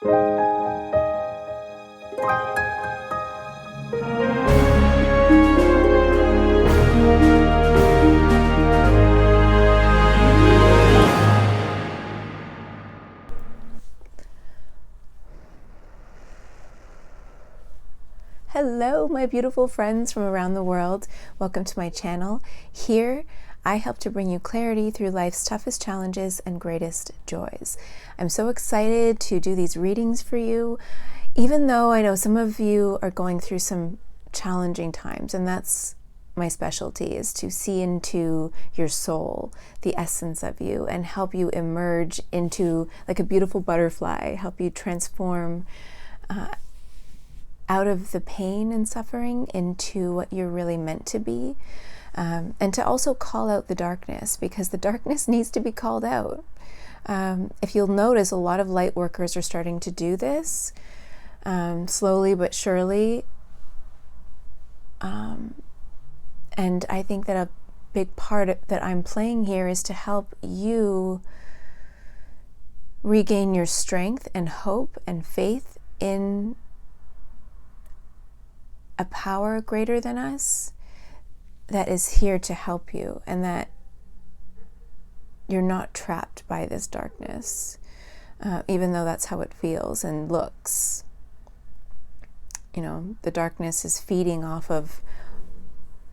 Hello, my beautiful friends from around the world. Welcome to my channel. Here, I help to bring you clarity through life's toughest challenges and greatest joys. I'm so excited to do these readings for you, even though I know some of you are going through some challenging times, and that's my specialty, is to see into your soul, the essence of you, and help you emerge into like a beautiful butterfly, help you transform out of the pain and suffering into what you're really meant to be, and to also call out the darkness, because the darkness needs to be called out. If you'll notice, a lot of light workers are starting to do this, slowly but surely, and I think that a big part that I'm playing here is to help you regain your strength and hope and faith in a power greater than us that is here to help you, and that you're not trapped by this darkness, even though that's how it feels and looks. You know, the darkness is feeding off of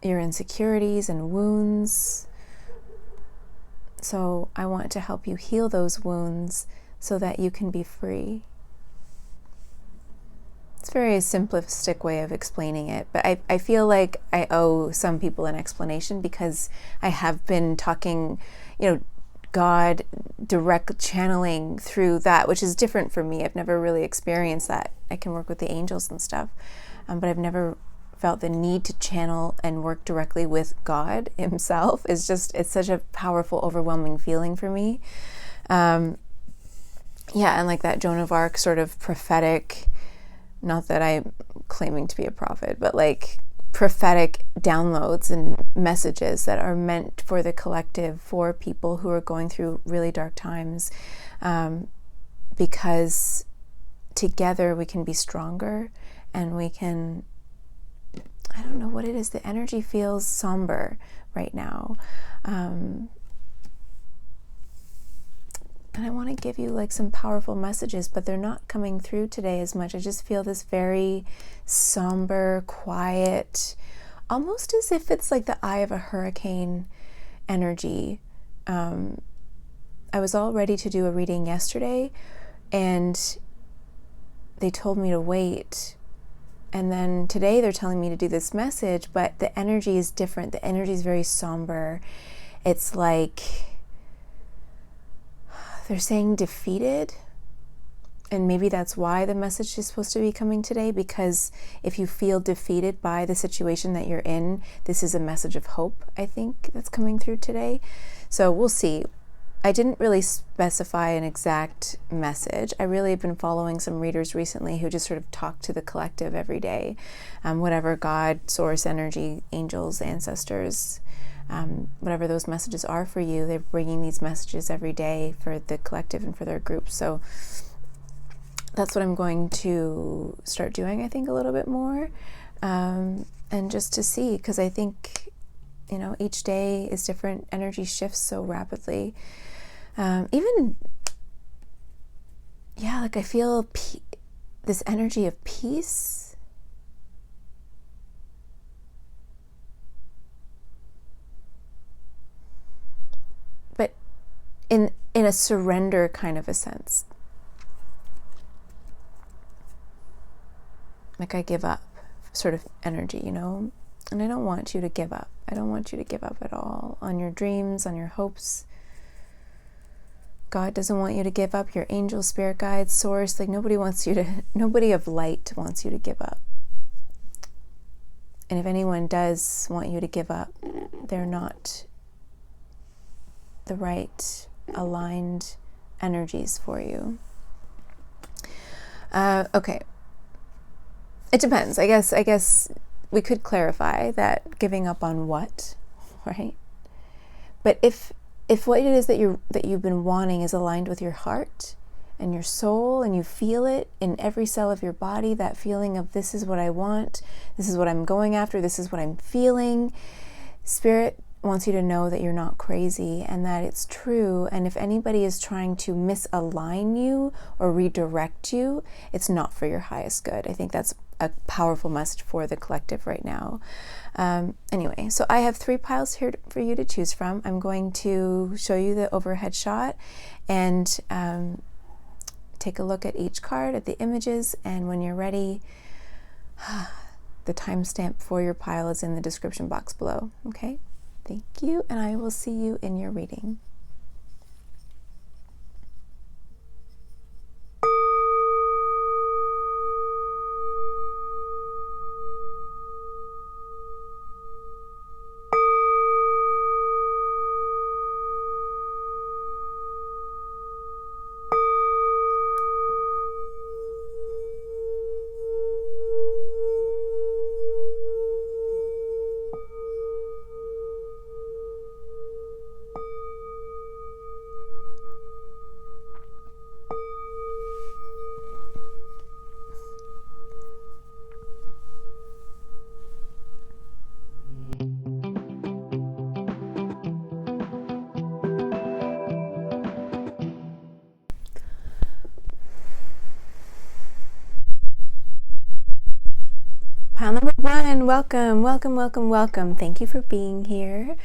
your insecurities and wounds. So I want to help you heal those wounds so that you can be free. It's a very simplistic way of explaining it, but I feel like I owe some people an explanation, because I have been talking, God direct channeling through that, which is different for me. I've never really experienced that. I can work with the angels and stuff, but I've never felt the need to channel and work directly with God himself. It's such a powerful, overwhelming feeling for me. And like that Joan of Arc sort of prophetic, not that I'm claiming to be a prophet, but like prophetic downloads and messages that are meant for the collective, for people who are going through really dark times, because together we can be stronger, and we can, I don't know what it is, the energy feels somber right now. And I want to give you like some powerful messages, but they're not coming through today as much. I just feel this very somber, quiet, almost as if it's like the eye of a hurricane energy. I was all ready to do a reading yesterday, and they told me to wait. And then today they're telling me to do this message, but the energy is different. The energy is very somber. It's like they're saying defeated, and maybe that's why the message is supposed to be coming today, because if you feel defeated by the situation that you're in, this is a message of hope, I think, that's coming through today. So we'll see. I didn't really specify an exact message. I really have been following some readers recently who just sort of talk to the collective every day, whatever God, source, energy, angels, ancestors, whatever those messages are for you, they're bringing these messages every day for the collective and for their groups. So that's what I'm going to start doing, I think, a little bit more, and just to see, because I think, each day is different. Energy shifts so rapidly. Even, like I feel this energy of peace. But in a surrender kind of a sense. Like I give up sort of energy, and I don't want you to give up. I don't want you to give up at all on your dreams, on your hopes. God doesn't want you to give up. Your angel, spirit guides, source, like nobody of light wants you to give up. And if anyone does want you to give up, they're not the right aligned energies for you. Okay. It depends. I guess we could clarify that giving up on what, right? But if what it is that you've been wanting is aligned with your heart, and your soul, and you feel it in every cell of your body, that feeling of this is what I want, this is what I'm going after, this is what I'm feeling. Spirit wants you to know that you're not crazy and that it's true. And if anybody is trying to misalign you or redirect you, it's not for your highest good. I think that's a powerful message for the collective right now. Anyway, so I have 3 piles here for you to choose from. I'm going to show you the overhead shot and take a look at each card, at the images, and when you're ready, the timestamp for your pile is in the description box below. Okay? Thank you, and I will see you in your reading. Pile number 1, welcome, welcome, welcome, welcome. Thank you for being here.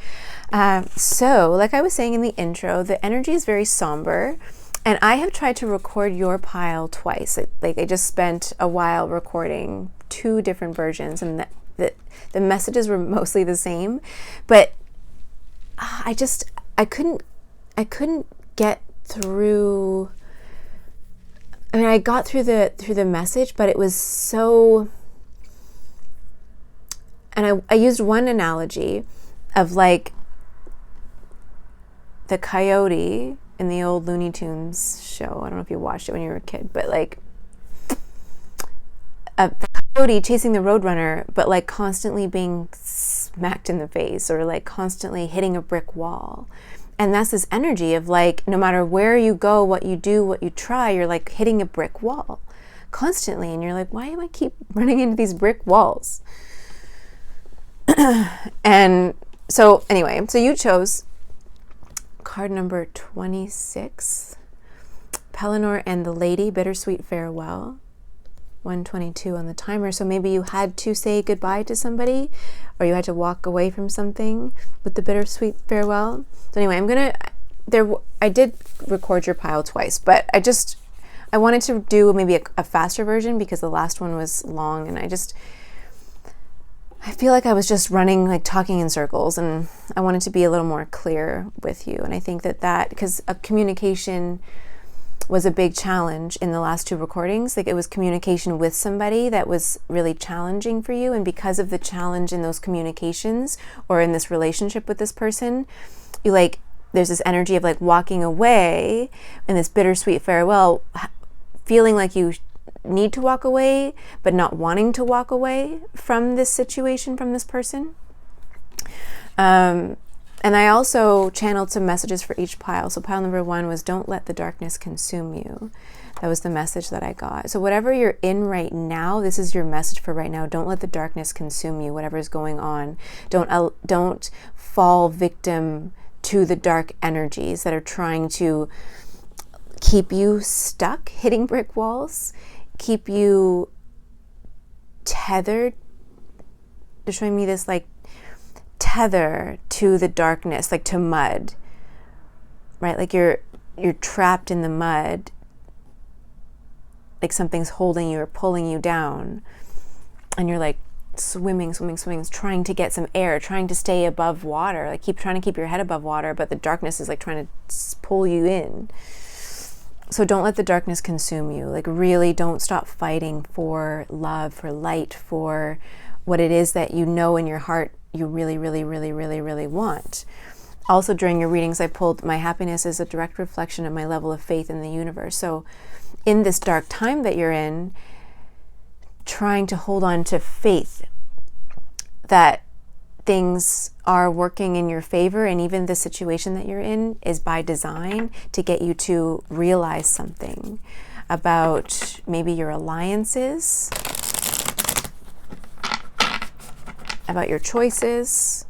So, like I was saying in the intro, the energy is very somber, and I have tried to record your pile twice. I just spent a while recording 2 different versions, and the messages were mostly the same, but I couldn't get through. I mean, I got through the message, but it was so. And I used one analogy of like the coyote in the old Looney Tunes show. I don't know if you watched it when you were a kid, but like the coyote chasing the roadrunner, but like constantly being smacked in the face or like constantly hitting a brick wall. And that's this energy of like, no matter where you go, what you do, what you try, you're like hitting a brick wall constantly. And you're like, why do I keep running into these brick walls? And so anyway, so you chose card number 26, Pellinor and the Lady, Bittersweet Farewell, 122 on the timer. So maybe you had to say goodbye to somebody, or you had to walk away from something with the bittersweet farewell. So anyway, I did record your pile twice, but I wanted to do maybe a faster version because the last one was long, and I feel like I was just running, like talking in circles, and I wanted to be a little more clear with you. And I think that because communication was a big challenge in the last 2 recordings, like it was communication with somebody that was really challenging for you. And because of the challenge in those communications or in this relationship with this person, there's this energy of like walking away and this bittersweet farewell, feeling like you need to walk away, but not wanting to walk away from this situation, from this person. And I also channeled some messages for each pile. So pile number 1 was, don't let the darkness consume you. That was the message that I got. So whatever you're in right now, this is your message for right now. Don't let the darkness consume you, whatever is going on. Don't fall victim to the dark energies that are trying to keep you stuck, hitting brick walls, keep you tethered. They're showing me this like tether to the darkness, like to mud, right? Like you're trapped in the mud, like something's holding you or pulling you down, and you're like swimming, trying to get some air, trying to stay above water, like trying to keep your head above water, but the darkness is like trying to pull you in. So don't let the darkness consume you. Like really don't stop fighting for love, for light, for what it is that you know in your heart you really, really, really, really, really want. Also during your readings, I pulled my happiness is a direct reflection of my level of faith in the universe. So in this dark time that you're in, trying to hold on to faith that things are working in your favor, and even the situation that you're in is by design to get you to realize something about maybe your alliances, about your choices.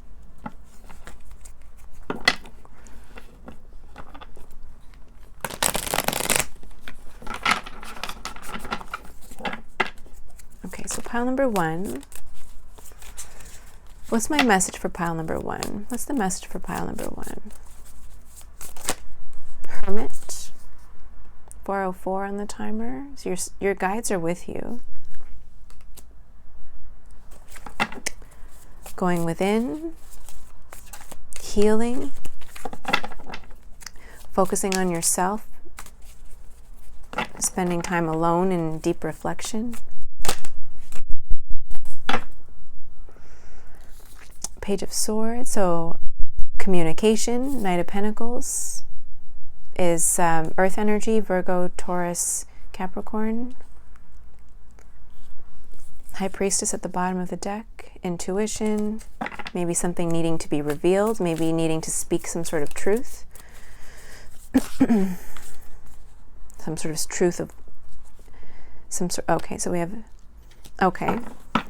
Okay, so pile number 1. What's my message for pile number 1? What's the message for pile number 1? Hermit. 404 on the timer. So your guides are with you. Going within. Healing. Focusing on yourself. Spending time alone in deep reflection. Page of Swords, so communication. Knight of Pentacles is Earth energy, Virgo, Taurus, Capricorn. High Priestess at the bottom of the deck, intuition, maybe something needing to be revealed, maybe needing to speak some sort of truth. Some sort of truth of some sort. Okay, so we have, okay.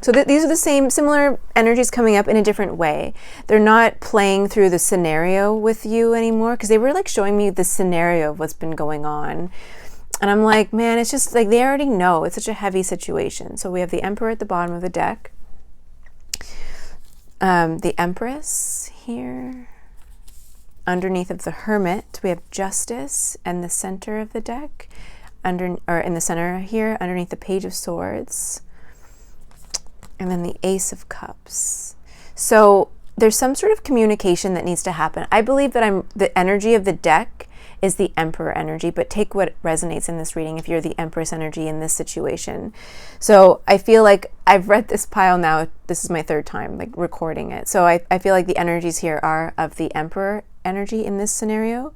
So these are the similar energies coming up in a different way. They're not playing through the scenario with you anymore, because they were like showing me the scenario of what's been going on. And I'm like, man, it's just like they already know. It's such a heavy situation. So we have the Emperor at the bottom of the deck. The Empress here. Underneath of the Hermit, we have Justice, and the center of the deck. In the center here, underneath the Page of Swords. And then the Ace of Cups. So there's some sort of communication that needs to happen. I believe that the energy of the deck is the Emperor energy, but take what resonates in this reading if you're the Empress energy in this situation. So I feel like I've read this pile now. This is my 3rd time like recording it. So I feel like the energies here are of the Emperor energy in this scenario.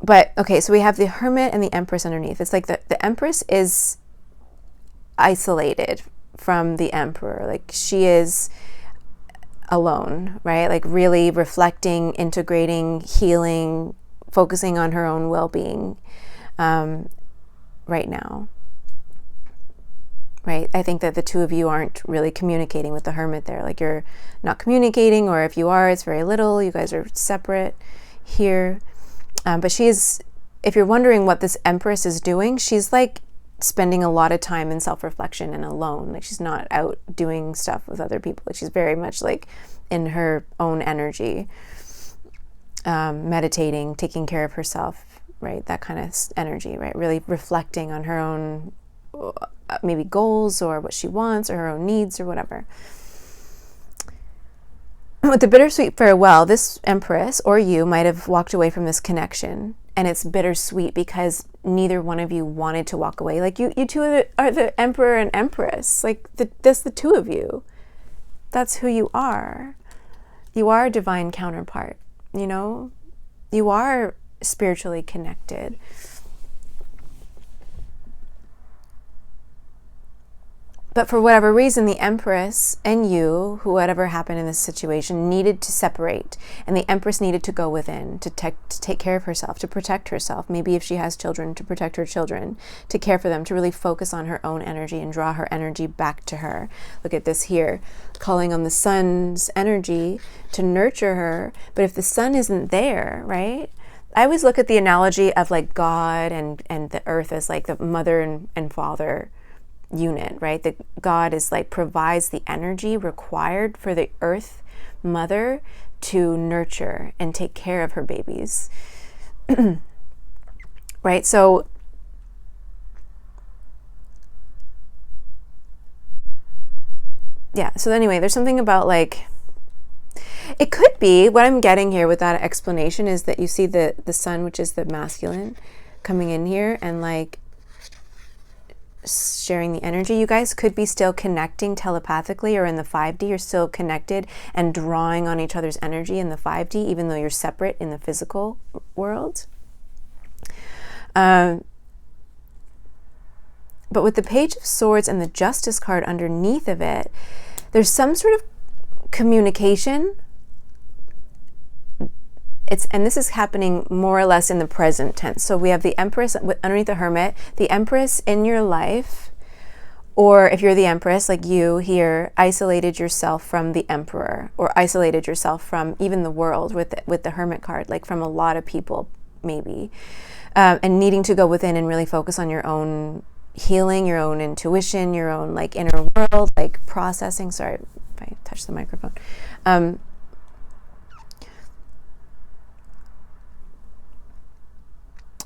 But okay, so we have the Hermit and the Empress underneath. It's like the Empress is isolated from the Emperor. Like she is alone, right? Like really reflecting, integrating, healing, focusing on her own well-being right now. Right? I think that the two of you aren't really communicating with the Hermit there. Like you're not communicating, or if you are, it's very little. You guys are separate here. But if you're wondering what this Empress is doing, she's like spending a lot of time in self-reflection and alone. Like she's not out doing stuff with other people. Like she's very much like in her own energy, meditating, taking care of herself, right? That kind of energy, right? Really reflecting on her own maybe goals or what she wants or her own needs or whatever. With the bittersweet farewell, this Empress or you might have walked away from this connection, and it's bittersweet because neither one of you wanted to walk away. Like you two are the Emperor and Empress. Like that's the two of you. That's who you are. You are a divine counterpart, you know? You are spiritually connected. But for whatever reason, the Empress and you, whatever happened in this situation, needed to separate. And the Empress needed to go within to take care of herself, to protect herself. Maybe if she has children, to protect her children, to care for them, to really focus on her own energy and draw her energy back to her. Look at this here, calling on the sun's energy to nurture her. But if the sun isn't there, right? I always look at the analogy of like God and the earth as like the mother and father unit, right? That God is like provides the energy required for the earth mother to nurture and take care of her babies. Right? So yeah, so anyway, there's something about like, it could be, what I'm getting here with that explanation is that you see the sun, which is the masculine, coming in here and like sharing the energy. You guys could be still connecting telepathically, or in the 5D you're still connected and drawing on each other's energy in the 5D, even though you're separate in the physical world. But with the Page of Swords and the Justice card underneath of it, there's some sort of communication. And this is happening more or less in the present tense. So we have the Empress underneath the Hermit, the Empress in your life, or if you're the Empress, like you here, isolated yourself from the Emperor, or isolated yourself from even the world with the Hermit card, like from a lot of people, maybe, and needing to go within and really focus on your own healing, your own intuition, your own like inner world, like processing. Sorry if I touch the microphone.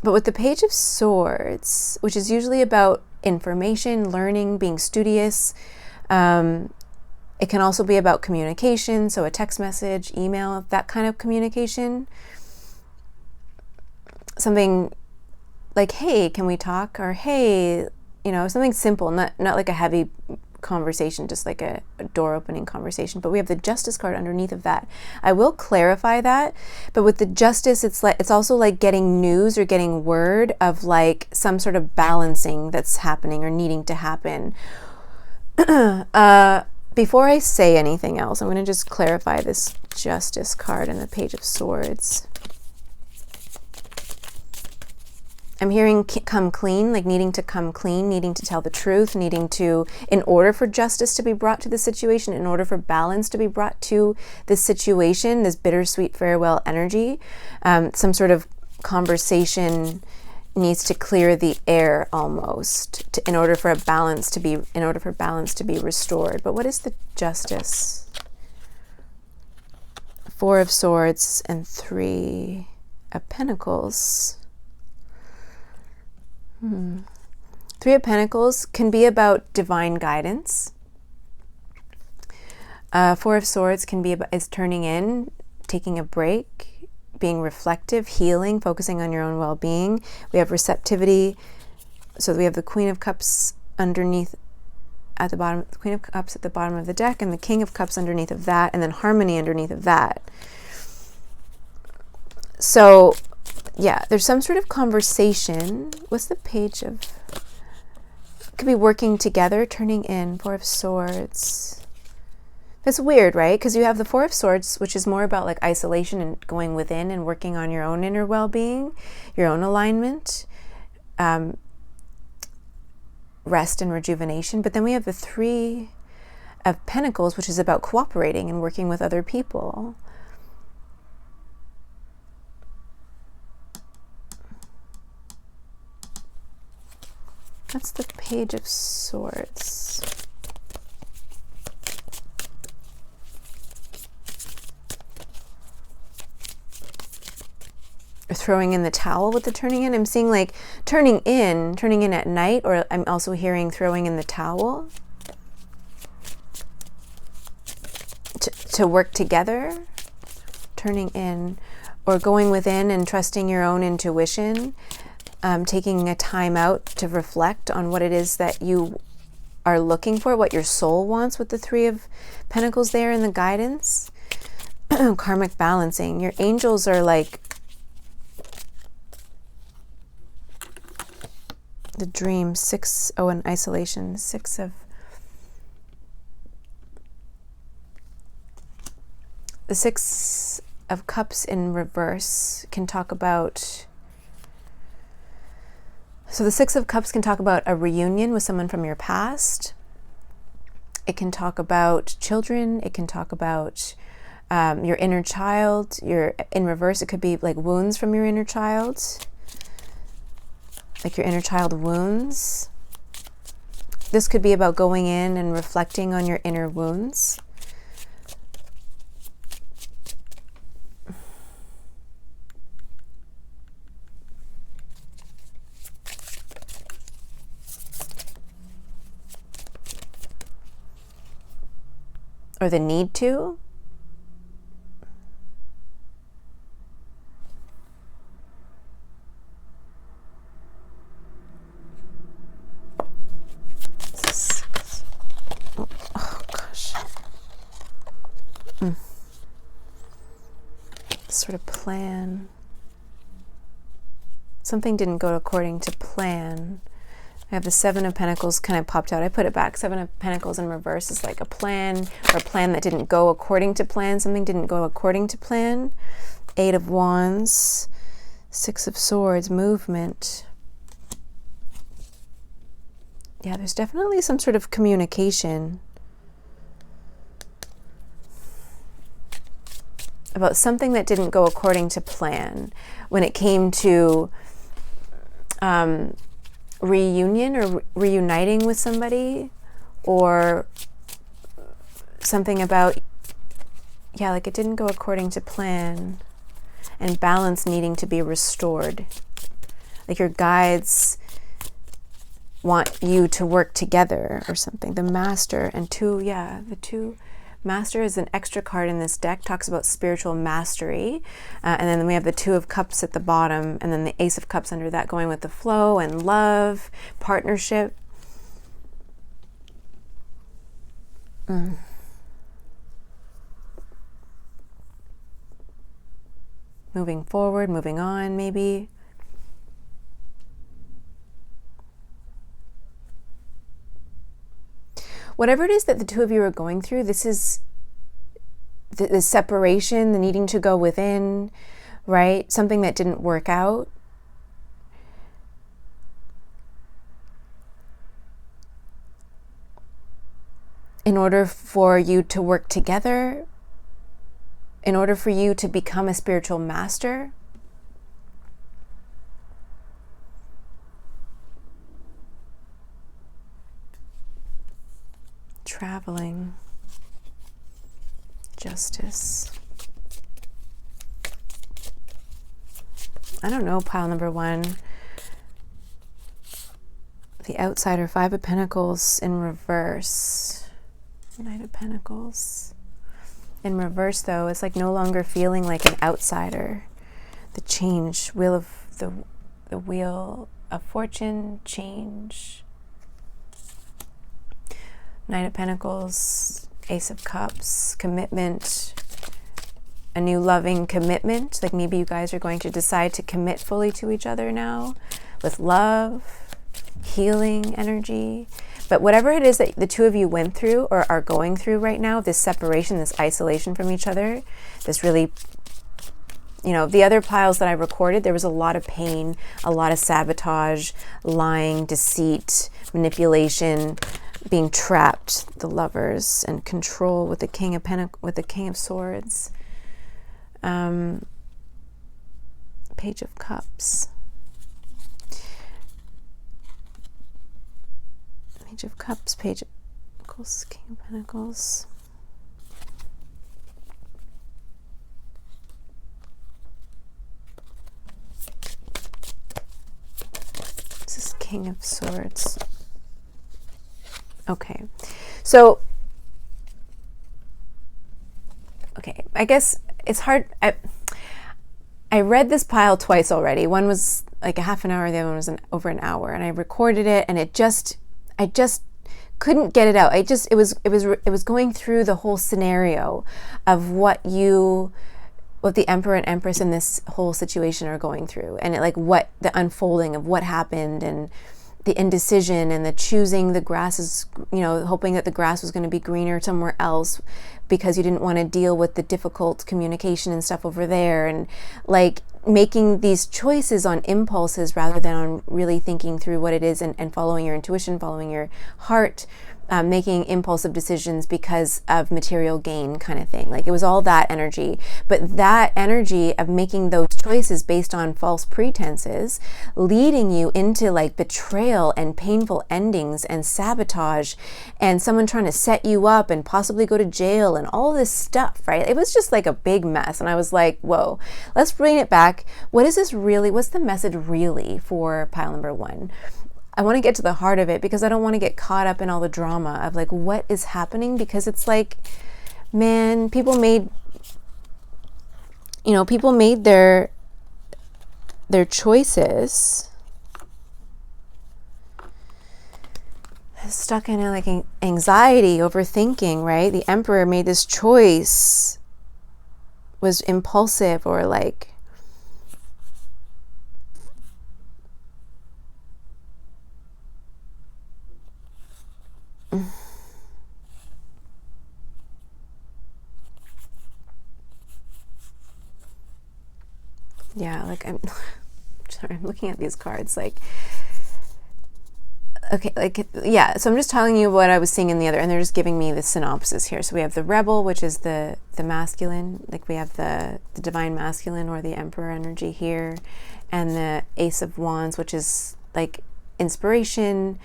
But with the Page of Swords, which is usually about information, learning, being studious, it can also be about communication, so a text message, email, that kind of communication. Something like, hey, can we talk? Or hey, something simple, not like a heavy conversation, just like a door opening conversation. But we have the Justice card underneath of that. I will clarify that, but with the Justice, it's also like getting news or getting word of like some sort of balancing that's happening or needing to happen. Before I say anything else, I'm going to just clarify this Justice card and the Page of Swords. I'm hearing come clean, like needing to come clean, needing to tell the truth, needing to, in order for justice to be brought to the situation, in order for balance to be brought to this situation, this bittersweet farewell energy, some sort of conversation needs to clear the air almost in order for balance to be restored. But what is the Justice? 4 of Swords and 3 of Pentacles. 3 of Pentacles can be about divine guidance. 4 of Swords can be is turning in, taking a break, being reflective, healing, focusing on your own well-being. We have receptivity. So we have the Queen of Cups underneath at the bottom, the Queen of Cups at the bottom of the deck, and the King of Cups underneath of that, and then Harmony underneath of that. So yeah, there's some sort of conversation. What's the Page of... Could be working together, turning in, 4 of Swords. That's weird, right? Because you have the 4 of Swords, which is more about like isolation and going within and working on your own inner well-being, your own alignment, rest and rejuvenation. But then we have the 3 of Pentacles, which is about cooperating and working with other people. That's the Page of Swords. Or throwing in the towel with the turning in. I'm seeing like turning in at night, or I'm also hearing throwing in the towel to work together, turning in, or going within and trusting your own intuition. Taking a time out to reflect on what it is that you are looking for, what your soul wants with the 3 of Pentacles there in the guidance. Karmic balancing. Your angels are like the dream. 6, and isolation. 6 of... The 6 of Cups in reverse can talk about... So the 6 of Cups can talk about a reunion with someone from your past. It can talk about children. It can talk about your inner child. In reverse, it could be like wounds from your inner child. Like your inner child wounds. This could be about going in and reflecting on your inner wounds. Or the need to. Oh gosh. Sort of plan. Something didn't go according to plan. I have the Seven of Pentacles kind of popped out. I put it back. Seven of Pentacles in reverse is like a plan, or a plan that didn't go according to plan. Something didn't go according to plan. Eight of Wands, Six of Swords, movement. Yeah, there's definitely some sort of communication about something that didn't go according to plan when it came to reunion or reuniting with somebody, or something about, yeah, like it didn't go according to plan, and balance needing to be restored. Like your guides want you to work together or something. The Master and two, yeah, the two. Master is an extra card in this deck, talks about spiritual mastery. And then we have the Two of Cups at the bottom, and then the Ace of Cups under that, going with the flow and love, partnership. Moving forward, moving on, maybe. Whatever it is that the two of you are going through, this is the separation, the needing to go within, right? Something that didn't work out. In order for you to work together, in order for you to become a spiritual master, traveling, justice. I don't know, pile number one. The Outsider, Five of Pentacles in reverse. Knight of Pentacles. In reverse, though, it's like no longer feeling like an outsider. The change, the Wheel of Fortune, change. Knight of Pentacles, Ace of Cups, commitment, a new loving commitment. Like maybe you guys are going to decide to commit fully to each other now with love, healing energy. But whatever it is that the two of you went through or are going through right now, this separation, this isolation from each other, this really, you know, the other piles that I recorded, there was a lot of pain, a lot of sabotage, lying, deceit, manipulation, being trapped, the Lovers, and control with the King of with the King of Swords. Page of Cups. Page of Cups, Page of Pentacles, King of Pentacles. This is King of Swords. Okay, so, okay, I guess it's hard. I read this pile twice already. One was like a half an hour, the other one was over an hour, and I recorded it, and I just couldn't get it out. It was going through the whole scenario of what the Emperor and Empress in this whole situation are going through, and what the unfolding of what happened, and the indecision and the choosing the grass is, hoping that the grass was going to be greener somewhere else because you didn't want to deal with the difficult communication and stuff over there, and making these choices on impulses rather than on really thinking through what it is and following your intuition, following your heart, making impulsive decisions because of material gain kind of thing. It was all that energy, but that energy of making those choices based on false pretenses, leading you into betrayal and painful endings and sabotage and someone trying to set you up and possibly go to jail and all this stuff, right? It was just a big mess. And I was like, whoa, let's bring it back. What is this really? What's the message really for pile number one? I want to get to the heart of it because I don't want to get caught up in all the drama of what is happening, because it's man, people made their choices, stuck in anxiety, overthinking, right? The Emperor made this choice, was impulsive, or Yeah, like I'm sorry, I'm looking at these cards like, okay, like, yeah, so I'm just telling you what I was seeing in the other, and they're just giving me the synopsis here. So we have the Rebel, which is the masculine, like we have the divine masculine or the Emperor energy here, and the Ace of Wands, which is like inspiration,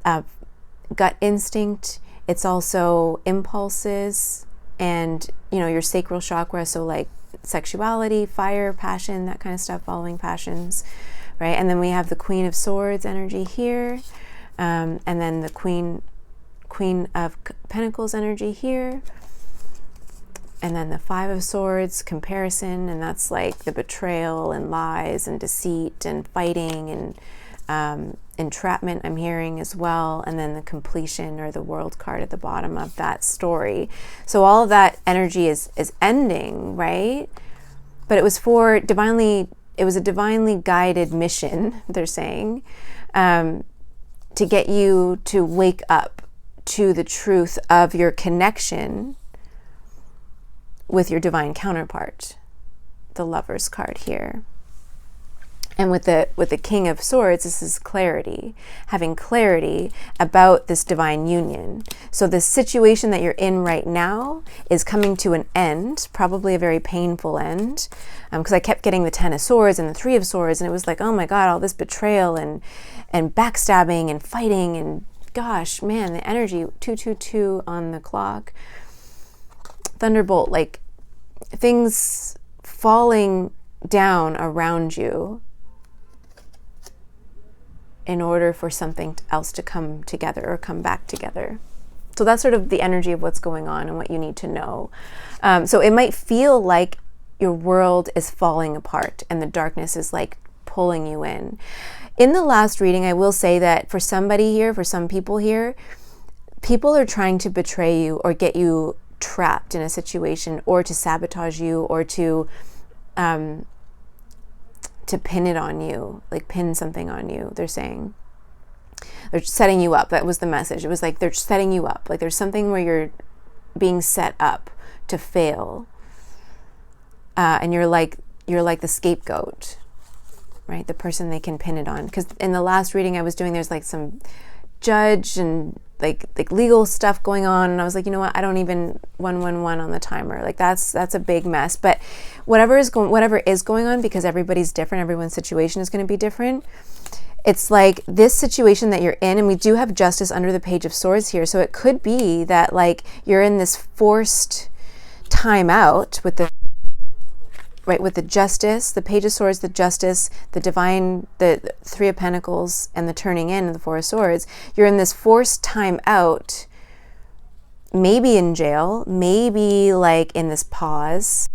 gut instinct. It's also impulses and, you know, your sacral chakra, so like sexuality, fire, passion, that kind of stuff, following passions, right? And then we have the Queen of Swords energy here, and then the Queen of Pentacles energy here, and then the Five of Swords, comparison, and that's like the betrayal and lies and deceit and fighting and entrapment I'm hearing as well, and then the completion or the World card at the bottom of that story. So all of that energy is ending, right? But it was for it was a divinely guided mission, they're saying, to get you to wake up to the truth of your connection with your divine counterpart, the Lover's card here. And with the King of Swords, this is clarity, having clarity about this divine union. So the situation that you're in right now is coming to an end, probably a very painful end, because I kept getting the Ten of Swords and the Three of Swords, and it was like, oh my God, all this betrayal and backstabbing and fighting, and gosh, man, the energy, 222 on the clock. Thunderbolt, like things falling down around you in order for something else to come together or come back together. So that's sort of the energy of what's going on and what you need to know. So it might feel like your world is falling apart and the darkness is like pulling you in. In the last reading, I will say that for somebody here, for some people here, people are trying to betray you or get you trapped in a situation, or to sabotage you, or to pin it on you, like pin something on you. They're saying they're setting you up. That was the message. It was like they're setting you up. Like there's something where you're being set up to fail, and you're like the scapegoat, right? The person they can pin it on. Because in the last reading I was doing, there's like some judge and like legal stuff going on, and I was like, you know what, I don't even 111 on the timer. Like that's a big mess. But whatever is going on, because everybody's different, everyone's situation is going to be different. It's like this situation that you're in, and we do have Justice under the Page of Swords here, so it could be that like you're in this forced time out with the Justice, the Page of Swords, the Justice, the Divine, the Three of Pentacles, and the turning in of the Four of Swords. You're in this forced time out, maybe in jail, maybe like in this pause.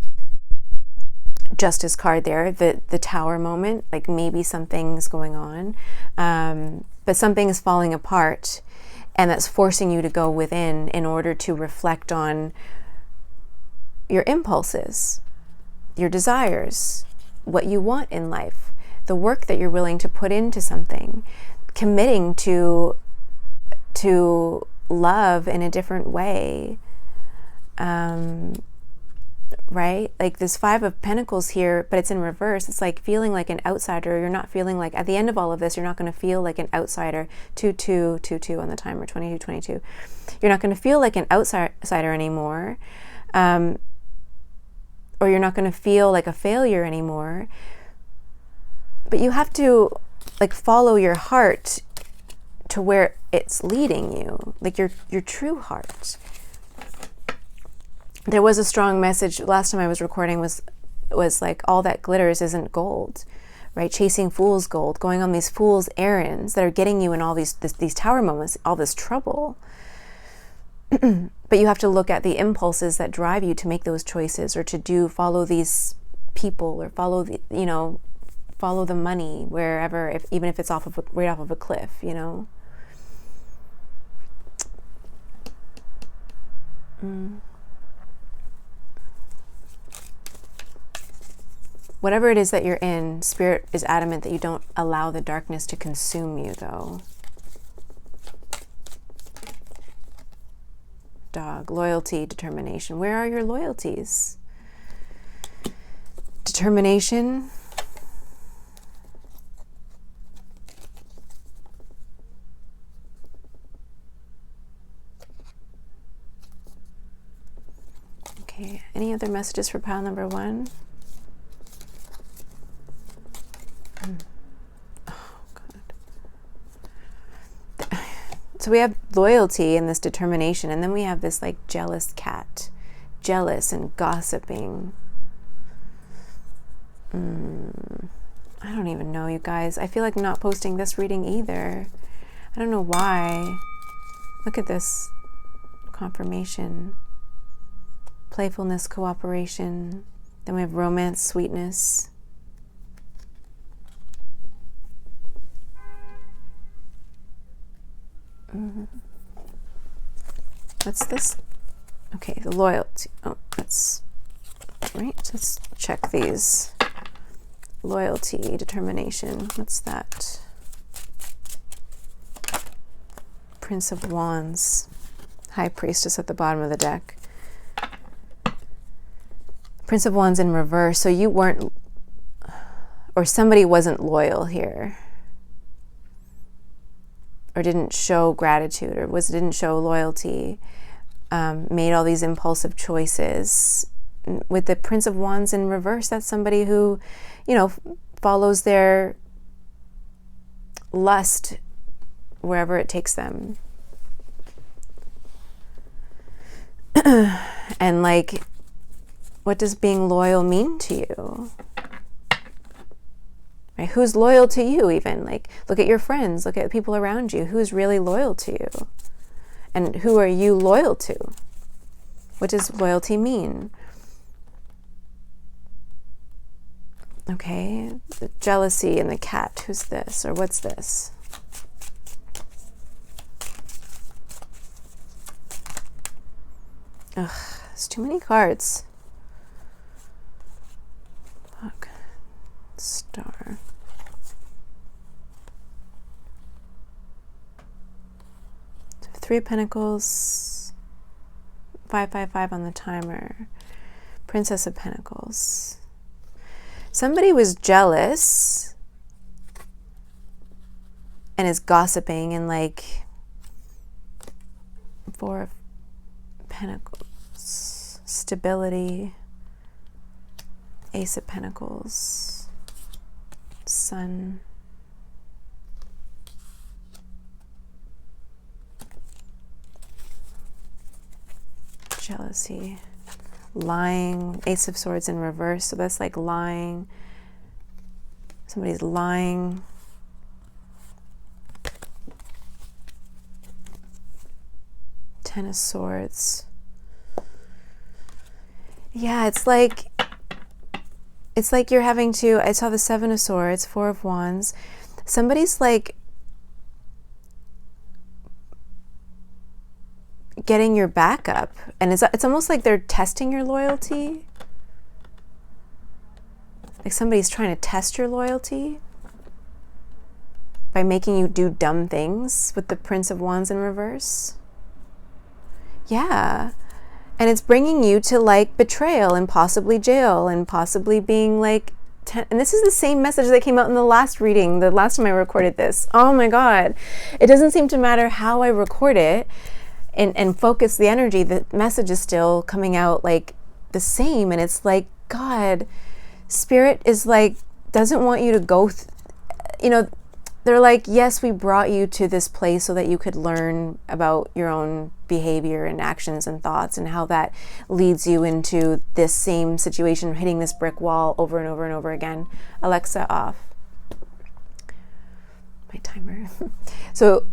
Justice card there, the Tower moment, like maybe something's going on, but something is falling apart, and that's forcing you to go within in order to reflect on your impulses, your desires, what you want in life, the work that you're willing to put into something, committing to love in a different way, right? Like this Five of Pentacles here, but it's in reverse. It's like feeling like an outsider. You're not feeling like, at the end of all of this, you're not going to feel like an outsider. 2222 on the timer, 2222. You're not going to feel like an outsider anymore. Or you're not going to feel like a failure anymore. But you have to like follow your heart to where it's leading you, like your true heart. There was a strong message last time I was recording, was like, all that glitters isn't gold, right? Chasing fool's gold, going on these fool's errands that are getting you in all these tower moments, all this trouble. But you have to look at the impulses that drive you to make those choices, or to follow these people, or follow the money wherever, even if it's right off of a cliff, you know. Whatever it is that you're in, Spirit is adamant that you don't allow the darkness to consume you, though. Dog, loyalty, determination. Where are your loyalties? Determination, messages for pile number 1. Oh, God. So we have loyalty and this determination, and then we have this like jealous cat, jealous and gossiping. I don't even know, you guys. I feel like I'm not posting this reading either. I don't know why. Look at this confirmation. Playfulness, cooperation. Then we have romance, sweetness. What's this? Okay, the loyalty. Oh, that's right. Let's check these. Loyalty, determination. What's that? Prince of Wands. High Priestess at the bottom of the deck. Prince of Wands in reverse. So you weren't, or somebody wasn't loyal here, or didn't show gratitude, or didn't show loyalty, made all these impulsive choices. With the Prince of Wands in reverse, that's somebody who, you know, follows their lust wherever it takes them. And like, what does being loyal mean to you? Right? Who's loyal to you even? Like, look at your friends, look at the people around you. Who's really loyal to you? And who are you loyal to? What does loyalty mean? Okay, the jealousy and the cat. Who's this? Or what's this? Ugh, there's too many cards. Fuck. Star. So 3 of Pentacles. 555 on the timer. Princess of Pentacles. Somebody was jealous and is gossiping, and like 4 of Pentacles, stability, Ace of Pentacles, Sun, jealousy, lying, Ace of Swords in reverse. So that's like lying. Somebody's lying. Ten of Swords. Yeah, it's like you're having to, I saw the 7 of Swords, 4 of Wands. Somebody's like getting your back up, and it's almost like they're testing your loyalty. Like somebody's trying to test your loyalty by making you do dumb things with the Prince of Wands in reverse. Yeah. And it's bringing you to like betrayal and possibly jail and possibly being like, and this is the same message that came out in the last reading, the last time I recorded this. Oh my God. It doesn't seem to matter how I record it and focus the energy, the message is still coming out like the same. And it's like, God, Spirit is like, doesn't want you to go, you know, they're like, yes, we brought you to this place so that you could learn about your own behavior and actions and thoughts and how that leads you into this same situation, hitting this brick wall over and over and over again. Alexa, off. My timer. So,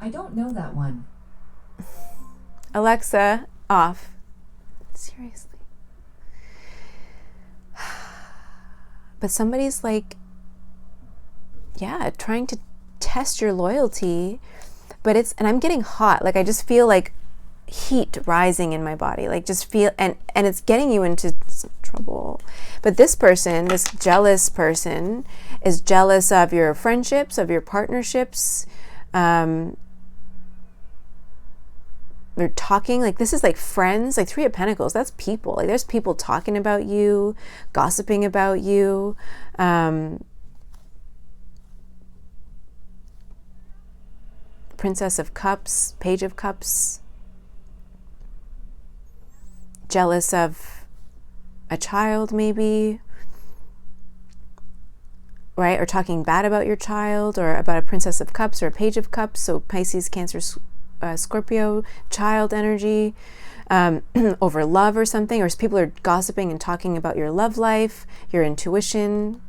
I don't know that one. Alexa, off. Seriously. But somebody's like, yeah, trying to test your loyalty, but and I'm getting hot. Like I just feel like heat rising in my body, like just feel, and it's getting you into some trouble. But this person, this jealous person, is jealous of your friendships, of your partnerships. They're talking, like this is like friends, like 3 of Pentacles, that's people. Like there's people talking about you, gossiping about you. Princess of Cups, Page of Cups. jealous of a child maybe, right? Or talking bad about your child, or about a Princess of Cups or a Page of Cups. So Pisces, Cancer, Scorpio, child energy, over love or something. Or people are gossiping and talking about your love life, your intuition,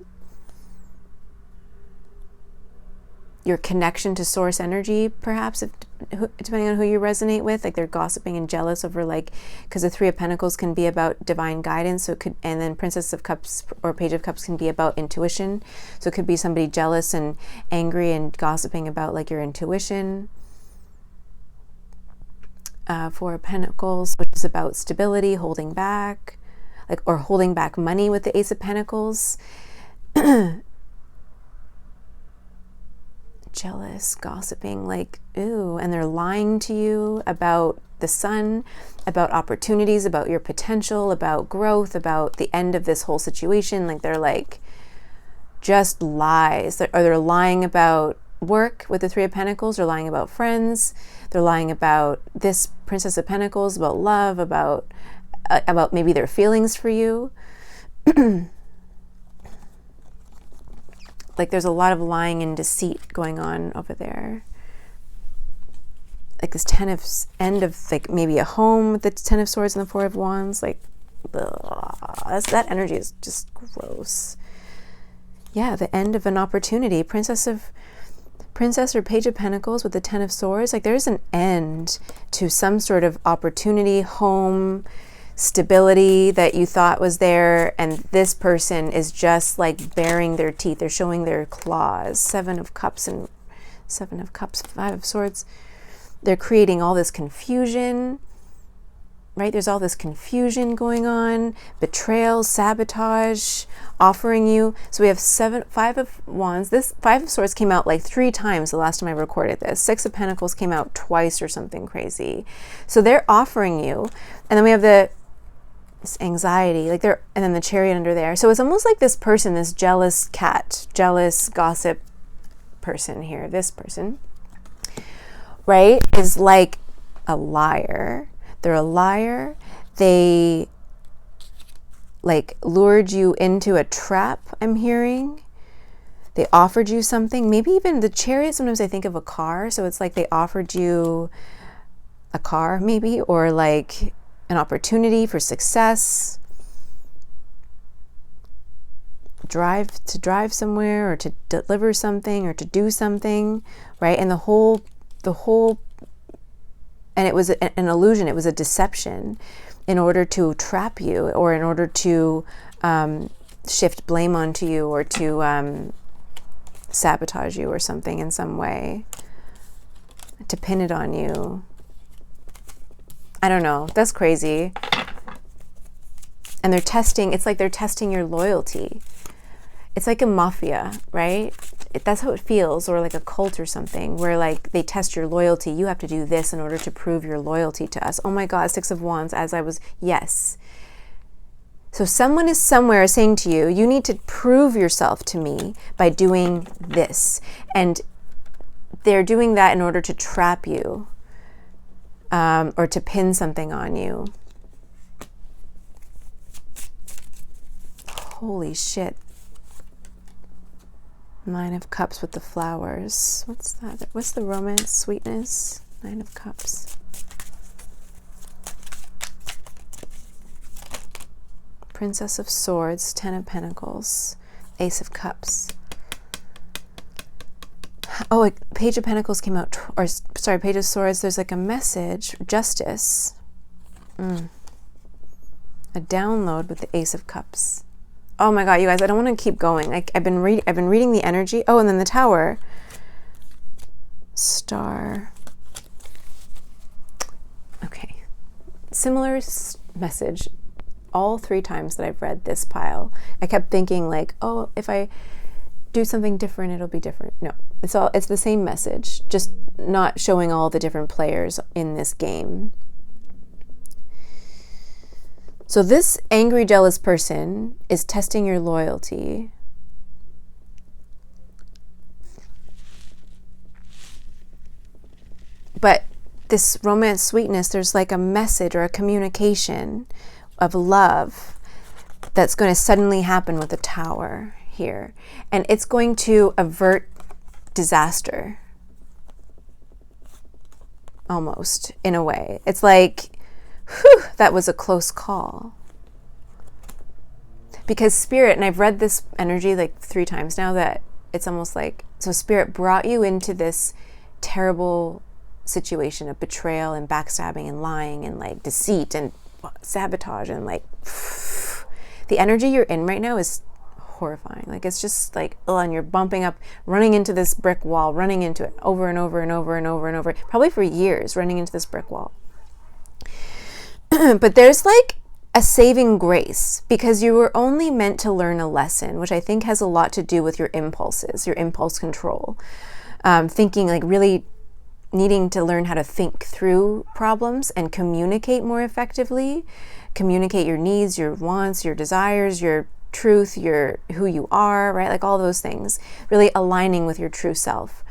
your connection to source energy, perhaps, depending on who you resonate with. Like they're gossiping and jealous over, like, because the Three of Pentacles can be about divine guidance, so it could, and then Princess of Cups or Page of Cups can be about intuition. So it could be somebody jealous and angry and gossiping about like your intuition. Four of Pentacles, which is about stability, holding back, like, or holding back money with the Ace of Pentacles. Jealous, gossiping, like, ooh, and they're lying to you about the sun, about opportunities, about your potential, about growth, about the end of this whole situation. Like they're like just lies. Or they're lying about work with the Three of Pentacles. They're lying about friends. They're lying about this Princess of Pentacles, about love, about maybe their feelings for you. Like there's a lot of lying and deceit going on over there. Like this end of like maybe a home with the Ten of Swords and the Four of Wands. Like, that energy is just gross. Yeah, the end of an opportunity. Princess or Page of Pentacles with the Ten of Swords. Like there's an end to some sort of opportunity, home, stability that you thought was there, and this person is just like baring their teeth. They're showing their claws. Seven of Cups, Five of Swords. They're creating all this confusion, right? There's all this confusion going on, betrayal, sabotage, offering you. So we have Five of Wands. This Five of Swords came out like 3 times the last time I recorded this. Six of Pentacles came out twice or something crazy. So they're offering you. And then we have this anxiety, like and then the Chariot under there. So it's almost like this person, this jealous cat, jealous gossip person here, this person, right, is like a liar. They're a liar. They like lured you into a trap, I'm hearing. They offered you something, maybe even the Chariot. Sometimes I think of a car. So it's like they offered you a car maybe, or like an opportunity for success, to drive somewhere, or to deliver something, or to do something, right? And the whole, and it was an illusion. It was a deception in order to trap you, or in order to shift blame onto you, or to sabotage you or something in some way, to pin it on you. I don't know. That's crazy. And they're testing, it's like they're testing your loyalty. It's like a mafia, right? That's how it feels, or like a cult or something, where like they test your loyalty. You have to do this in order to prove your loyalty to us. Oh my God, Six of Wands, yes. So someone is somewhere saying to you, you need to prove yourself to me by doing this. And they're doing that in order to trap you. Or to pin something on you. Holy shit. Nine of Cups with the flowers. What's that? What's the romance, sweetness? Nine of Cups. Princess of Swords, Ten of Pentacles, Ace of Cups. Oh, Page of Pentacles came out, Page of Swords. There's like a message, justice. A download with the Ace of Cups. Oh my God, you guys, I don't want to keep going. I've been reading the energy. Oh, and then the Tower. Star. Okay. Similar message all 3 times that I've read this pile. I kept thinking like, oh, if I do something different, it'll be different. No, it's the same message, just not showing all the different players in this game. So this angry, jealous person is testing your loyalty. But this romance sweetness, there's like a message or a communication of love that's going to suddenly happen with the Tower here. And it's going to avert disaster. Almost, in a way. It's like, whew, that was a close call. Because Spirit, and I've read this energy like 3 times now, that it's almost like, so Spirit brought you into this terrible situation of betrayal and backstabbing and lying and like deceit and sabotage, and like the energy you're in right now is horrifying. Like it's just like, oh, and you're bumping up, running into this brick wall, running into it over and over and over and over and over, probably for years, running into this brick wall. But there's like a saving grace, because you were only meant to learn a lesson, which I think has a lot to do with your impulses, your impulse control. Thinking, like really needing to learn how to think through problems and communicate more effectively, communicate your needs, your wants, your desires, your truth, your who you are, right? Like all those things, really aligning with your true self.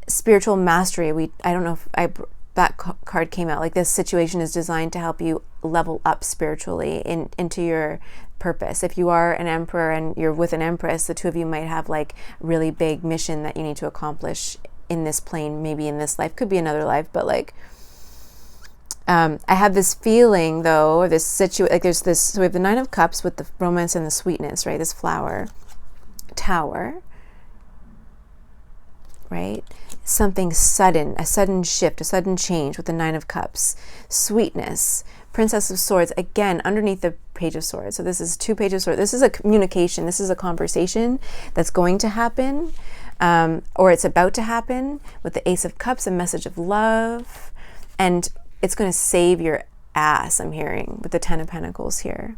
Spiritual mastery, I don't know if that card came out, like this situation is designed to help you level up spiritually into your purpose. If you are an emperor and you're with an empress, the two of you might have like really big mission that you need to accomplish in this plane, maybe in this life, could be another life, but like I have this feeling though, this situation, like there's this, so we have the 9 of Cups with the romance and the sweetness, right? This flower, Tower, right? Something sudden, a sudden shift, a sudden change with the 9 of Cups. Sweetness, Princess of Swords, again, underneath the Page of Swords. So this is 2 Page of Swords. This is a communication. This is a conversation that's going to happen, or it's about to happen, with the Ace of Cups, a message of love. And it's going to save your ass, I'm hearing, with the 10 of Pentacles here.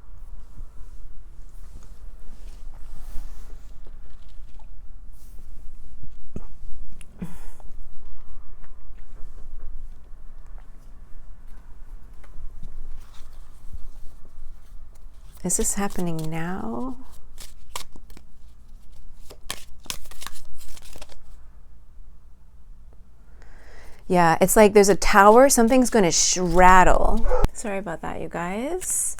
Is this happening now? Yeah, it's like there's a tower, something's going to rattle. Sorry about that, you guys.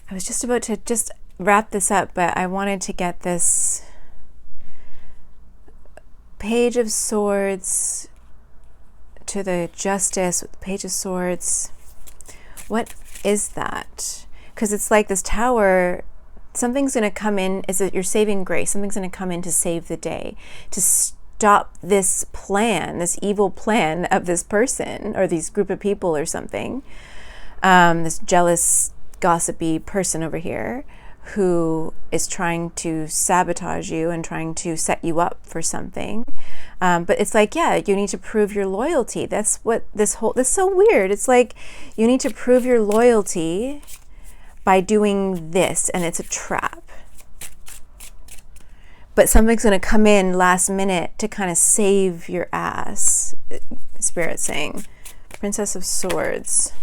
I was just about to just wrap this up, but I wanted to get this Page of Swords to the Justice with the Page of Swords. What is that? Because it's like this tower, something's going to come in, is it your saving grace? Something's going to come in to save the day, to stop this plan, this evil plan of this person or these group of people or something. This jealous, gossipy person over here who is trying to sabotage you and trying to set you up for something. But it's like, yeah, you need to prove your loyalty. That's what this is so weird. It's like you need to prove your loyalty by doing this, and it's a trap. But something's going to come in last minute to kind of save your ass. Spirit saying, Princess of Swords.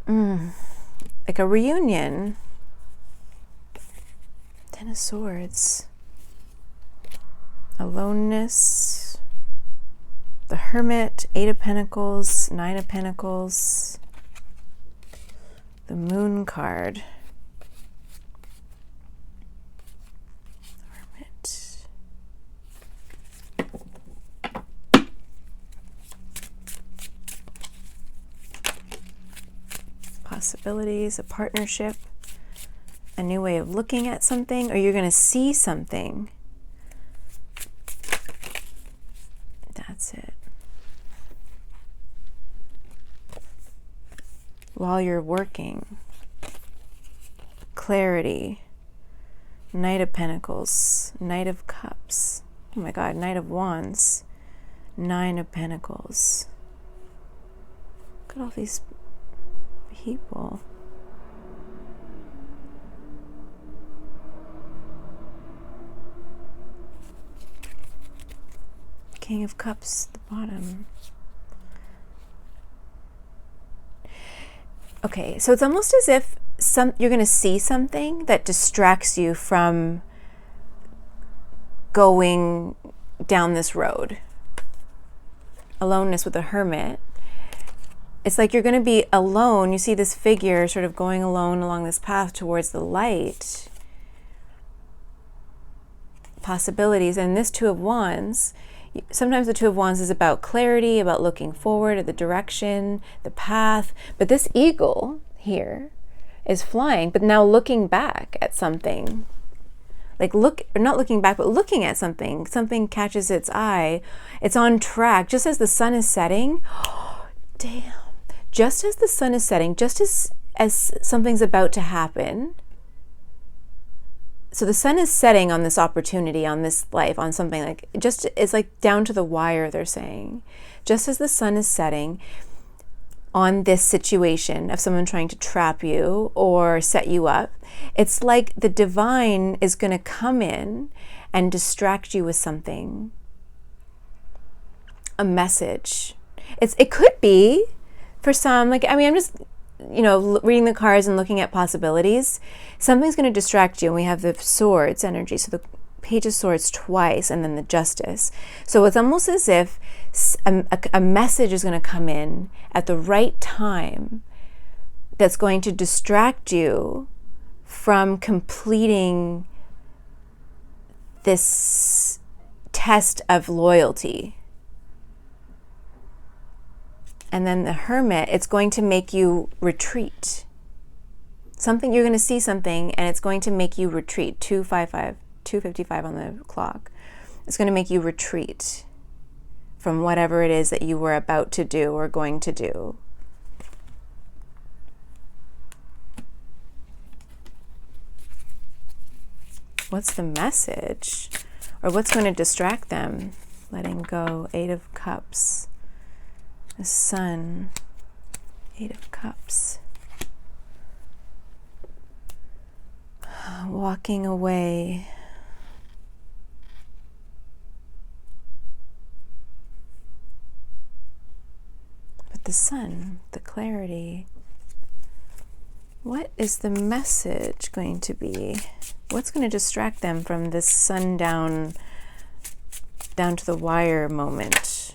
Like a reunion. 10 of Swords. Aloneness. The Hermit. 8 of Pentacles. 9 of Pentacles. The Moon card. Hermit. Possibilities, a partnership, a new way of looking at something, or you're going to see something. That's it. While you're working. Clarity. Knight of Pentacles. Knight of Cups. Oh my God, Knight of Wands. 9 of Pentacles. Look at all these people. King of Cups at the bottom. Okay, so it's almost as if you're going to see something that distracts you from going down this road. aloneness with the Hermit. It's like you're going to be alone. You see this figure sort of going alone along this path towards the light. Possibilities. And this Two of Wands, sometimes the Two of Wands is about clarity, about looking forward at the direction, the path. But this eagle here is flying, but now looking back at something. Like not looking back, but looking at something. Something catches its eye. It's on track. Just as the sun is setting, damn. Just as the sun is setting, just as something's about to happen. So the sun is setting on this opportunity, on this life, on something like, it's like down to the wire, they're saying. Just as the sun is setting on this situation of someone trying to trap you or set you up, it's like the divine is going to come in and distract you with something. A message. It could be, for some, like, I mean, I'm just, reading the cards and looking at possibilities. Something's going to distract you. And we have the Swords energy. So the Page of Swords twice, and then the Justice. So it's almost as if a message is going to come in at the right time that's going to distract you from completing this test of loyalty. And then the Hermit, it's going to make you retreat. Something, you're going to see something and it's going to make you retreat. 2:55 on the clock. It's going to make you retreat from whatever it is that you were about to do or going to do. What's the message? Or what's going to distract them? Letting go. 8 of Cups. The Sun. 8 of Cups. Walking away. But the Sun, the clarity. What is the message going to be? What's going to distract them from this sundown, down to the wire moment?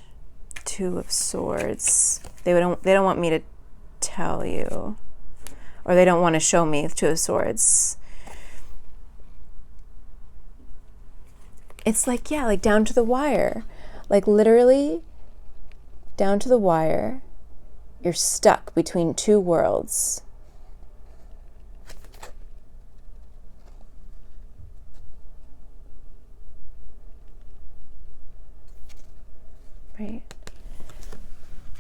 2 of Swords. They don't want me to tell you, or they don't want to show me 2 of Swords. It's like, yeah, like down to the wire, like literally down to the wire. You're stuck between 2 worlds. Right.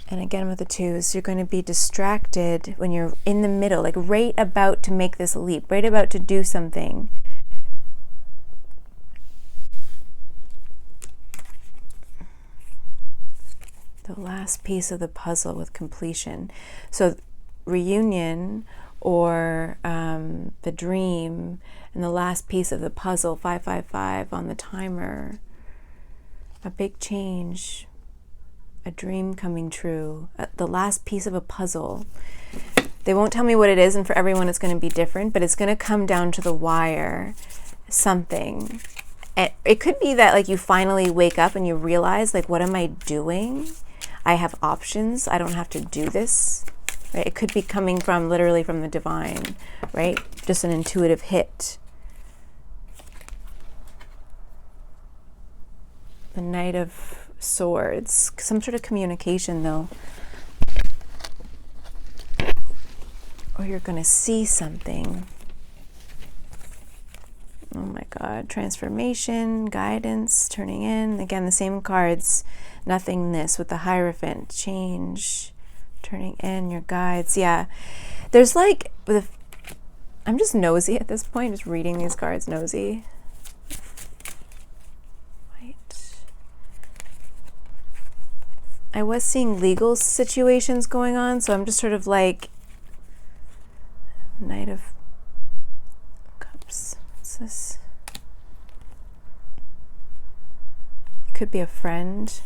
And again with the 2s, you're going to be distracted when you're in the middle, like right about to make this leap, right about to do something. The last piece of the puzzle with completion. So reunion, or the dream, and the last piece of the puzzle, 555 on the timer. A big change. A dream coming true, the last piece of a puzzle. They won't tell me what it is, and for everyone it's going to be different, but it's going to come down to the wire, something. And it could be that like you finally wake up and you realize, like, what am I doing? I have options. I don't have to do this. Right? It could be coming from literally from the divine, right? Just an intuitive hit. The Knight of Swords, some sort of communication though, or you're going to see something. Oh my God, transformation, guidance, turning in. Again, the same cards, nothingness with the Hierophant, change, turning in, your guides. Yeah, there's like, I'm just nosy at this point, just reading these cards, nosy. I was seeing legal situations going on, so I'm just sort of like, Knight of Cups. What's this? It could be a friend.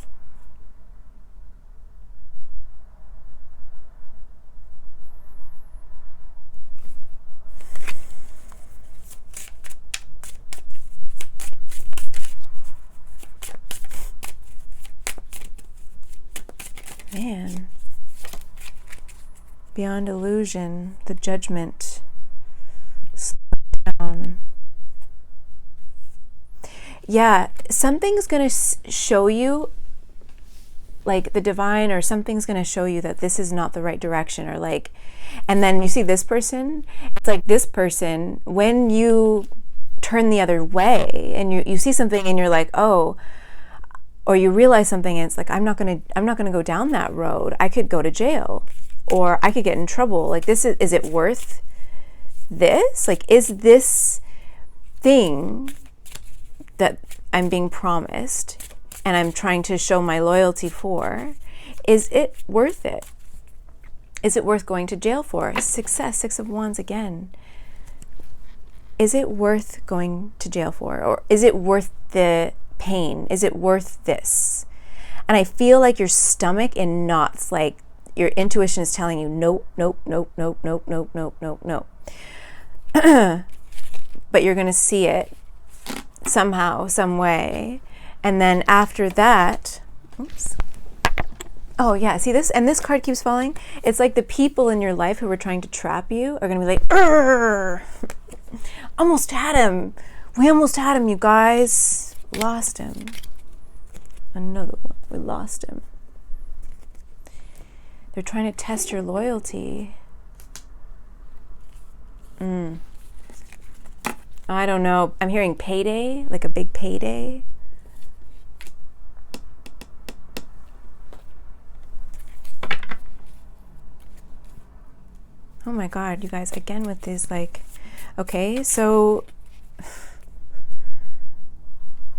Man. Beyond illusion, the judgment. Slow down. Yeah, something's going to show you, like the divine or something's going to show you that this is not the right direction, or like, and then you see this person, it's like this person, when you turn the other way and you see something and you're like, oh, or you realize something and it's like, I'm not going to go down that road. I could go to jail, or I could get in trouble. Like, this is it worth this? Like, is this thing that I'm being promised and I'm trying to show my loyalty for, is it worth it? Is it worth going to jail for? Success, 6 of Wands again. Is it worth going to jail for? Or is it worth the pain? Is it worth this? And I feel like your stomach in knots, like your intuition is telling you, nope, nope, nope, nope, nope, nope, nope, nope, nope. But you're going to see it somehow, some way. And then after that, oops. Oh yeah, see this? And this card keeps falling. It's like the people in your life who were trying to trap you are going to be like, "Urgh! Almost had him. We almost had him, you guys. Lost him." Another one. We lost him. They're trying to test your loyalty. I don't know. I'm hearing payday, like a big payday. Oh my God, you guys, again with these, like, okay, so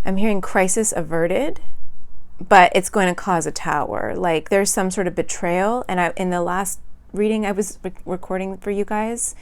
I'm hearing crisis averted, but it's going to cause a tower. Like, there's some sort of betrayal. And in the last reading I was recording for you guys,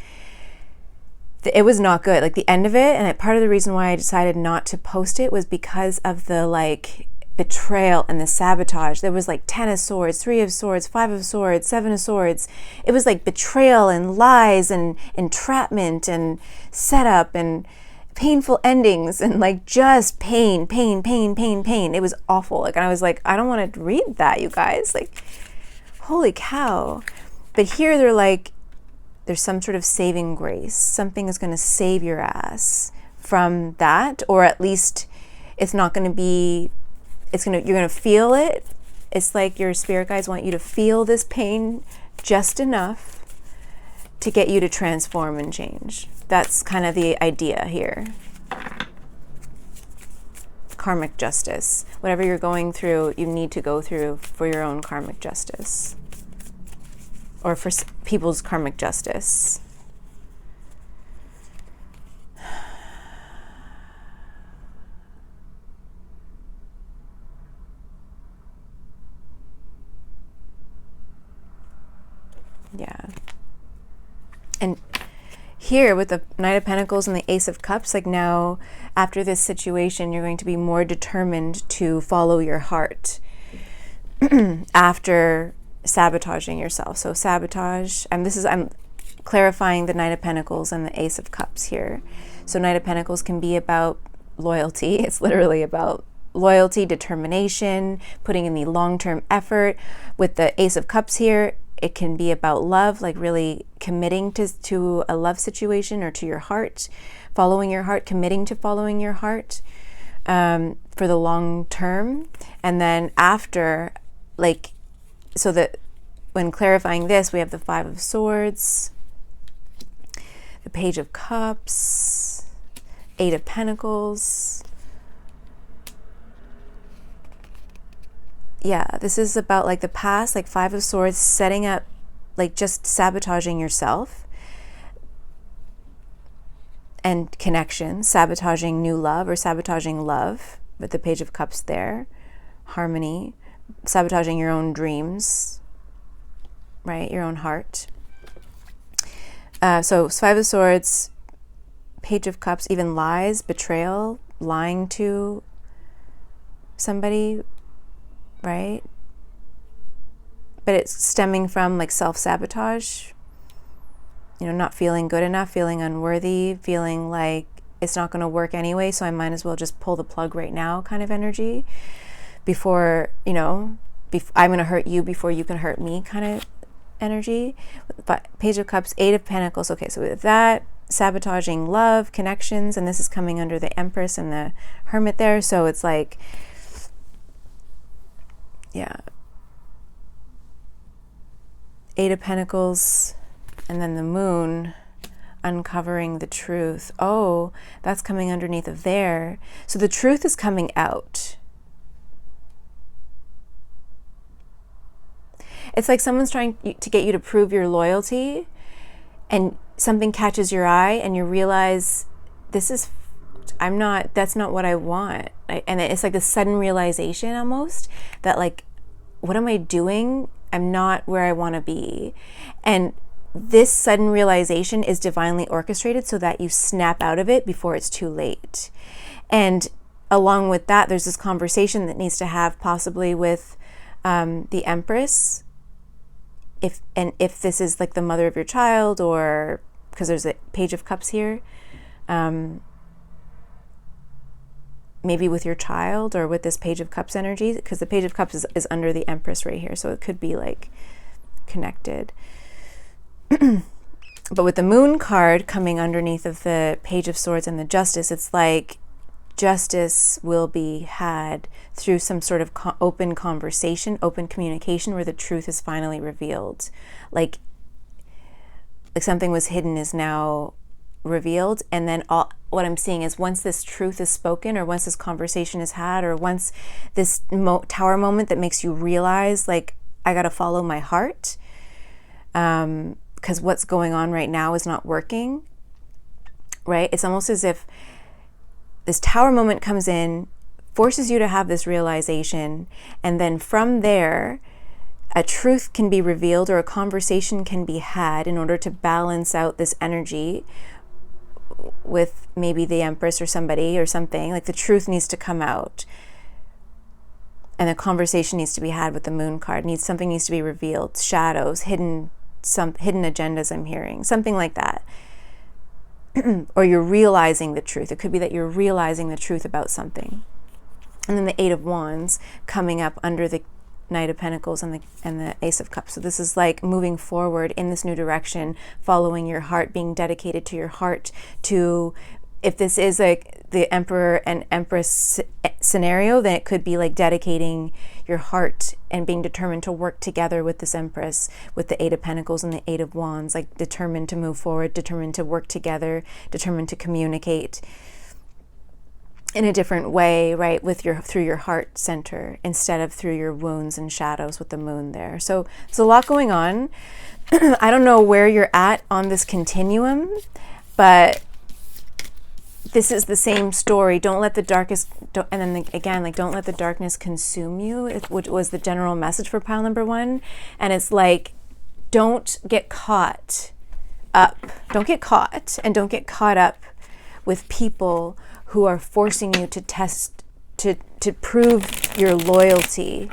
it was not good. Like, the end of it, and part of the reason why I decided not to post it was because of the, like, betrayal and the sabotage. There was like 10 of Swords, 3 of Swords, 5 of Swords, 7 of Swords. It was like betrayal and lies and entrapment and setup and painful endings and like just pain, pain, pain, pain, pain. It was awful. Like, and I was like, I don't want to read that, you guys. Like, holy cow. But here they're like, there's some sort of saving grace. Something is going to save your ass from that, or at least it's not going to be, you're going to feel it. It's like your spirit guides want you to feel this pain just enough to get you to transform and change. That's kind of the idea here. Karmic justice. Whatever you're going through, you need to go through for your own karmic justice. Or for people's karmic justice. Yeah. And here with the Knight of Pentacles and the Ace of Cups, like now after this situation, you're going to be more determined to follow your heart after sabotaging yourself. So sabotage, and I'm clarifying the Knight of Pentacles and the Ace of Cups here. So Knight of Pentacles can be about loyalty. It's literally about loyalty, determination, putting in the long-term effort. With the Ace of Cups here, it can be about love, like really committing to a love situation or to your heart, following your heart, committing to following your heart for the long term. And then after, like, so that when clarifying this, we have the 5 of Swords, the Page of Cups, 8 of Pentacles. Yeah, this is about like the past, like 5 of Swords, setting up, like just sabotaging yourself and connection, sabotaging new love or sabotaging love with the Page of Cups there, harmony, sabotaging your own dreams, right? Your own heart. So 5 of Swords, Page of Cups, even lies, betrayal, lying to somebody, right? But it's stemming from like self-sabotage, you know, not feeling good enough, feeling unworthy, feeling like it's not going to work anyway, so I might as well just pull the plug right now kind of energy before, you know, I'm going to hurt you before you can hurt me kind of energy. But Page of Cups, Eight of Pentacles. Okay, so with that, sabotaging love, connections, and this is coming under the Empress and the Hermit there. So it's like, yeah. Eight of Pentacles, and then the Moon, uncovering the truth. Oh, that's coming underneath of there. So the truth is coming out. It's like someone's trying to get you to prove your loyalty, and something catches your eye and you realize that's not what I want. And it's like this sudden realization almost that like, what am I doing? I'm not where I want to be. And this sudden realization is divinely orchestrated so that you snap out of it before it's too late. And along with that, there's this conversation that needs to have possibly with the Empress. If this is like the mother of your child, or because there's a Page of Cups here, maybe with your child or with this Page of Cups energy, because the Page of Cups is under the Empress right here, so it could be like connected. But with the Moon card coming underneath of the Page of Swords and the Justice, it's like justice will be had through some sort of open conversation, open communication, where the truth is finally revealed. Like something was hidden is now revealed. And then what I'm seeing is once this truth is spoken, or once this conversation is had, or once this tower moment that makes you realize like, I got to follow my heart, because what's going on right now is not working, right? It's almost as if this tower moment comes in, forces you to have this realization, and then from there, a truth can be revealed or a conversation can be had in order to balance out this energy with maybe the Empress or somebody or something. Like the truth needs to come out, and the conversation needs to be had with the Moon card. Something needs to be revealed, shadows, hidden agendas I'm hearing, something like that. Or you're realizing the truth. It could be that you're realizing the truth about something. And then the Eight of Wands coming up under the Knight of Pentacles and the Ace of Cups. So this is like moving forward in this new direction, following your heart, being dedicated to your heart. To, if this is like the Emperor and Empress scenario, then it could be like dedicating your heart and being determined to work together with this Empress, with the Eight of Pentacles and the Eight of Wands, like determined to move forward, determined to work together, determined to communicate in a different way, right, through your heart center instead of through your wounds and shadows with the Moon there. So there's a lot going on. I don't know where you're at on this continuum, but this is the same story. Don't let the darkness, and then again, like, don't let the darkness consume you, which was the general message for pile number one. And it's like, don't get caught up. Don't get caught, and don't get caught up with people who are forcing you to test, to prove your loyalty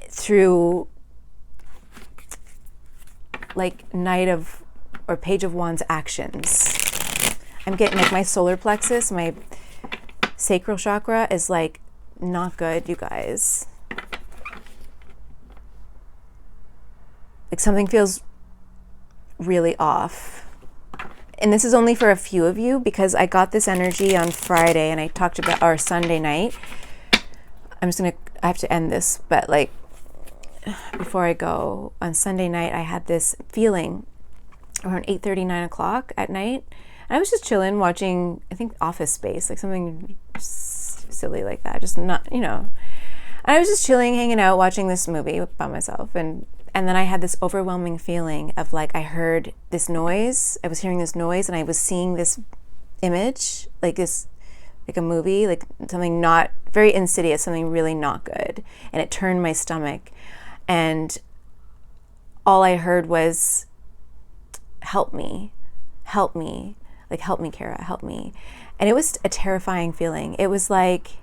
through like Knight of or Page of Wands actions. I'm getting like my solar plexus, my sacral chakra is like not good, you guys. Like something feels really off. And this is only for a few of you because I got this energy on Friday and I talked about our Sunday night. I have to end this, but like before I go, on Sunday night I had this feeling around 8:30, 9 o'clock at night. And I was just chilling watching, I think, Office Space, like something silly like that, just not, you know. And I was just chilling, hanging out, watching this movie by myself. And then I had this overwhelming feeling of like, I heard this noise, I was hearing this noise, and I was seeing this image, like this, like a movie, like something not, very insidious, something really not good. And it turned my stomach. And all I heard was, help me, like, help me, Kara, help me. And it was a terrifying feeling. It was like,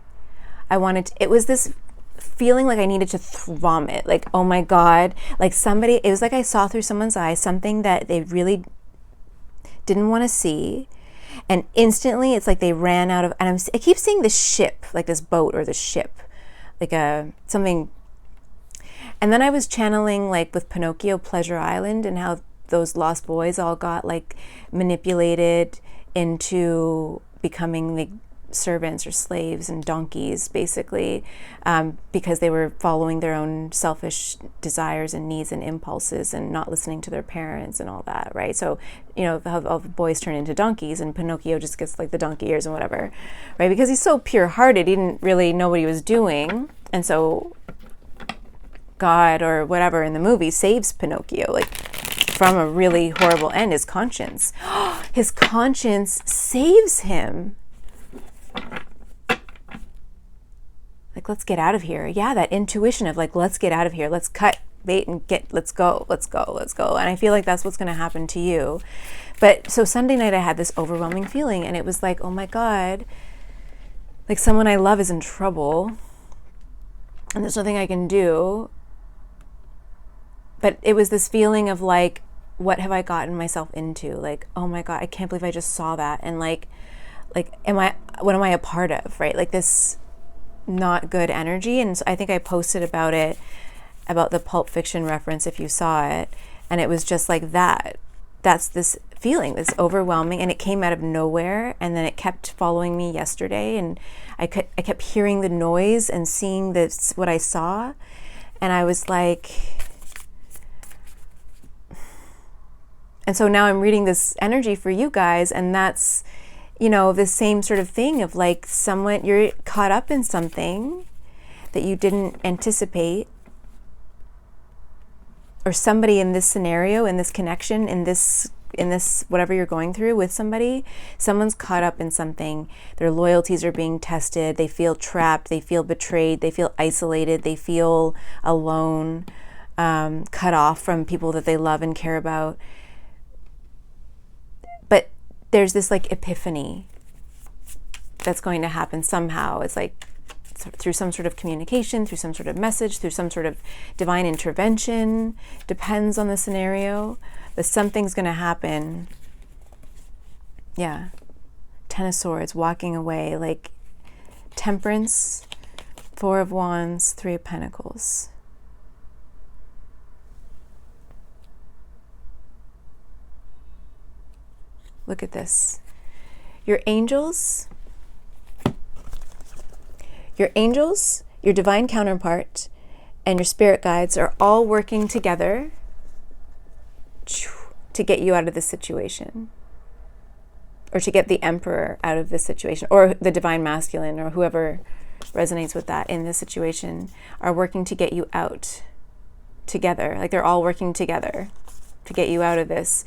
it was this feeling like I needed to vomit, like, oh my God, like somebody, it was like I saw through someone's eyes something that they really didn't want to see. And instantly it's like they ran out of, and I keep seeing this ship, like this boat or this ship, like a something. And then I was channeling like with Pinocchio, Pleasure Island, and how those lost boys all got like manipulated into becoming the servants or slaves and donkeys, basically, because they were following their own selfish desires and needs and impulses and not listening to their parents and all that, right? So, you know, how all the boys turn into donkeys and Pinocchio just gets like the donkey ears and whatever, right? Because he's so pure-hearted, he didn't really know what he was doing. And so God or whatever in the movie saves Pinocchio, like from a really horrible end, his conscience. His conscience saves him. Like, let's get out of here. Yeah, that intuition of like, let's get out of here. Let's cut bait and let's go. And I feel like that's what's going to happen to you. But so Sunday night I had this overwhelming feeling, and it was like, oh my God, like someone I love is in trouble and there's nothing I can do. But it was this feeling of like, what have I gotten myself into? Like, oh my God, I can't believe I just saw that. And like, what am I a part of, right? Like this not good energy. And so I think I posted about it, about the Pulp Fiction reference, if you saw it. And it was just like that. That's this feeling, this overwhelming, and it came out of nowhere. And then it kept following me yesterday. And I kept hearing the noise and seeing this, what I saw. And I was like, and so now I'm reading this energy for you guys, and that's, you know, the same sort of thing of like someone, you're caught up in something that you didn't anticipate, or somebody in this scenario, in this connection, in this whatever you're going through with somebody, someone's caught up in something. Their loyalties are being tested. They feel trapped. They feel betrayed. They feel isolated. They feel alone, cut off from people that they love and care about. But there's this like epiphany that's going to happen somehow. It's like through some sort of communication, through some sort of message, through some sort of divine intervention, depends on the scenario, but something's going to happen. Yeah. 10 of Swords, walking away, like Temperance, 4 of Wands, 3 of Pentacles. Look at this. Your angels, your divine counterpart, and your spirit guides are all working together to get you out of this situation, or to get the Emperor out of this situation, or the divine masculine, or whoever resonates with that in this situation, are working to get you out together. Like they're all working together to get you out of this.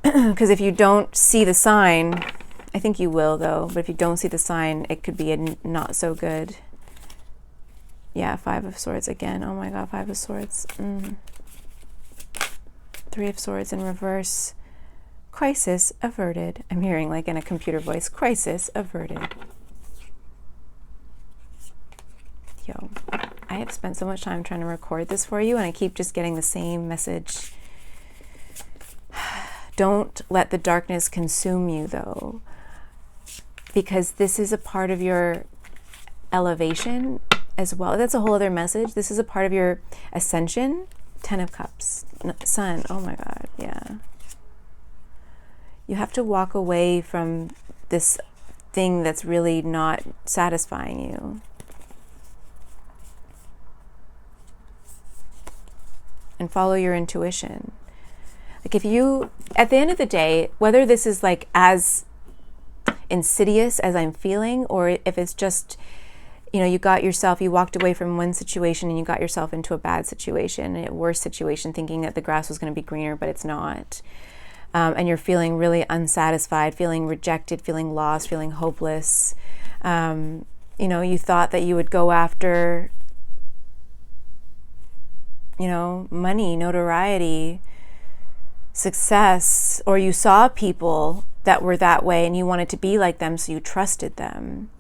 Because if you don't see the sign, I think you will though, but if you don't see the sign, it could be a not so good. Yeah, 5 of Swords again. Oh my God, 5 of Swords. 3 of Swords in reverse. Crisis averted. I'm hearing like in a computer voice, crisis averted. Yo, I have spent so much time trying to record this for you, and I keep just getting the same message. Don't let the darkness consume you, though, because this is a part of your elevation as well. That's a whole other message. This is a part of your ascension. 10 of Cups. Sun. Oh my God. Yeah. You have to walk away from this thing that's really not satisfying you. And follow your intuition. Like if you, at the end of the day, whether this is like as insidious as I'm feeling, or if it's just, you know, you walked away from one situation and you got yourself into a bad situation, a worse situation, thinking that the grass was going to be greener, but it's not. And you're feeling really unsatisfied, feeling rejected, feeling lost, feeling hopeless. You know, you thought that you would go after, you know, money, notoriety, success, or you saw people that were that way and you wanted to be like them, so you trusted them,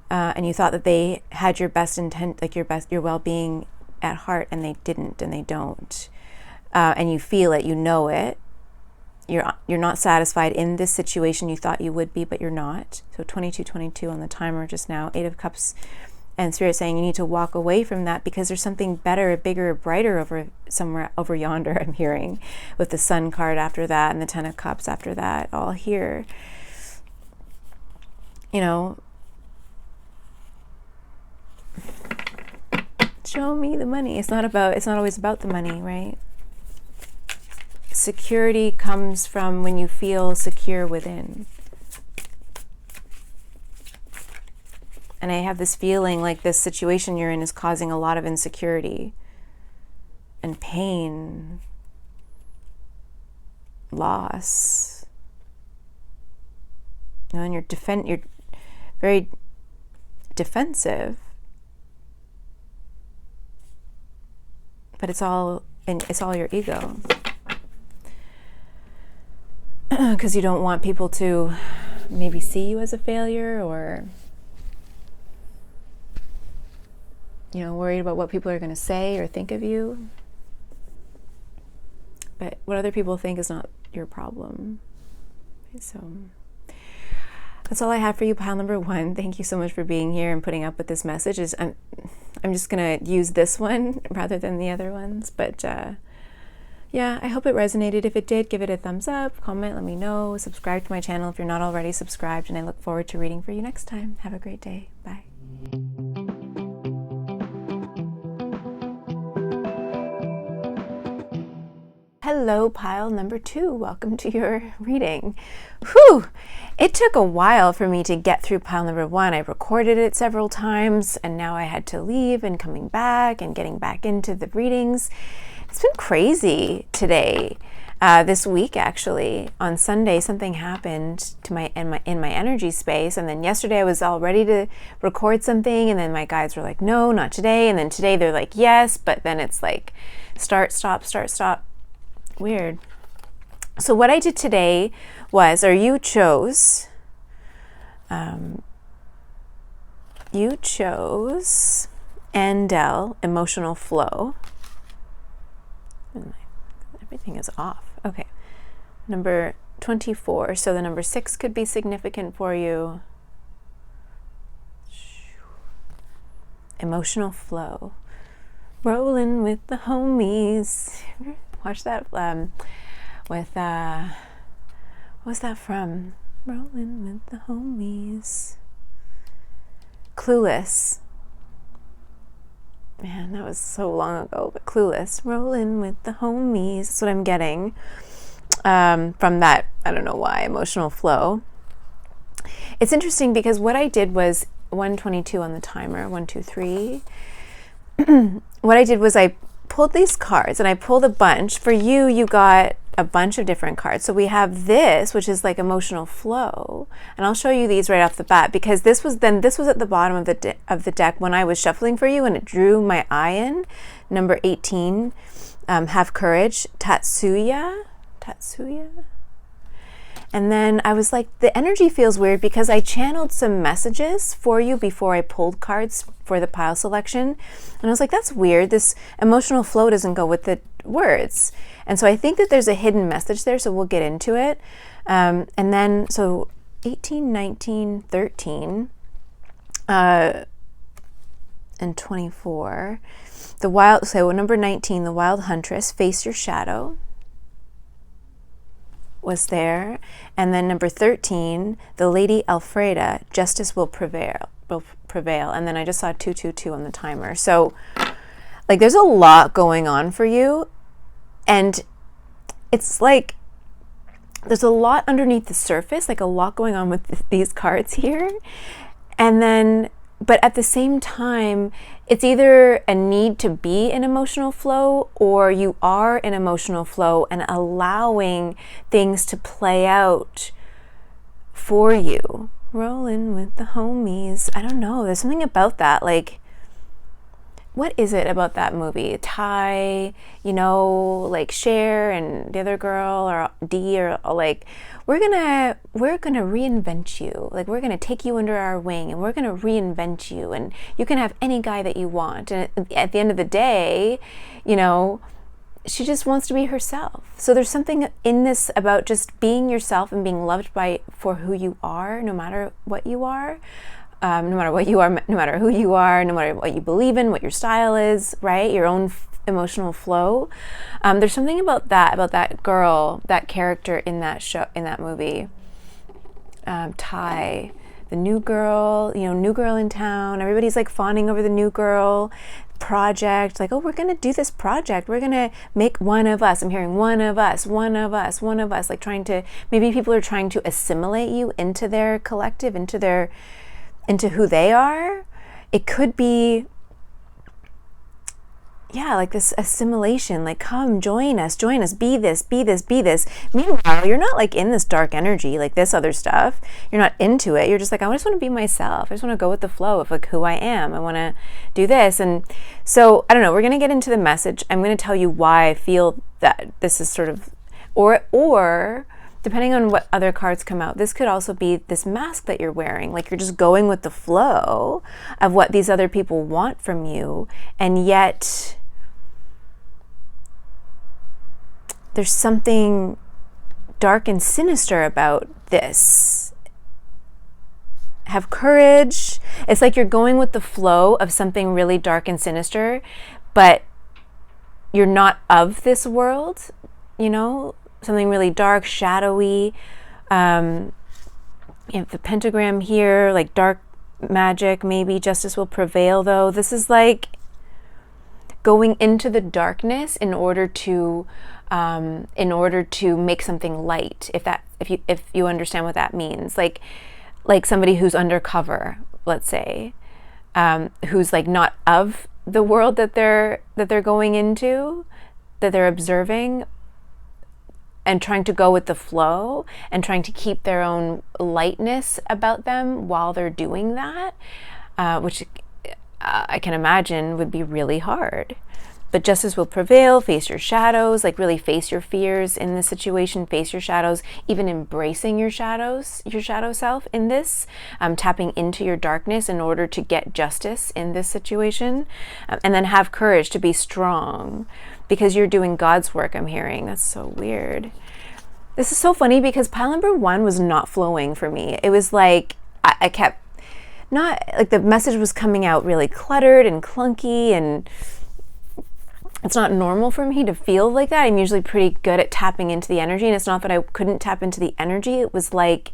and you thought that they had your best intent, like your well-being at heart, and they didn't, and they don't, and you feel it, you know it. You're not satisfied in this situation. You thought you would be, but you're not. So 22 on the timer just now. 8 of Cups And Spirit saying you need to walk away from that because there's something better, bigger, brighter over somewhere over yonder, I'm hearing, with the Sun card after that and the Ten of Cups after that, all here. You know, show me the money. It's not always about the money, right? Security comes from when you feel secure within. And I have this feeling like this situation you're in is causing a lot of insecurity and pain, loss. You know, and you're very defensive. But it's all your ego. Because you don't want people to maybe see you as a failure, or worried about what people are going to say or think of you. But what other people think is not your problem. So that's all I have for you, pile number 1. Thank you so much for being here and putting up with this message. I'm just going to use this one rather than the other ones. But yeah, I hope it resonated. If it did, give it a thumbs up, comment, let me know, subscribe to my channel if you're not already subscribed, and I look forward to reading for you next time. Have a great day. Bye. Hello, pile number 2. Welcome to your reading. Whew! It took a while for me to get through pile number 1. I recorded it several times, and now I had to leave and coming back and getting back into the readings. It's been crazy today. This week, actually, on Sunday, something happened to in my energy space, and then yesterday I was all ready to record something, and then my guides were like, "No, not today," and then today they're like, "Yes," but then it's like, start, stop, start, stop. Weird. So what I did today was, you chose Andel, Emotional Flow. Everything is off. Okay. Number 24. So the number 6 could be significant for you. Emotional Flow. Rolling with the homies. Watch that with what's that from? Rolling with the homies. Clueless. Man, that was so long ago, but Clueless. Rolling with the homies. That's what I'm getting from that, I don't know why, Emotional Flow. It's interesting because what I did was 122 on the timer, 1, 2, 3. What I did was I pulled these cards, and I pulled a bunch. For you, you got a bunch of different cards. So we have this, which is like Emotional Flow, and I'll show you these right off the bat because this was at the bottom of the deck when I was shuffling for you, and it drew my eye in. Number 18, Have Courage, Tatsuya. And then I was like, the energy feels weird because I channeled some messages for you before I pulled cards for the pile selection. And I was like, that's weird. This emotional flow doesn't go with the words. And so I think that there's a hidden message there, so we'll get into it. And then, so 18, 19, 13, and 24. So number 19, the Wild Huntress, Face Your Shadow, was there. And then number 13, the Lady Alfreda, Justice Will Prevail. And then I just saw 222 on the timer. So like there's a lot going on for you, and it's like there's a lot underneath the surface, like a lot going on with these cards here. And then, but at the same time, it's either a need to be in emotional flow, or you are in emotional flow and allowing things to play out for you. Rolling with the homies. I don't know. There's something about that. Like, what is it about that movie? Ty, like Cher and the other girl, or Dee, or like, we're gonna reinvent you. Like, we're gonna take you under our wing, and we're gonna reinvent you, and you can have any guy that you want. And at the end of the day, she just wants to be herself. So there's something in this about just being yourself and being loved for who you are, no matter what you are. no matter what you are, no matter who you are, no matter what you believe in, what your style is, right? Your own emotional flow. There's something about that girl, that character in that show, in that movie, Tai, the new girl, new girl in town. Everybody's like fawning over the new girl project, like, oh, we're gonna do this project, we're gonna make one of us. I'm hearing one of us, like maybe people are trying to assimilate you into their collective, into who they are. It could be, like this assimilation, like, come join us, be this. Meanwhile, you're not like in this dark energy, like this other stuff. You're not into it. You're just like, I just want to be myself. I just want to go with the flow of like who I am. I want to do this. And so, I don't know, we're going to get into the message. I'm going to tell you why I feel that this is sort of, or depending on what other cards come out, this could also be this mask that you're wearing. Like you're just going with the flow of what these other people want from you. And yet there's something dark and sinister about this. Have courage. It's like you're going with the flow of something really dark and sinister, but you're not of this world, something really dark, shadowy. You have the pentagram here, like dark magic, maybe justice will prevail though. This is like going into the darkness in order to make something light, if you understand what that means, like somebody who's undercover, let's say, who's like not of the world that they're going into, that they're observing, and trying to go with the flow and trying to keep their own lightness about them while they're doing that, which I can imagine would be really hard. But justice will prevail. Face your shadows, like really face your fears in this situation, face your shadows, even embracing your shadow self in this, tapping into your darkness in order to get justice in this situation. And then have courage to be strong because you're doing God's work, I'm hearing. That's so weird. This is so funny because pile number 1 was not flowing for me. It was like, I kept not, like the message was coming out really cluttered and clunky, and it's not normal for me to feel like that. I'm usually pretty good at tapping into the energy, and it's not that I couldn't tap into the energy. It was like,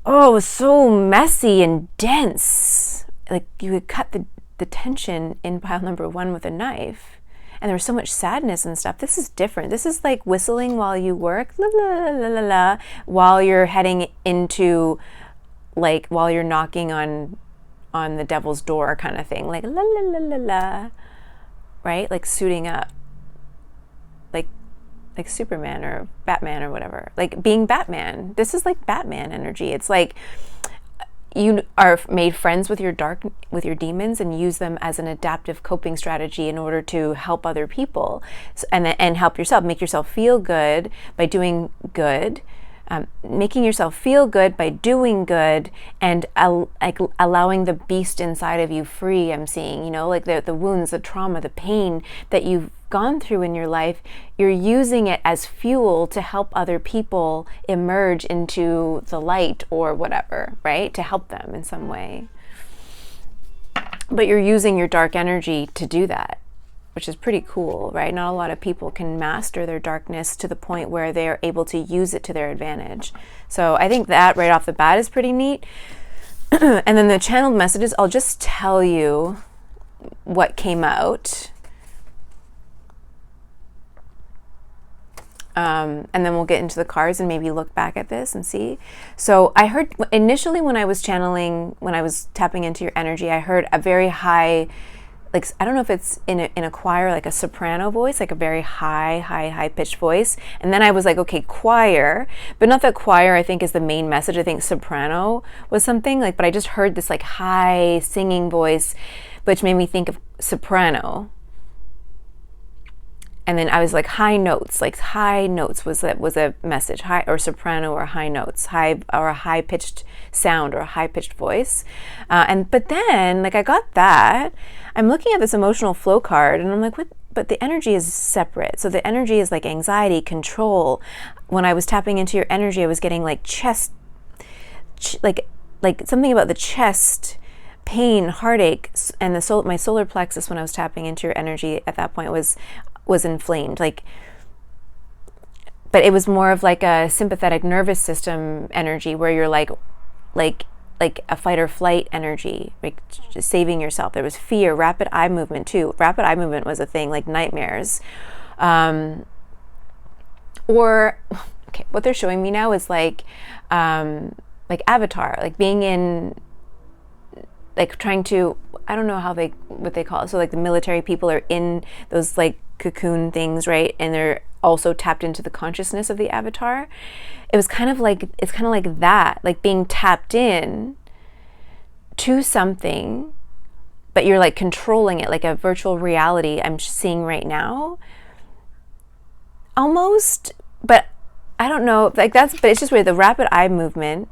it was so messy and dense. Like you would cut the tension in pile number 1 with a knife. And there was so much sadness and stuff. This is different. This is like whistling while you work, la la la la la, while you're heading into, like, while you're knocking on the devil's door kind of thing, like la la la la la, right? Like suiting up, like Superman or Batman or whatever, like being Batman. This is like Batman energy. It's like you are made friends with your demons and use them as an adaptive coping strategy in order to help other people, and help yourself, make yourself feel good by doing good, making yourself feel good by doing good, and allowing the beast inside of you free. I'm seeing, like the wounds, the trauma, the pain that you've gone through in your life, you're using it as fuel to help other people emerge into the light or whatever, right? To help them in some way. But you're using your dark energy to do that, which is pretty cool, right? Not a lot of people can master their darkness to the point where they're able to use it to their advantage. So I think that right off the bat is pretty neat. And then the channeled messages, I'll just tell you what came out. And then we'll get into the cards and maybe look back at this and see. So I heard initially when I was tapping into your energy, I heard a very high, like, I don't know if it's in a choir, like a soprano voice, like a very high pitched voice. And then I was like, okay, choir, but not that choir I think is the main message. I think soprano was something like, but I just heard this like high singing voice, which made me think of soprano. And then I was like, high notes was a message, high or soprano or high notes, high or a high pitched sound or a high pitched voice. But then like I got that. I'm looking at this emotional flow card and I'm like, what? But the energy is separate. So the energy is like anxiety, control. When I was tapping into your energy, I was getting like chest, like like something about the chest pain, heartache, and my solar plexus when I was tapping into your energy at that point was inflamed. Like, but it was more of like a sympathetic nervous system energy where you're like a fight or flight energy, like just saving yourself. There was fear, rapid eye movement too. Rapid eye movement was a thing, like nightmares. Or, okay, what they're showing me now is like Avatar, like being in, like trying to, I don't know what they call it. So like the military people are in those like cocoon things, right? And they're also tapped into the consciousness of the avatar. It's kind of like that, like being tapped in to something, but you're like controlling it, like a virtual reality I'm seeing right now. Almost, but I don't know, like but it's just weird. The rapid eye movement,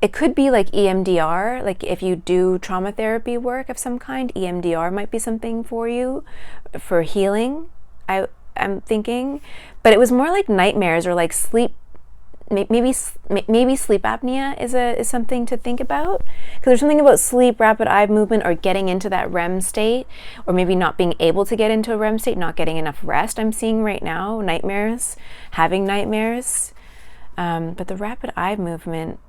it could be like EMDR, like if you do trauma therapy work of some kind, EMDR might be something for you for healing, I'm thinking. But it was more like nightmares or like sleep, maybe sleep apnea is something to think about. Because there's something about sleep, rapid eye movement, or getting into that REM state, or maybe not being able to get into a REM state, not getting enough rest I'm seeing right now, nightmares, having nightmares. But the rapid eye movement,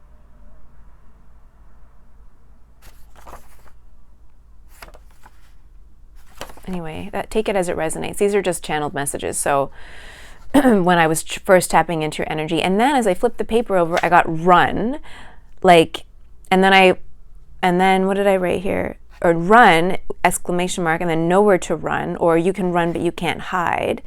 anyway, take it as it resonates. These are just channeled messages. So when I was first tapping into your energy, and then as I flipped the paper over, I got run, like, and then what did I write here? Or run, exclamation mark, and then nowhere to run, or you can run but you can't hide.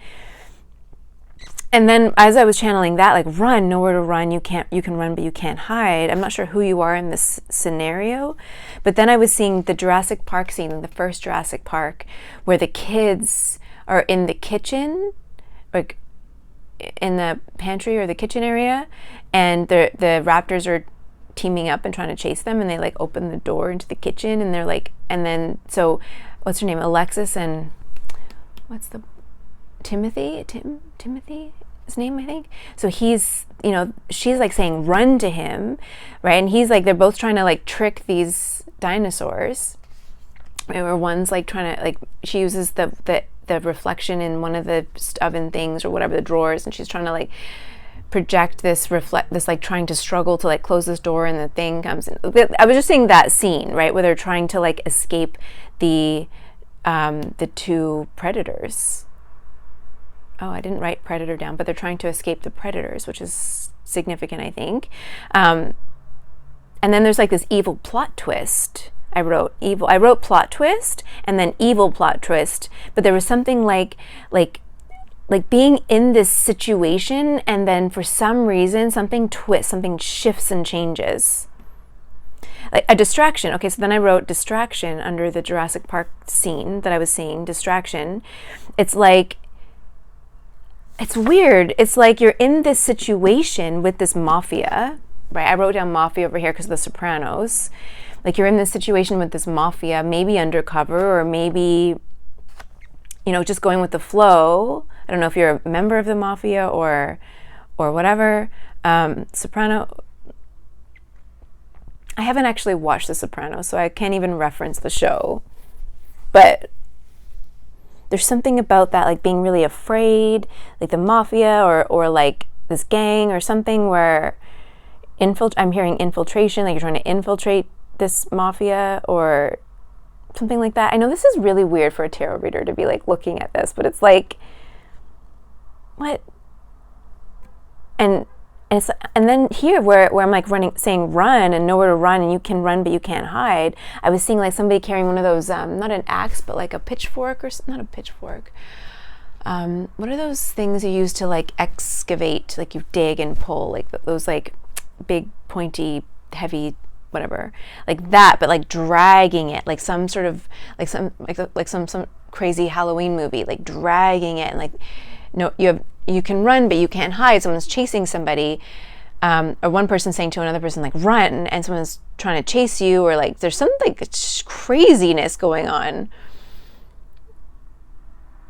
And then as I was channeling that, like run, nowhere to run, you can run but you can't hide. I'm not sure who you are in this scenario, but then I was seeing the Jurassic Park scene, the first Jurassic Park, where the kids are in the kitchen, like in the pantry or the kitchen area, and the raptors are teaming up and trying to chase them, and they like open the door into the kitchen, and they're like, and then so what's her name, Alexis, and what's the Timothy his name, I think. So he's, she's like saying run to him, right? And he's like, they're both trying to like trick these dinosaurs, right? Where one's like trying to, like, she uses the reflection in one of the oven things or whatever, the drawers, and she's trying to like project this like trying to struggle to like close this door, and the thing comes in. I was just seeing that scene, right, where they're trying to like escape the two predators. Oh, I didn't write predator down, but they're trying to escape the predators, which is significant, I think. And then there's like this evil plot twist. I wrote plot twist and then evil plot twist, but there was something like being in this situation, and then for some reason something shifts and changes. Like a distraction. Okay, so then I wrote distraction under the Jurassic Park scene that I was seeing, distraction. It's like, it's weird. It's like you're in this situation with this mafia, right? I wrote down mafia over here because of The Sopranos. Like you're in this situation with this mafia, maybe undercover, or maybe, just going with the flow. I don't know if you're a member of the mafia or whatever. Soprano. I haven't actually watched The Sopranos, so I can't even reference the show. But there's something about that, like being really afraid, like the mafia or like this gang or something where I'm hearing infiltration, like you're trying to infiltrate this mafia or something like that. I know this is really weird for a tarot reader to be like looking at this, but it's like, what? And then here where I'm like saying run and nowhere to run, and you can run but you can't hide. I was seeing like somebody carrying one of those, not an axe, but like a pitchfork, or not a pitchfork. What are those things you use to like excavate, like you dig and pull, like those like big pointy heavy whatever, like that, but like dragging it, like some sort of like some crazy Halloween movie, like dragging it, and like no, you can run but you can't hide. Someone's chasing somebody, or one person saying to another person like run, and someone's trying to chase you, or like there's some like craziness going on.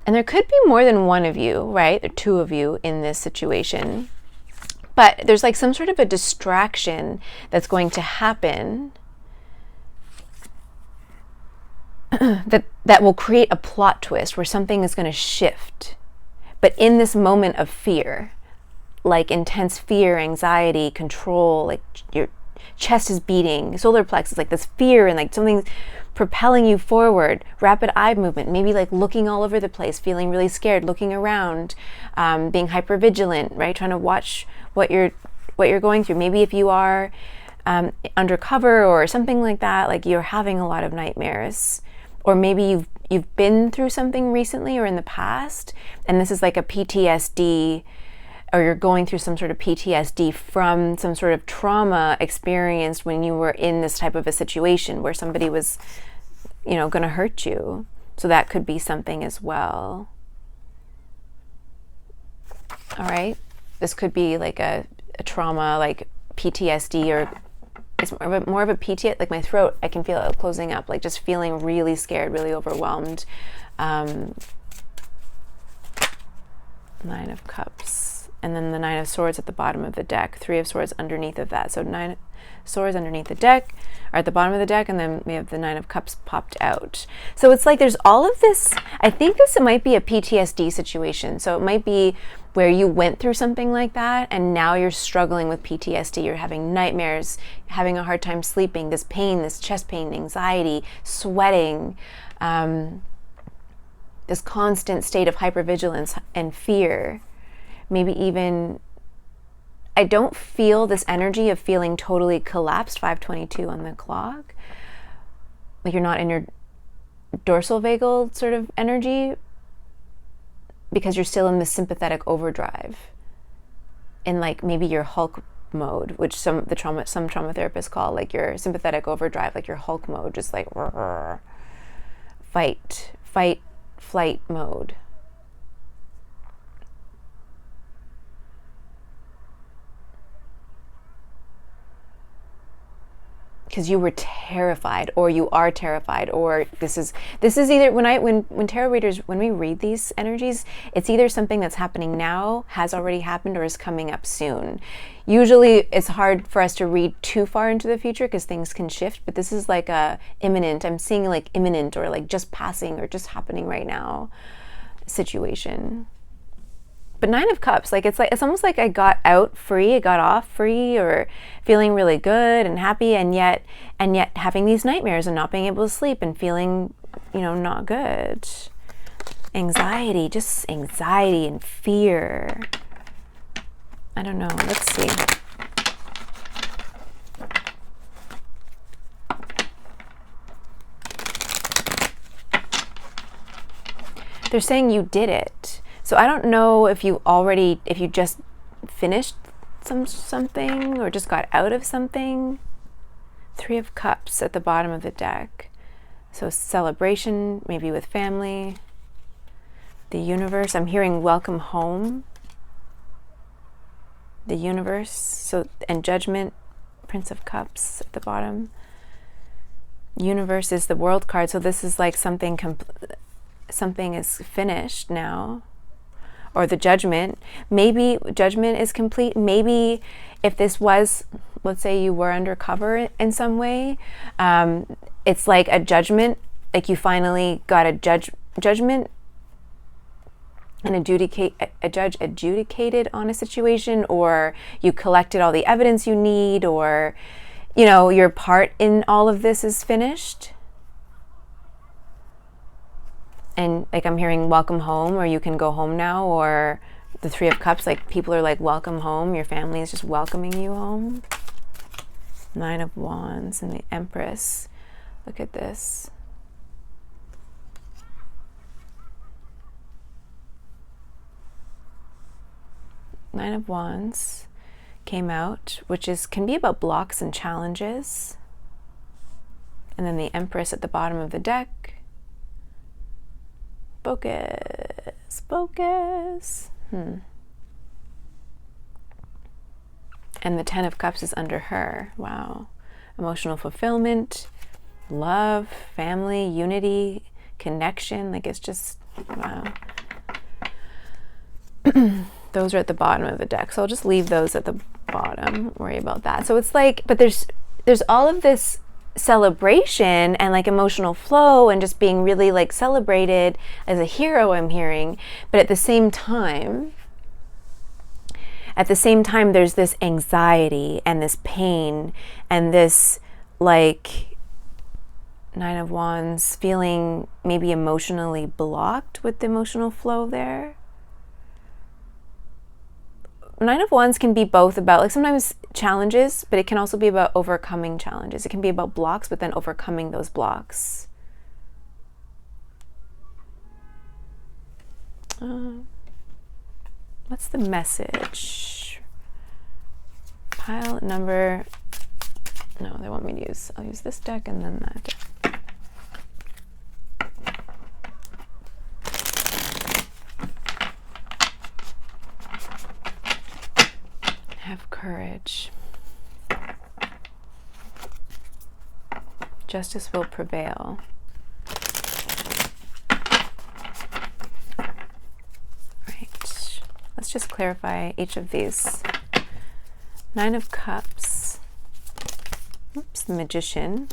And there could be more than one of you, right? There are two of you in this situation. But there's like some sort of a distraction that's going to happen that will create a plot twist where something is going to shift. But in this moment of fear, like intense fear, anxiety, control, like your chest is beating, solar plexus, like this fear and like something's propelling you forward, rapid eye movement, maybe like looking all over the place, feeling really scared, looking around, being hypervigilant, right? Trying to watch what you're going through. Maybe if you are undercover or something like that, like you're having a lot of nightmares. Or maybe you've been through something recently or in the past, and this is like a PTSD, or you're going through some sort of PTSD from some sort of trauma experienced when you were in this type of a situation where somebody was, going to hurt you. So that could be something as well. All right. This could be like a trauma, like PTSD, or it's more of a PTSD, like my throat, I can feel it closing up, like just feeling really scared, really overwhelmed. Nine of Cups. And then the Nine of Swords at the bottom of the deck. Three of Swords underneath of that. So 9 Swords underneath the deck, or at the bottom of the deck, and then we have the Nine of Cups popped out. So it's like there's all of this. I think this might be a PTSD situation. So it might be where you went through something like that, and now you're struggling with PTSD. You're having nightmares, having a hard time sleeping, this pain, this chest pain, anxiety, sweating, this constant state of hypervigilance and fear. Maybe even, I don't feel this energy of feeling totally collapsed, 5:22 on the clock. Like you're not in your dorsal vagal sort of energy, because you're still in the sympathetic overdrive, in like maybe your Hulk mode, which some trauma therapists call like your sympathetic overdrive, like your Hulk mode, just like fight, flight mode. Because you were terrified, or you are terrified, or this is either when tarot readers, when we read these energies, it's either something that's happening now, has already happened, or is coming up soon. Usually it's hard for us to read too far into the future because things can shift, but this is like a imminent, I'm seeing like imminent, or like just passing, or just happening right now situation. But Nine of Cups, like it's almost like I got off free, or feeling really good and happy, and yet having these nightmares and not being able to sleep and feeling, not good. Anxiety and fear. I don't know. Let's see. They're saying you did it. So I don't know if you just finished something or just got out of something. Three of Cups at the bottom of the deck. So celebration, maybe with family. The universe, I'm hearing welcome home. The universe, and judgment, Prince of Cups at the bottom. Universe is the World card, so this is like something is finished now. Or the Judgment. Maybe Judgment is complete. Maybe if this was, let's say you were undercover in some way, it's like a judgment, like you finally got a judgment, and a judge adjudicated on a situation, or you collected all the evidence you need, or, your part in all of this is finished. And like I'm hearing welcome home, or you can go home now, or the Three of Cups, like people are like welcome home, your family is just welcoming you home. Nine of Wands and the Empress. Look at this. Nine of Wands came out, which can be about blocks and challenges. And then the Empress at the bottom of the deck. Focus. And the Ten of Cups is under her. Wow. Emotional fulfillment, love, family, unity, connection. Like it's just, wow. Those are at the bottom of the deck. So I'll just leave those at the bottom, worry about that. So it's like, but there's all of this celebration and like emotional flow and just being really like celebrated as a hero, I'm hearing. But at the same time, there's this anxiety and this pain and this like Nine of Wands, feeling maybe emotionally blocked with the emotional flow there. Nine of Wands can be both about, like, sometimes challenges, but it can also be about overcoming challenges. It can be about blocks, but then overcoming those blocks. What's the message? Pile number... No, they want me to use... I'll use this deck and then that deck. Have courage. Justice will prevail. Right. Let's just clarify each of these. Nine of Cups. Oops, the Magician.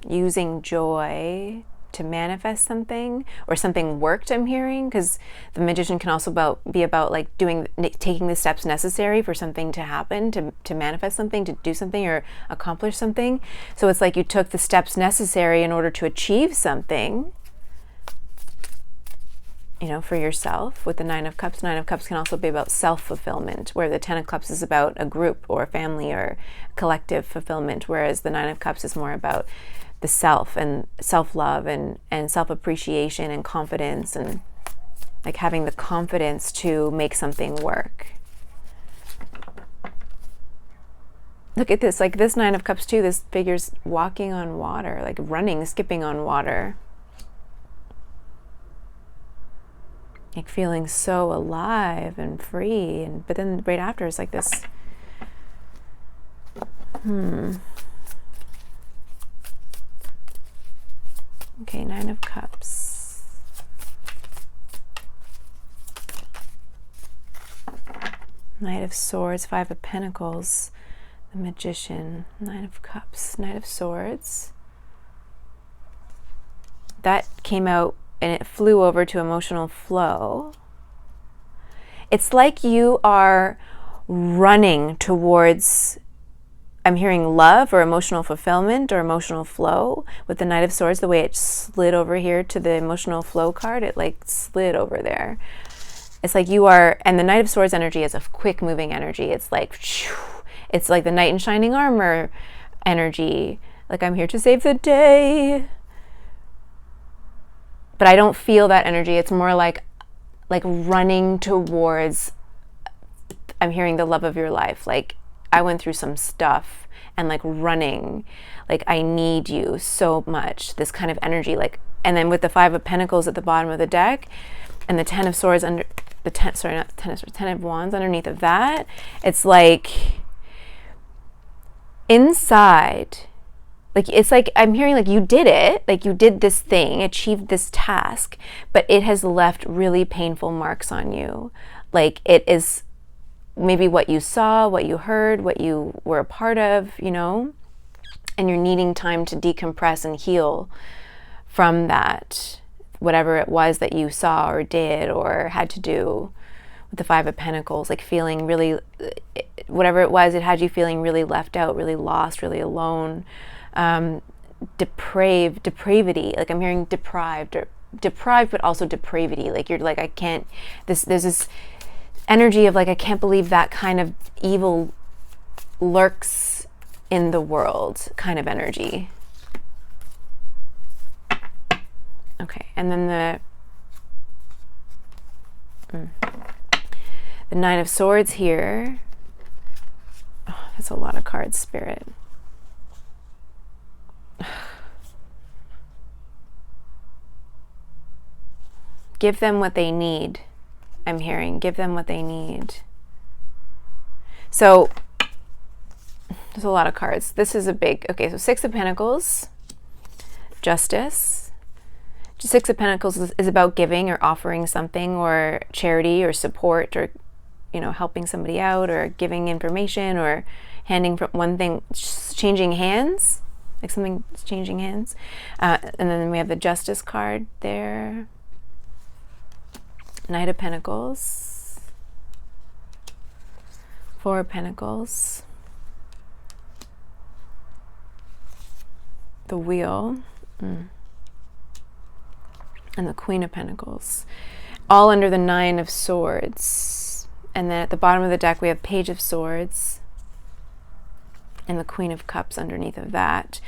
Using joy to manifest something, or something worked, I'm hearing, because the Magician can also be about like taking the steps necessary for something to happen, to manifest something, to do something or accomplish something. So it's like you took the steps necessary in order to achieve something, you know, for yourself with the Nine of Cups. Nine of Cups can also be about self-fulfillment, where the Ten of Cups is about a group or a family or collective fulfillment, whereas the Nine of Cups is more about the self and self-love and self-appreciation and confidence, and like having the confidence to make something work. Look at this, like this Nine of Cups too, this figure's walking on water, like running, skipping on water. Like feeling so alive and free, but then right after it's like this, Okay, Nine of Cups. Knight of Swords, Five of Pentacles, the Magician, Nine of Cups, Knight of Swords. That came out and it flew over to emotional flow. It's like you are running towards, I'm hearing love or emotional fulfillment or emotional flow with the Knight of Swords. The way it slid over here to the emotional flow card, it like slid over there. It's like you are, and the Knight of Swords energy is a quick moving energy. It's like, it's like the knight in shining armor energy. Like, I'm here to save the day. But I don't feel that energy. It's more like running towards, I'm hearing the love of your life. Like, I went through some stuff and like running, like I need you so much, this kind of energy. Like, and then with the Five of Pentacles at the bottom of the deck and the Ten of Swords under the Ten of Wands underneath of that, it's like inside, like it's like I'm hearing like you did it, like you did this thing, achieved this task, but it has left really painful marks on you. Like it is maybe what you saw, what you heard, what you were a part of, you know, and you're needing time to decompress and heal from that, whatever it was that you saw or did or had to do with the Five of Pentacles, like feeling really, whatever it was, it had you feeling really left out, really lost, really alone, depravity, like I'm hearing deprived, but also depravity, like you're like, I can't, there's this energy of like, I can't believe that kind of evil lurks in the world kind of energy. Okay, and then the Nine of Swords here. Oh, that's a lot of cards, Spirit. Give them what they need. I'm hearing, give them what they need. So there's a lot of cards. This is a big, okay, so Six of Pentacles, Justice, Six of Pentacles is about giving or offering something, or charity or support, or helping somebody out, or giving information, or handing from one thing, changing hands, like something changing hands. And then we have the Justice card there. Knight of Pentacles. Four of Pentacles. The Wheel. And the Queen of Pentacles. All under the Nine of Swords. And then at the bottom of the deck we have Page of Swords. And the Queen of Cups underneath of that.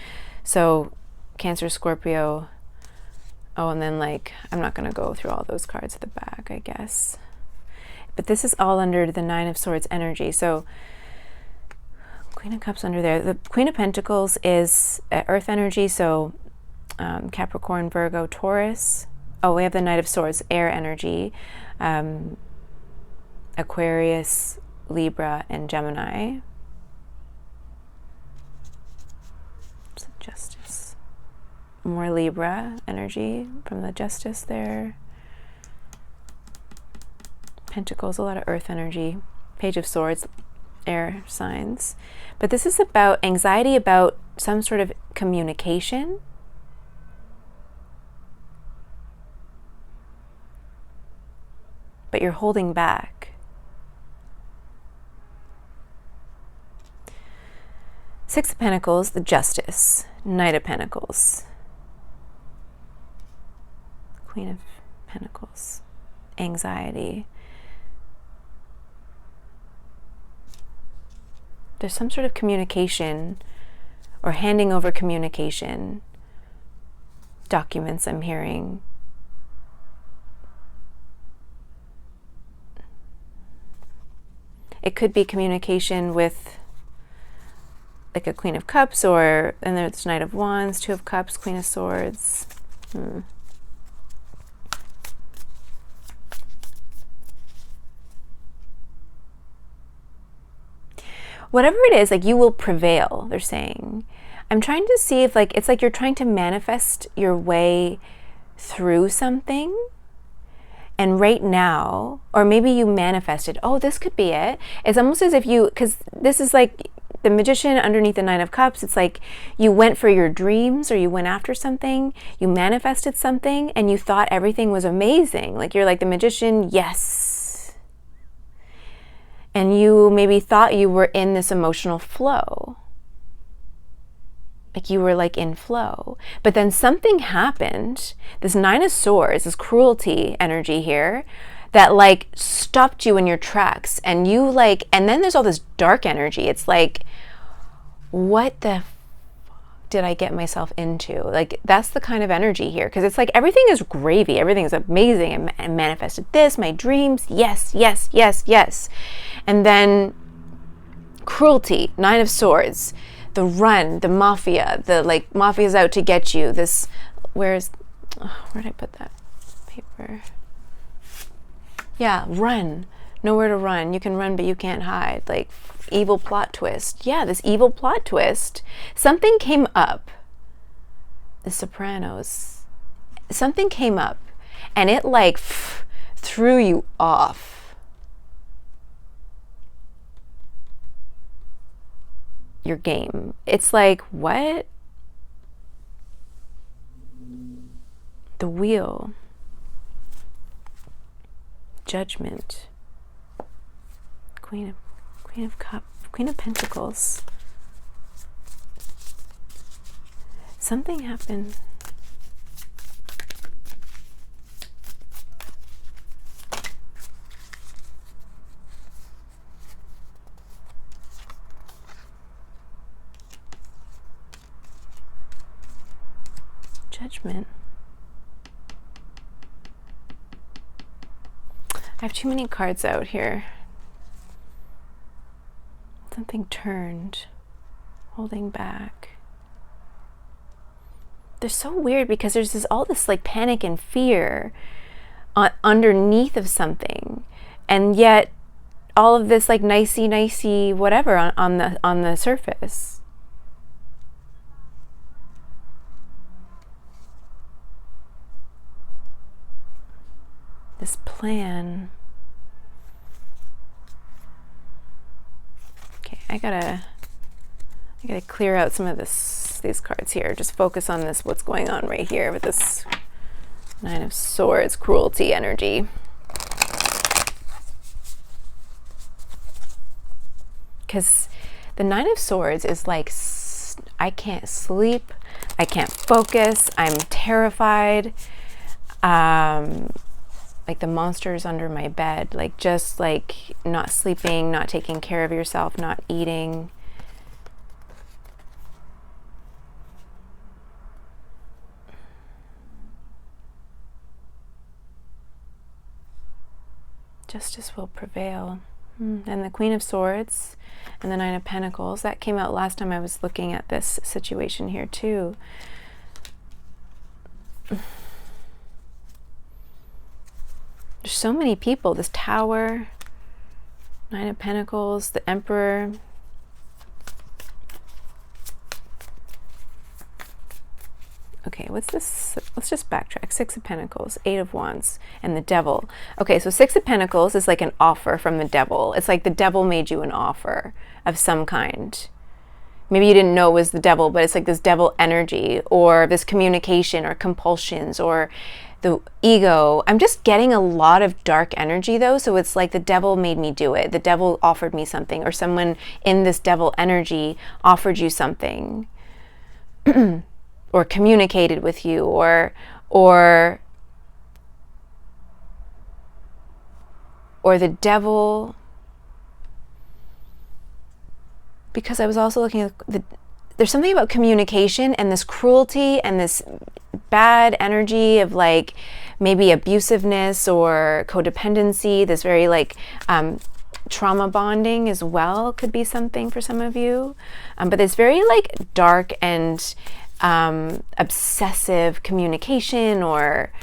So Cancer, Scorpio. Oh, and then I'm not going to go through all those cards at the back, I guess. But this is all under the Nine of Swords energy. So Queen of Cups under there. The Queen of Pentacles is earth energy. So Capricorn, Virgo, Taurus. Oh, we have the Knight of Swords, air energy. Aquarius, Libra, and Gemini. Justice. More Libra energy from the Justice there. Pentacles, a lot of earth energy. Page of Swords, air signs. But this is about anxiety about some sort of communication. But you're holding back. Six of Pentacles, the Justice. Knight of Pentacles. Queen of Pentacles. Anxiety. There's some sort of communication or handing over communication. Documents I'm hearing. It could be communication with a Queen of Cups, and there's Knight of Wands, Two of Cups, Queen of Swords. Whatever it is, you will prevail, they're saying. I'm trying to see if it's you're trying to manifest your way through something. And right now, or maybe you manifested, oh, this could be it. It's almost as if because this is the Magician underneath the Nine of Cups. It's you went for your dreams, or you went after something, you manifested something, and you thought everything was amazing. You're like the Magician, yes. And you maybe thought you were in this emotional flow. You were in flow. But then something happened, this Nine of Swords, this cruelty energy here, that stopped you in your tracks. And you and then there's all this dark energy. It's what the did I get myself into? That's the kind of energy here. Because it's everything is gravy. Everything is amazing. I manifested this, my dreams. Yes, yes, yes, yes. And then cruelty, Nine of Swords. The run, the mafia, mafia's out to get you. Where did I put that paper? Yeah, run. Nowhere to run. You can run, but you can't hide. Evil plot twist. Yeah, this evil plot twist. Something came up. The Sopranos. Something came up, and it threw you off. Your game. It's what? The Wheel. Judgment. Queen of Cups. Queen of Pentacles. Something happened. Judgment. I have too many cards out here. Something turned, holding back. They're so weird because there's all this panic and fear underneath of something, and yet all of this nicey whatever on the surface. This plan. Okay, I gotta clear out some of these cards here. Just focus on this, what's going on right here with this Nine of Swords, cruelty energy. Because the Nine of Swords is like, I can't sleep, I can't focus, I'm terrified, like the monsters under my bed, like just like not sleeping, not taking care of yourself, not eating. Justice will prevail. And the Queen of Swords and the Nine of Pentacles, that came out last time I was looking at this situation here too. There's so many people. This Tower, Nine of Pentacles, the Emperor. Okay, what's this? Let's just backtrack. Six of Pentacles, Eight of Wands, and the Devil. Okay, so Six of Pentacles is like an offer from the devil. It's like the devil made you an offer of some kind. Maybe you didn't know it was the devil, but it's like this devil energy, or this communication, or compulsions, or the ego. I'm just getting a lot of dark energy though, so it's like the devil made me do it. The devil offered me something, or someone in this devil energy offered you something. Or communicated with you, or the devil, because I was also looking at there's something about communication and this cruelty and this bad energy of like maybe abusiveness or codependency, this very like trauma bonding as well could be something for some of you, but it's very like dark and obsessive communication. Or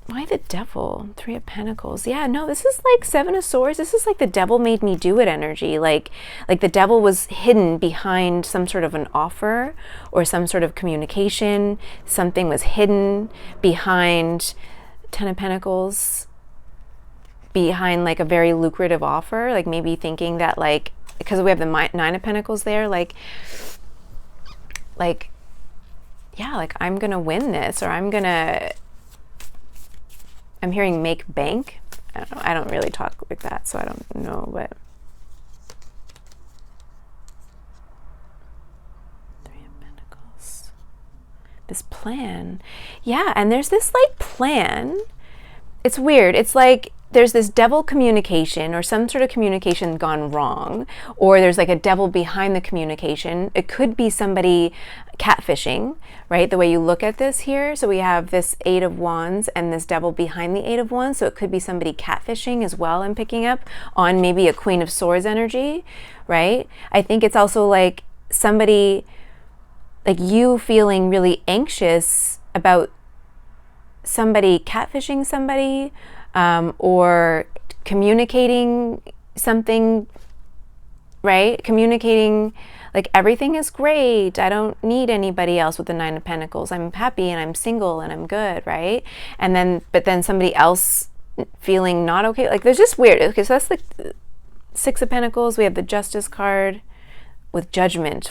why the devil? Three of Pentacles. Yeah, no, this is like Seven of Swords. This is like the devil made me do it energy. Like the devil was hidden behind some sort of an offer or some sort of communication. Something was hidden behind Ten of Pentacles, behind like a very lucrative offer. Like maybe thinking that like, because we have the Nine of Pentacles there, like yeah, like I'm gonna win this, or I'm hearing make bank. I don't know, I don't really talk like that, so I don't know, but Three of Pentacles, this plan. Yeah, and there's this like plan. It's weird. It's like there's this devil communication, or some sort of communication gone wrong, or there's like a devil behind the communication. It could be somebody catfishing, right? The way you look at this here. So we have this Eight of Wands and this devil behind the Eight of Wands. So it could be somebody catfishing as well. I'm picking up on maybe a Queen of Swords energy, right? I think it's also like somebody, like you feeling really anxious about somebody catfishing somebody, or communicating something, right? Communicating like everything is great, I don't need anybody else with the Nine of Pentacles, I'm happy and I'm single and I'm good, right? And then, but then somebody else feeling not okay. Like there's just weird. Okay, so that's the Six of Pentacles. We have the Justice card with Judgment.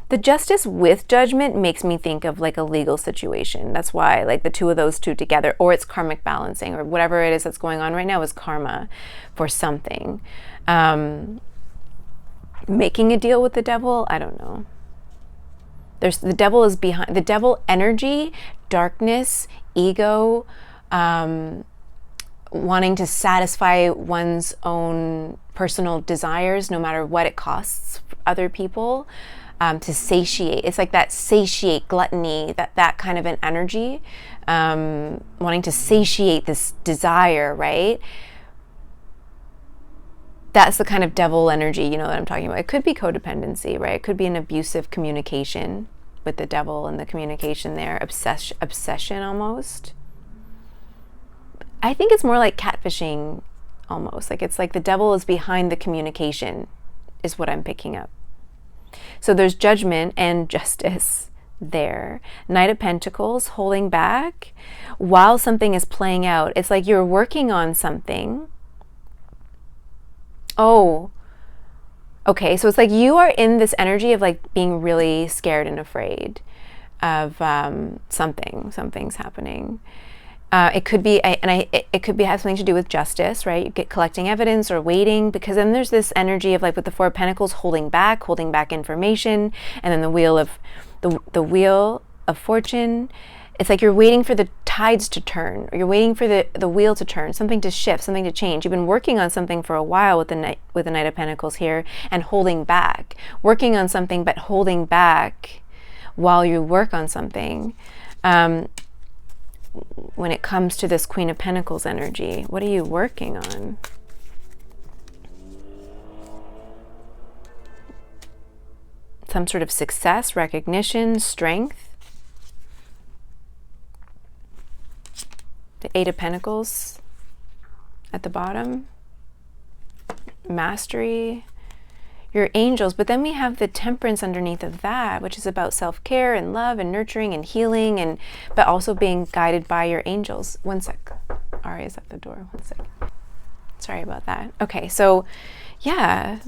The Justice with Judgment makes me think of like a legal situation. That's why like the two of those two together, or it's karmic balancing, or whatever it is that's going on right now is karma for something. Making a deal with the devil, I don't know. There's the devil is behind, the devil energy, darkness, ego, wanting to satisfy one's own personal desires no matter what it costs other people. To satiate. It's like that satiate, gluttony, that kind of an energy, wanting to satiate this desire, right? That's the kind of devil energy, you know, that I'm talking about. It could be codependency, right? It could be an abusive communication with the devil and the communication there, obsession almost. I think it's more like catfishing almost. Like it's like the devil is behind the communication is what I'm picking up. So there's Judgment and Justice. there. Knight of Pentacles, holding back while something is playing out. It's like you're working on something. Oh, okay. So it's like you are in this energy of like being really scared and afraid of something's happening. It could be, it could be have something to do with justice, right? You get collecting evidence or waiting, because then there's this energy of like with the Four of Pentacles, holding back information, and then the wheel of fortune. It's like you're waiting for the tides to turn, or you're waiting for the wheel to turn, something to shift, something to change. You've been working on something for a while with the Knight of Pentacles here, and holding back, working on something, but holding back while you work on something. When it comes to this Queen of Pentacles energy, what are you working on? Some sort of success, recognition, strength. The Eight of Pentacles at the bottom. Mastery. Your angels. But then we have the Temperance underneath of that, which is about self-care and love and nurturing and healing, but also being guided by your angels. One sec. Aria's at the door. One sec. Sorry about that. Okay, so yeah.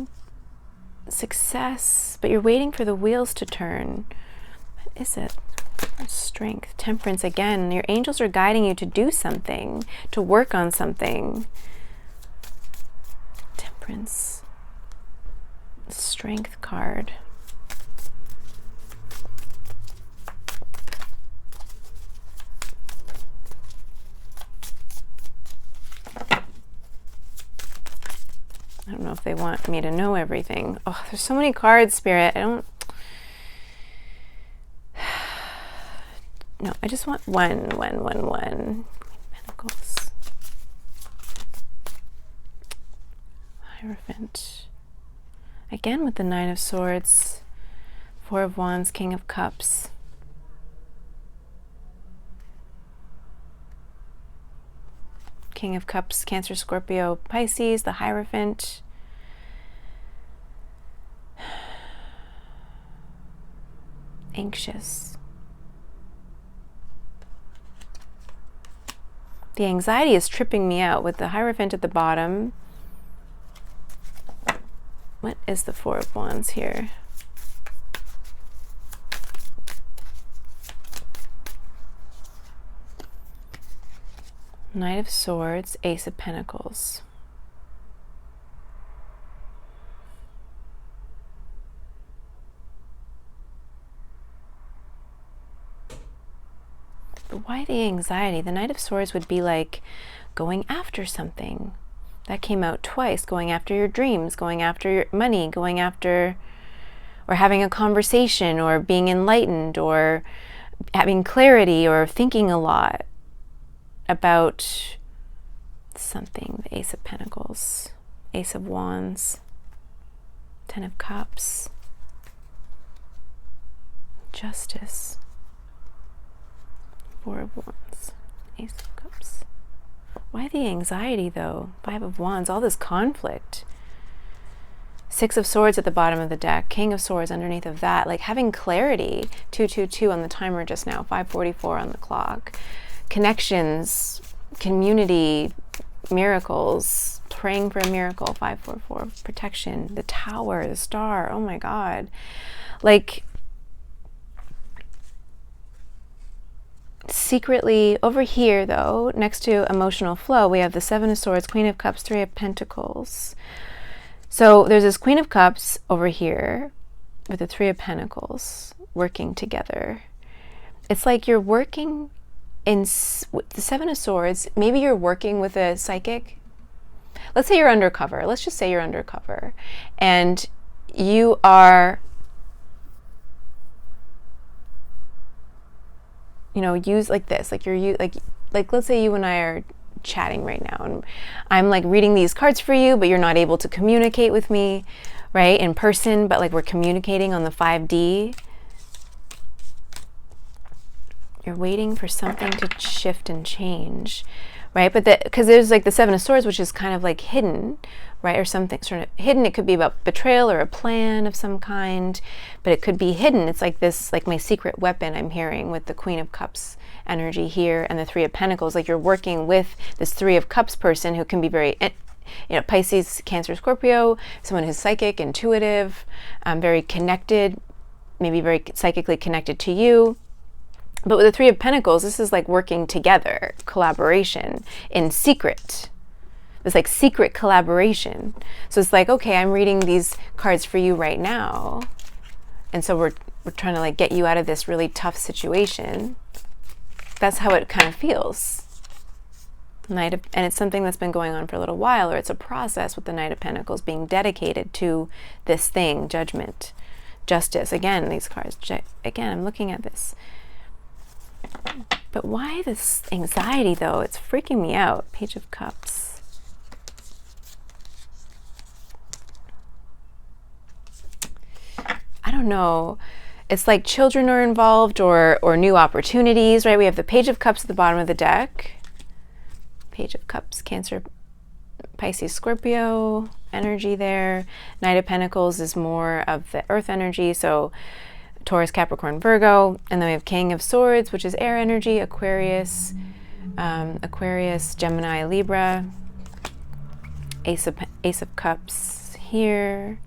Success. But you're waiting for the wheels to turn. What is it? Strength, temperance again. Your angels are guiding you to do something, to work on something. Temperance. Strength card. I don't know if they want me to know everything. Oh, there's so many cards, Spirit. No, I just want one. Pentacles. Hierophant. Again with the Nine of Swords, Four of Wands, King of Cups. King of Cups, Cancer, Scorpio, Pisces, the Hierophant. Anxious. The anxiety is tripping me out with the Hierophant at the bottom. What is the Four of Wands here? Knight of Swords, Ace of Pentacles. But why the anxiety? The Knight of Swords would be like going after something. That came out twice. Going after your dreams, going after your money, going after, or having a conversation, or being enlightened, or having clarity, or thinking a lot about something. The Ace of Pentacles, Ace of Wands, Ten of Cups, Justice, Four of Wands, Ace of Cups. Why the anxiety though? Five of Wands, all this conflict. Six of Swords at the bottom of the deck, King of Swords underneath of that, like having clarity. 222 on the timer just now, 5:44 on the clock. Connections, community, miracles, praying for a miracle, 544. Protection, the Tower, the Star, oh my God. Like, secretly over here though, next to emotional flow, we have the Seven of Swords, Queen of Cups, Three of Pentacles. So there's this Queen of Cups over here with the Three of Pentacles working together. It's like you're working with the Seven of Swords. Maybe you're working with a psychic. Let's say you're undercover. Let's just say you're undercover and you are, you know, use like this, like you're like let's say you and I are chatting right now and I'm like reading these cards for you, but you're not able to communicate with me, right, in person, but like we're communicating on the 5D. You're waiting for something to shift and change, right? But because there's like the Seven of Swords, which is kind of like hidden, right? Or something sort of hidden. It could be about betrayal or a plan of some kind, but it could be hidden. It's like this, like my secret weapon I'm hearing with the Queen of Cups energy here and the Three of Pentacles. Like you're working with this Three of Cups person who can be very, Pisces, Cancer, Scorpio, someone who's psychic, intuitive, very connected, maybe very psychically connected to you. But with the Three of Pentacles, this is like working together, collaboration in secret. It's like secret collaboration. So it's like, okay, I'm reading these cards for you right now. And so we're trying to like get you out of this really tough situation. That's how it kind of feels. And it's something that's been going on for a little while, or it's a process with the Knight of Pentacles being dedicated to this thing, judgment, justice. Again, these cards, again, I'm looking at this. But why this anxiety though? It's freaking me out. Page of Cups. I don't know. It's like children are involved or new opportunities, right? We have the Page of Cups at the bottom of the deck. Page of Cups, Cancer, Pisces, Scorpio energy there. Knight of Pentacles is more of the earth energy, so Taurus, Capricorn, Virgo. And then we have King of Swords, which is air energy, Aquarius, Gemini, Libra. Ace of Cups here.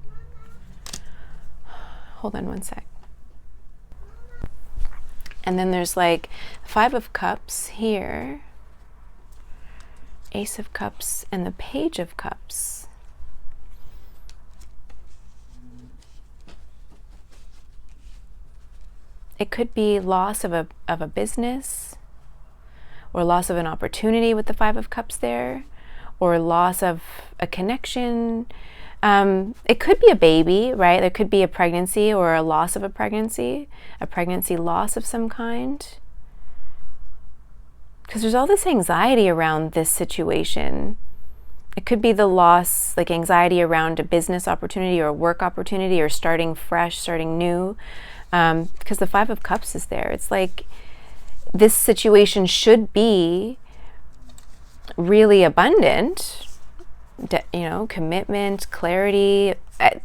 Hold on one sec. And then there's like Five of Cups here. Ace of Cups and the Page of Cups. It could be loss of a business, or loss of an opportunity with the Five of Cups there, or loss of a connection. It could be a baby, right? There could be a pregnancy or a loss of a pregnancy loss of some kind. Because there's all this anxiety around this situation. It could be the loss, like anxiety around a business opportunity or a work opportunity or starting fresh, starting new. Because the Five of Cups is there. It's like this situation should be really abundant, commitment, clarity.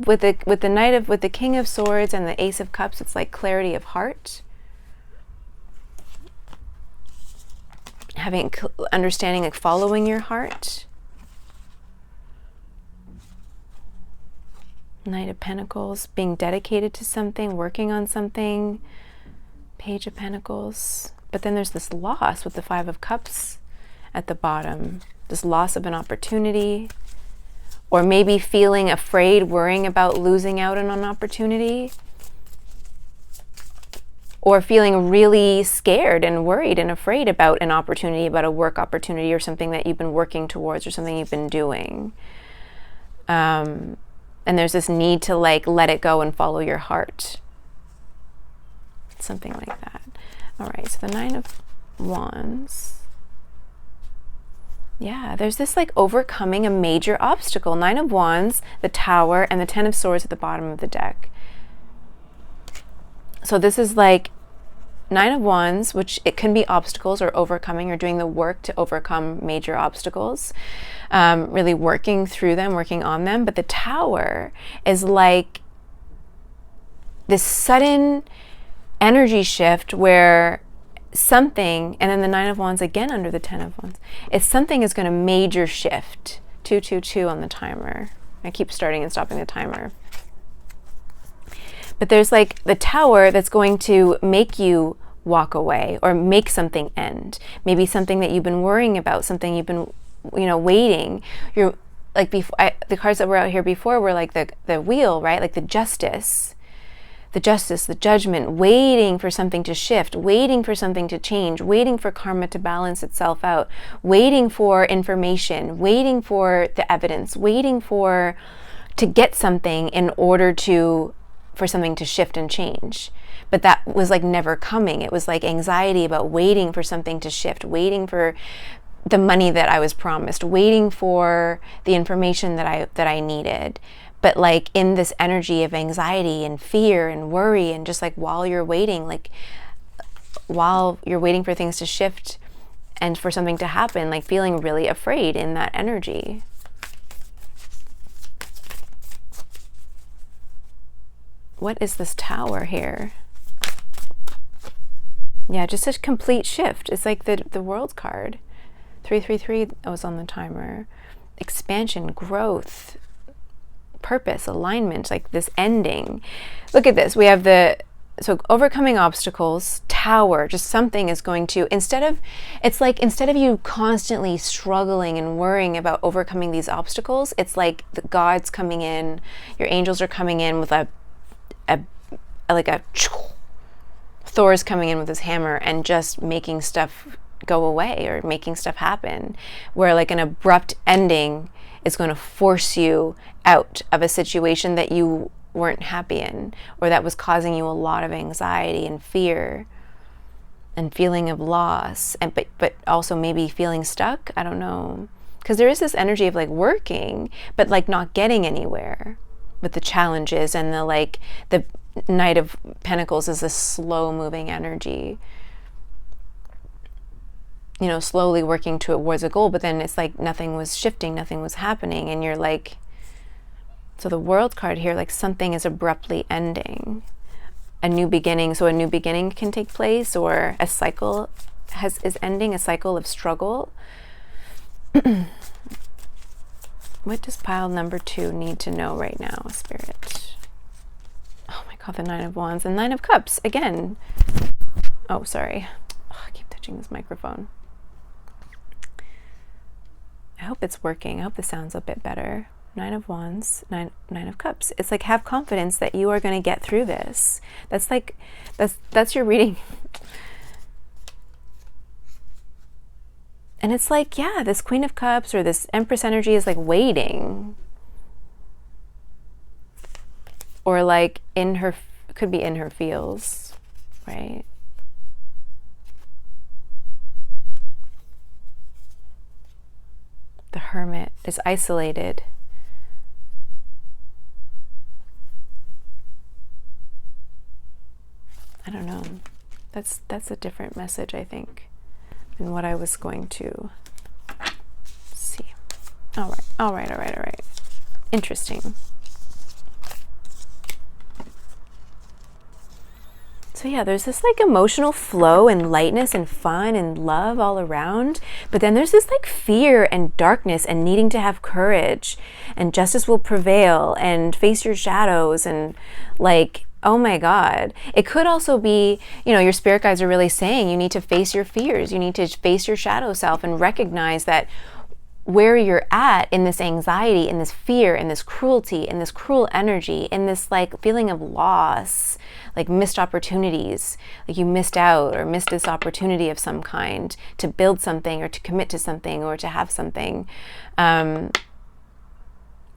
With the King of Swords and the Ace of Cups, it's like clarity of heart. Having understanding, like following your heart. Knight of Pentacles, being dedicated to something, working on something. Page of Pentacles. But then there's this loss with the Five of Cups at the bottom. This loss of an opportunity. Or maybe feeling afraid, worrying about losing out on an opportunity. Or feeling really scared and worried and afraid about an opportunity, about a work opportunity or something that you've been working towards or something you've been doing. And there's this need to like let it go and follow your heart. Something like that. All right, so the Nine of Wands. Yeah, there's this like overcoming a major obstacle. Nine of Wands, the Tower, and the Ten of Swords at the bottom of the deck. So this is like Nine of Wands, which it can be obstacles or overcoming or doing the work to overcome major obstacles, really working through them, working on them. But the Tower is like this sudden energy shift where something, and then the Nine of Wands again under the Ten of Wands, is something is going to major shift. 222 on the timer. I keep starting and stopping the timer. But there's like the Tower that's going to make you walk away or make something end. Maybe something that you've been worrying about, something you've been, waiting. You're like the cards that were out here before were like the Wheel, right? Like the justice, the judgment, waiting for something to shift, waiting for something to change, waiting for karma to balance itself out, waiting for information, waiting for the evidence, waiting to get something in order for something to shift and change. But that was like never coming. It was like anxiety about waiting for something to shift, waiting for the money that I was promised, waiting for the information that I needed. But like in this energy of anxiety and fear and worry, and just like while you're waiting for things to shift and for something to happen, like feeling really afraid in that energy. what is this Tower here? Yeah, just a complete shift. It's like the World card. 333 was on the timer. Expansion, growth, purpose, alignment, like this ending. Look at this. We have so overcoming obstacles, Tower, just something is going to, instead of you constantly struggling and worrying about overcoming these obstacles, it's like the God's coming in, your angels are coming in with a Thor's coming in with his hammer and just making stuff go away or making stuff happen, where like an abrupt ending is going to force you out of a situation that you weren't happy in, or that was causing you a lot of anxiety and fear and feeling of loss, and but also maybe feeling stuck. I don't know, because there is this energy of like working but like not getting anywhere with the challenges, and the Knight of Pentacles is a slow moving energy, you know, slowly working towards a goal, but then it's like nothing was shifting, nothing was happening, and you're like, so the World card here, like something is abruptly ending, a new beginning. So a new beginning can take place, or a cycle is ending, a cycle of struggle. What does pile number 2 need to know right now, Spirit? Oh my God, the 9 of Wands and 9 of Cups again. Oh, sorry. Oh, I keep touching this microphone. I hope it's working. I hope this sounds a bit better. 9 of Wands, 9 of Cups. It's like, have confidence that you are going to get through this. That's like, that's your reading. And it's like, yeah, this Queen of Cups or this Empress energy is like waiting. Or like could be in her feels, right? The Hermit is isolated. I don't know. That's a different message, I think, than what I was going to see. All right. Interesting. So yeah, there's this like emotional flow and lightness and fun and love all around, but then there's this like fear and darkness and needing to have courage, and justice will prevail, and face your shadows, and like, oh my God. It could also be, you know, your spirit guides are really saying you need to face your fears, you need to face your shadow self and recognize that where you're at in this anxiety, in this fear, in this cruelty, in this cruel energy, in this like feeling of loss, like missed opportunities, like you missed out or missed this opportunity of some kind to build something or to commit to something or to have something.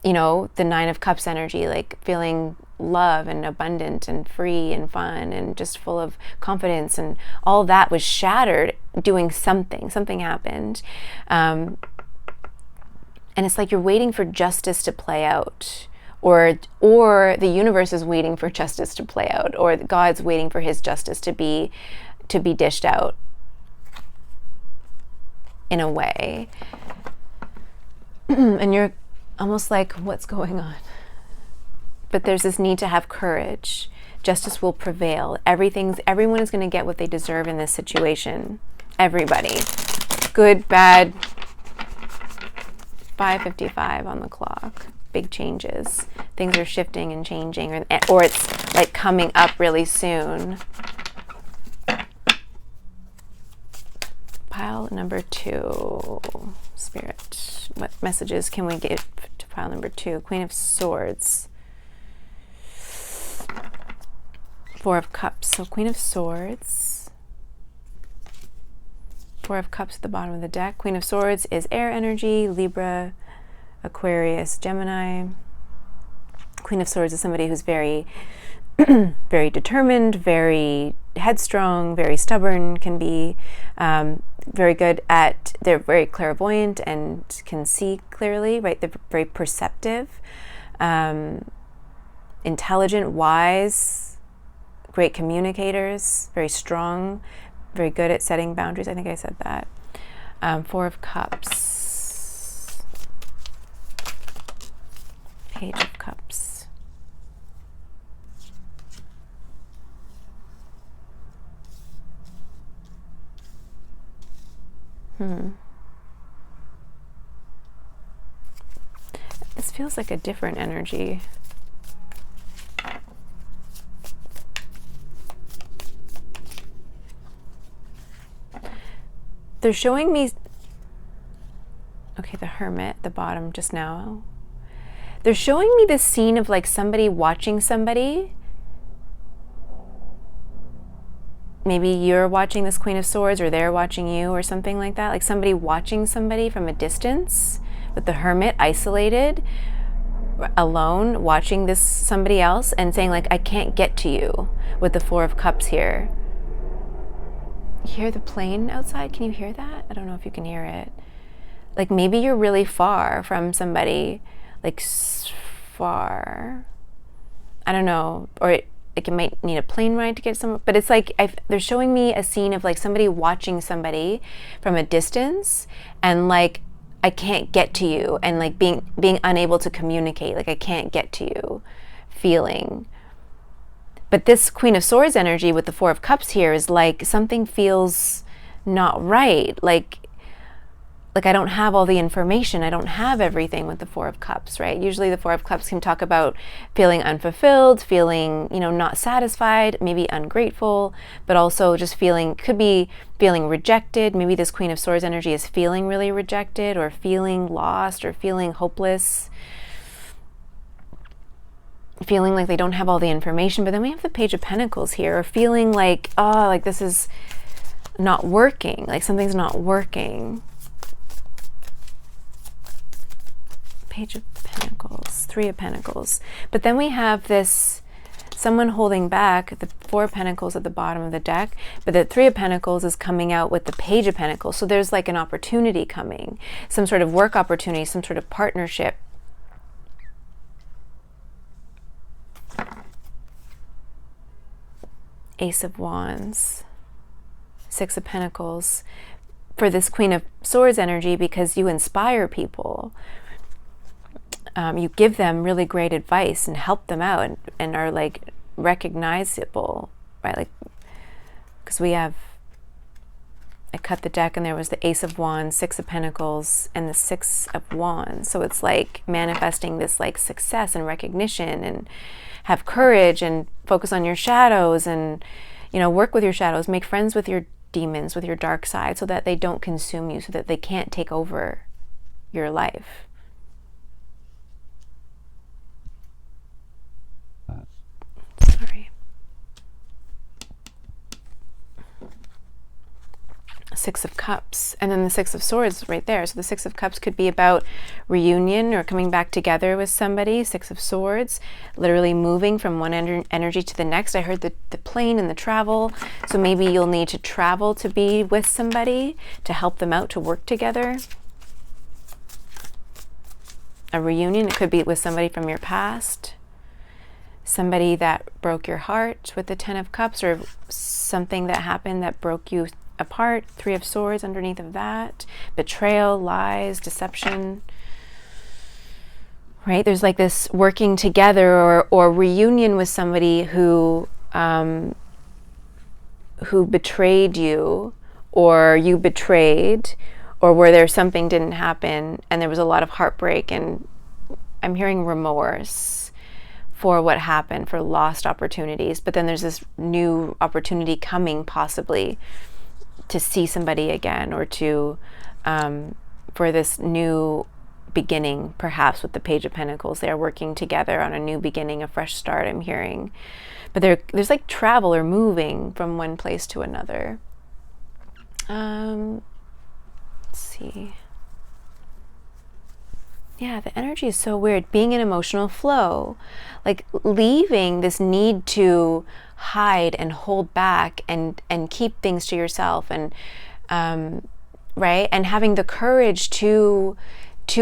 You know, the 9 of Cups energy, like feeling love and abundant and free and fun and just full of confidence, and all that was shattered doing something happened. And it's like you're waiting for justice to play out, or the universe is waiting for justice to play out, or God's waiting for his justice to be dished out in a way. And you're almost like, what's going on? But there's this need to have courage. Justice will prevail. Everyone is going to get what they deserve in this situation. Everybody. Good, bad. 5:55 on the clock. Big changes. Things are shifting and changing, or it's like coming up really soon. Pile number 2, Spirit. What messages can we give to pile number 2? Queen of Swords. 4 of Cups. So Queen of Swords. 4 of Cups at the bottom of the deck. Queen of Swords is air energy, Libra, Aquarius, Gemini. Queen of Swords is somebody who's very, very determined, very headstrong, very stubborn, can be very good at, they're very clairvoyant and can see clearly, right? They're very perceptive, intelligent, wise, great communicators, very strong, very good at setting boundaries. I think I said that. 4 of Cups. Page of Cups. This feels like a different energy. They're showing me, okay, the Hermit at the bottom just now. They're showing me this scene of like somebody watching somebody. Maybe you're watching this Queen of Swords, or they're watching you, or something like that. Like somebody watching somebody from a distance, with the Hermit isolated, alone, watching this somebody else and saying like, I can't get to you, with the Four of Cups here. You hear the plane outside? Can you hear that? I don't know if you can hear it. Like maybe you're really far from somebody, like far. I don't know, or like it might need a plane ride to get somewhere, but it's like they're showing me a scene of like somebody watching somebody from a distance, and like I can't get to you, and like being unable to communicate, like I can't get to you feeling. But this Queen of Swords energy with the Four of Cups here is like something feels not right, like I don't have all the information. I don't have everything with the Four of Cups, right? Usually the Four of Cups can talk about feeling unfulfilled, feeling, not satisfied, maybe ungrateful, but also just could be feeling rejected. Maybe this Queen of Swords energy is feeling really rejected, or feeling lost, or feeling hopeless, feeling like they don't have all the information. But then we have the Page of Pentacles here, or feeling like, oh, like this is not working, like something's not working. Page of Pentacles, Three of Pentacles. But then we have this, someone holding back, the Four of Pentacles at the bottom of the deck, but the Three of Pentacles is coming out with the Page of Pentacles. So there's like an opportunity coming, some sort of work opportunity, some sort of partnership. Ace of Wands, Six of Pentacles. For this Queen of Swords energy, because you inspire people. You give them really great advice and help them out, and are like recognizable, right? Like, because I cut the deck and there was the Ace of Wands, Six of Pentacles, and the Six of Wands. So it's like manifesting this like success and recognition, and have courage and focus on your shadows, and work with your shadows, make friends with your demons, with your dark side, so that they don't consume you, so that they can't take over your life. Sorry. Six of Cups, and then the Six of Swords right there. So the Six of Cups could be about reunion or coming back together with somebody. Six of Swords, literally moving from one energy to the next. I heard the plane and the travel. So maybe you'll need to travel to be with somebody, to help them out, to work together. A reunion, it could be with somebody from your past. Somebody that broke your heart with the Ten of Cups, or something that happened that broke you apart. Three of Swords underneath of that. Betrayal, lies, deception. Right? There's like this working together, or reunion with somebody who betrayed you, or you betrayed, or where there's something didn't happen and there was a lot of heartbreak, and I'm hearing remorse for what happened, for lost opportunities. But then there's this new opportunity coming, possibly to see somebody again, or to for this new beginning, perhaps with the Page of Pentacles. They are working together on a new beginning, a fresh start, I'm hearing. But there's like travel or moving from one place to another. Let's see. Yeah, the energy is so weird. Being in emotional flow, like leaving this need to hide and hold back and keep things to yourself, and right, and having the courage to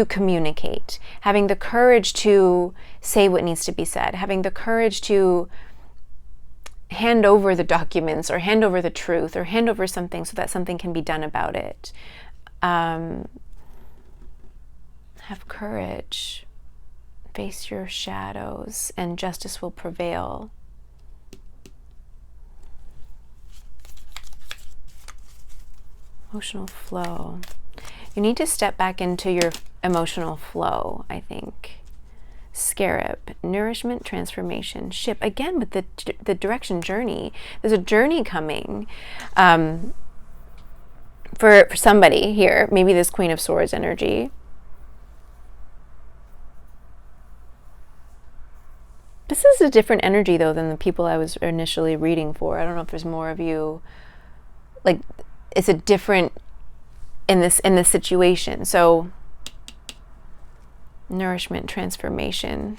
communicate, having the courage to say what needs to be said, having the courage to hand over the documents, or hand over the truth, or hand over something so that something can be done about it. Have courage, face your shadows, and justice will prevail. Emotional flow. You need to step back into your emotional flow, I think. Scarab, nourishment, transformation. Ship, again with the direction journey. There's a journey coming for somebody here. Maybe this Queen of Swords energy. This is a different energy though than the people I was initially reading for. I don't know if there's more of you. Like, it's a different in this situation. So nourishment, transformation,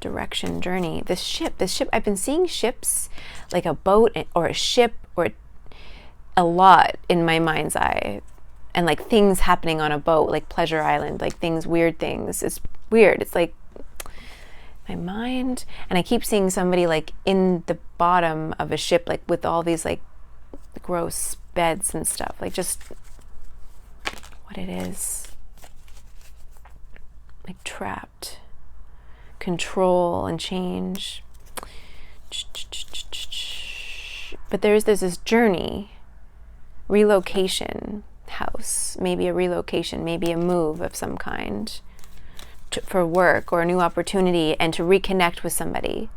direction, journey. This ship, I've been seeing ships, like a boat or a ship or a lot in my mind's eye, and like things happening on a boat, like Pleasure Island, like things, weird things. It's weird. It's like my mind, and I keep seeing somebody like in the bottom of a ship, like with all these like gross beds and stuff, like just what it is, like trapped, control and change. But there's this journey, relocation, house, maybe a relocation, maybe a move of some kind for work or a new opportunity, and to reconnect with somebody,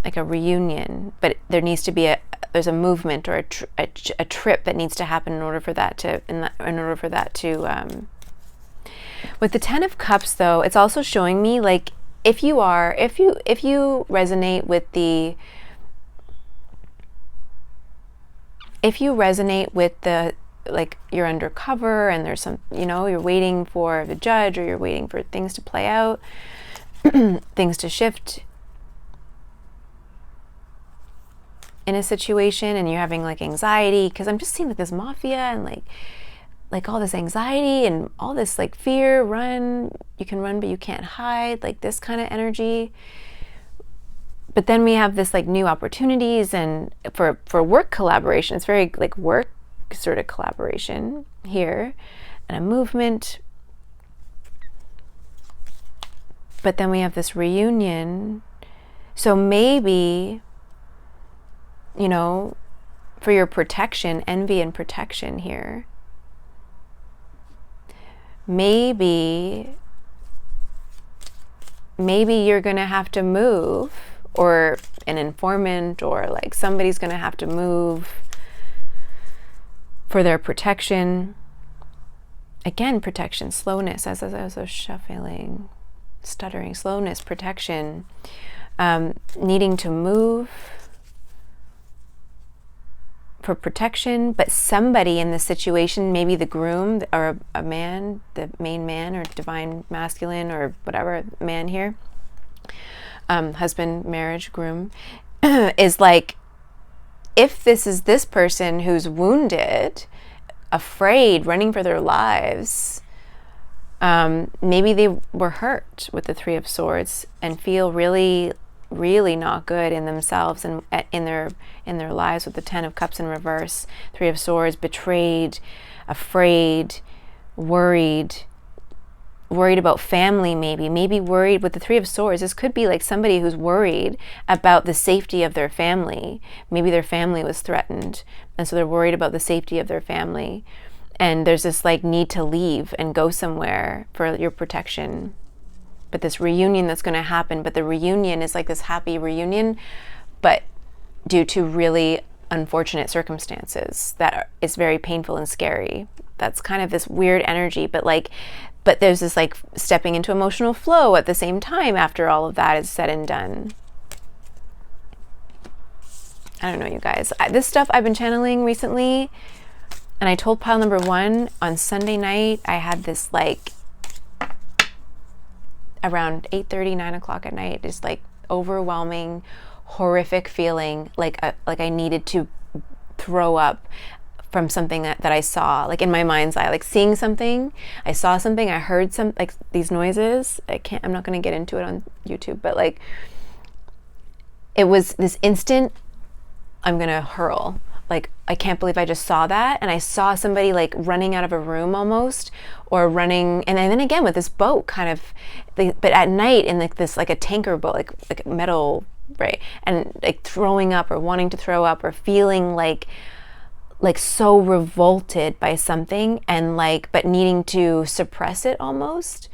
like a reunion. But there needs to be there's a movement or a trip that needs to happen in order for that to with the Ten of Cups though, it's also showing me like if you resonate with the like you're undercover and there's some, you're waiting for the judge, or you're waiting for things to play out, things to shift in a situation, and you're having like anxiety, because I'm just seeing like this mafia and like all this anxiety and all this like fear, you can run but you can't hide, like this kind of energy. But then we have this like new opportunities, and for work collaboration, it's very like work sort of collaboration here, and a movement. But then we have this reunion. So maybe, for your protection, envy and protection here. Maybe you're going to have to move, or an informant, or like somebody's going to have to move for their protection. Again, protection, slowness, as I was shuffling, stuttering, slowness, protection, needing to move for protection. But somebody in the situation, maybe the groom or a man, the main man or divine masculine or whatever man here, husband, marriage, groom, is like, if this is this person who's wounded, afraid, running for their lives, maybe they were hurt with the Three of Swords and feel really, really not good in themselves and in their lives with the Ten of Cups in reverse, Three of Swords, betrayed, afraid, worried about family, maybe worried with the Three of Swords. This could be like somebody who's worried about the safety of their family. Maybe their family was threatened, and so they're worried about the safety of their family. And there's this like need to leave and go somewhere for your protection. But this reunion that's going to happen, but the reunion is like this happy reunion, but due to really unfortunate circumstances that is very painful and scary. That's kind of this weird energy, but there's this like stepping into emotional flow at the same time after all of that is said and done. I don't know, you guys. This stuff I've been channeling recently, and I told pile number 1 on Sunday night, I had this like around 8:30, 9 o'clock at night, just like overwhelming, horrific feeling, like I needed to throw up from something that I saw, like in my mind's eye, like seeing something, I saw something, I heard some, like these noises. I'm not going to get into it on YouTube, but like it was this instant, I'm going to hurl. Like, I can't believe I just saw that. And I saw somebody like running out of a room almost, or running. And then again with this boat kind of, but at night in like this, like a tanker boat, like metal, right? And like throwing up or wanting to throw up or feeling like like so revolted by something and like, but needing to suppress it almost.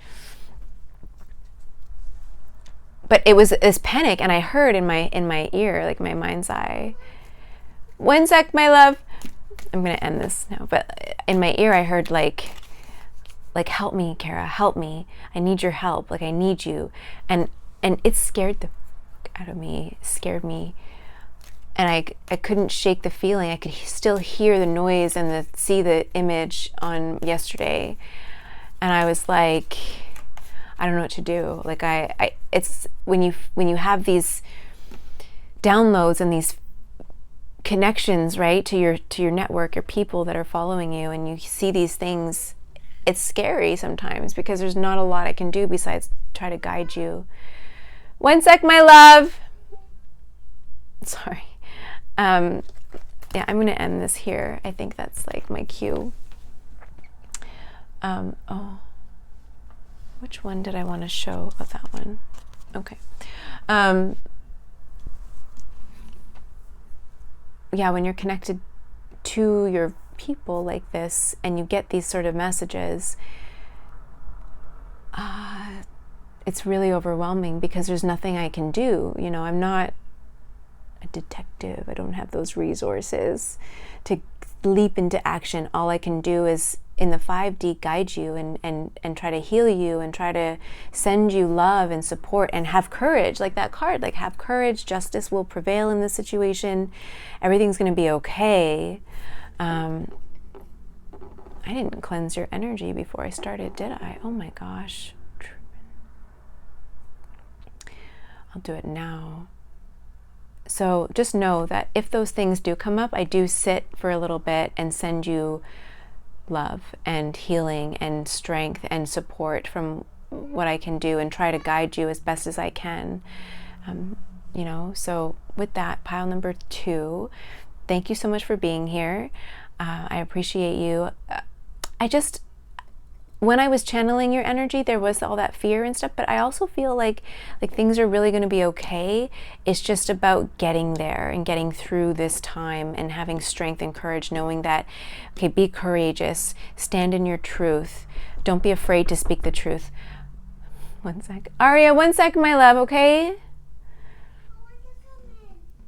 But it was this panic, and I heard in my ear, like my mind's eye, one sec, my love. I'm gonna end this now, but in my ear I heard like help me, Kara, help me. I need your help. Like I need you. And it scared the out of me, scared me. And I couldn't shake the feeling. I could still hear the noise and see the image on yesterday. And I was like, I don't know what to do. Like it's when you have these downloads and these connections, right, to your network, your people that are following you, and you see these things, it's scary sometimes because there's not a lot I can do besides try to guide you. One sec, my love. Sorry. Yeah, I'm going to end this here. I think that's like my cue. Oh, which one did I want to show? Oh, that one. Okay. Yeah, when you're connected to your people like this and you get these sort of messages, it's really overwhelming because there's nothing I can do. You know, I'm not a detective. I don't have those resources to leap into action. All I can do is in the 5D guide you and try to heal you and try to send you love and support and have courage, like that card, like have courage, justice will prevail in this situation, everything's going to be okay. I didn't cleanse your energy before I started, did I? Oh my gosh. I'll do it now. So just know that if those things do come up, I do sit for a little bit and send you love and healing and strength and support from what I can do and try to guide you as best as I can. You know, so with that, pile number 2, thank you so much for being here. I appreciate you. When I was channeling your energy, there was all that fear and stuff, but I also feel like things are really going to be okay. It's just about getting there and getting through this time and having strength and courage, knowing that, okay, be courageous, stand in your truth. Don't be afraid to speak the truth. One sec. Aria, one sec, my love, okay?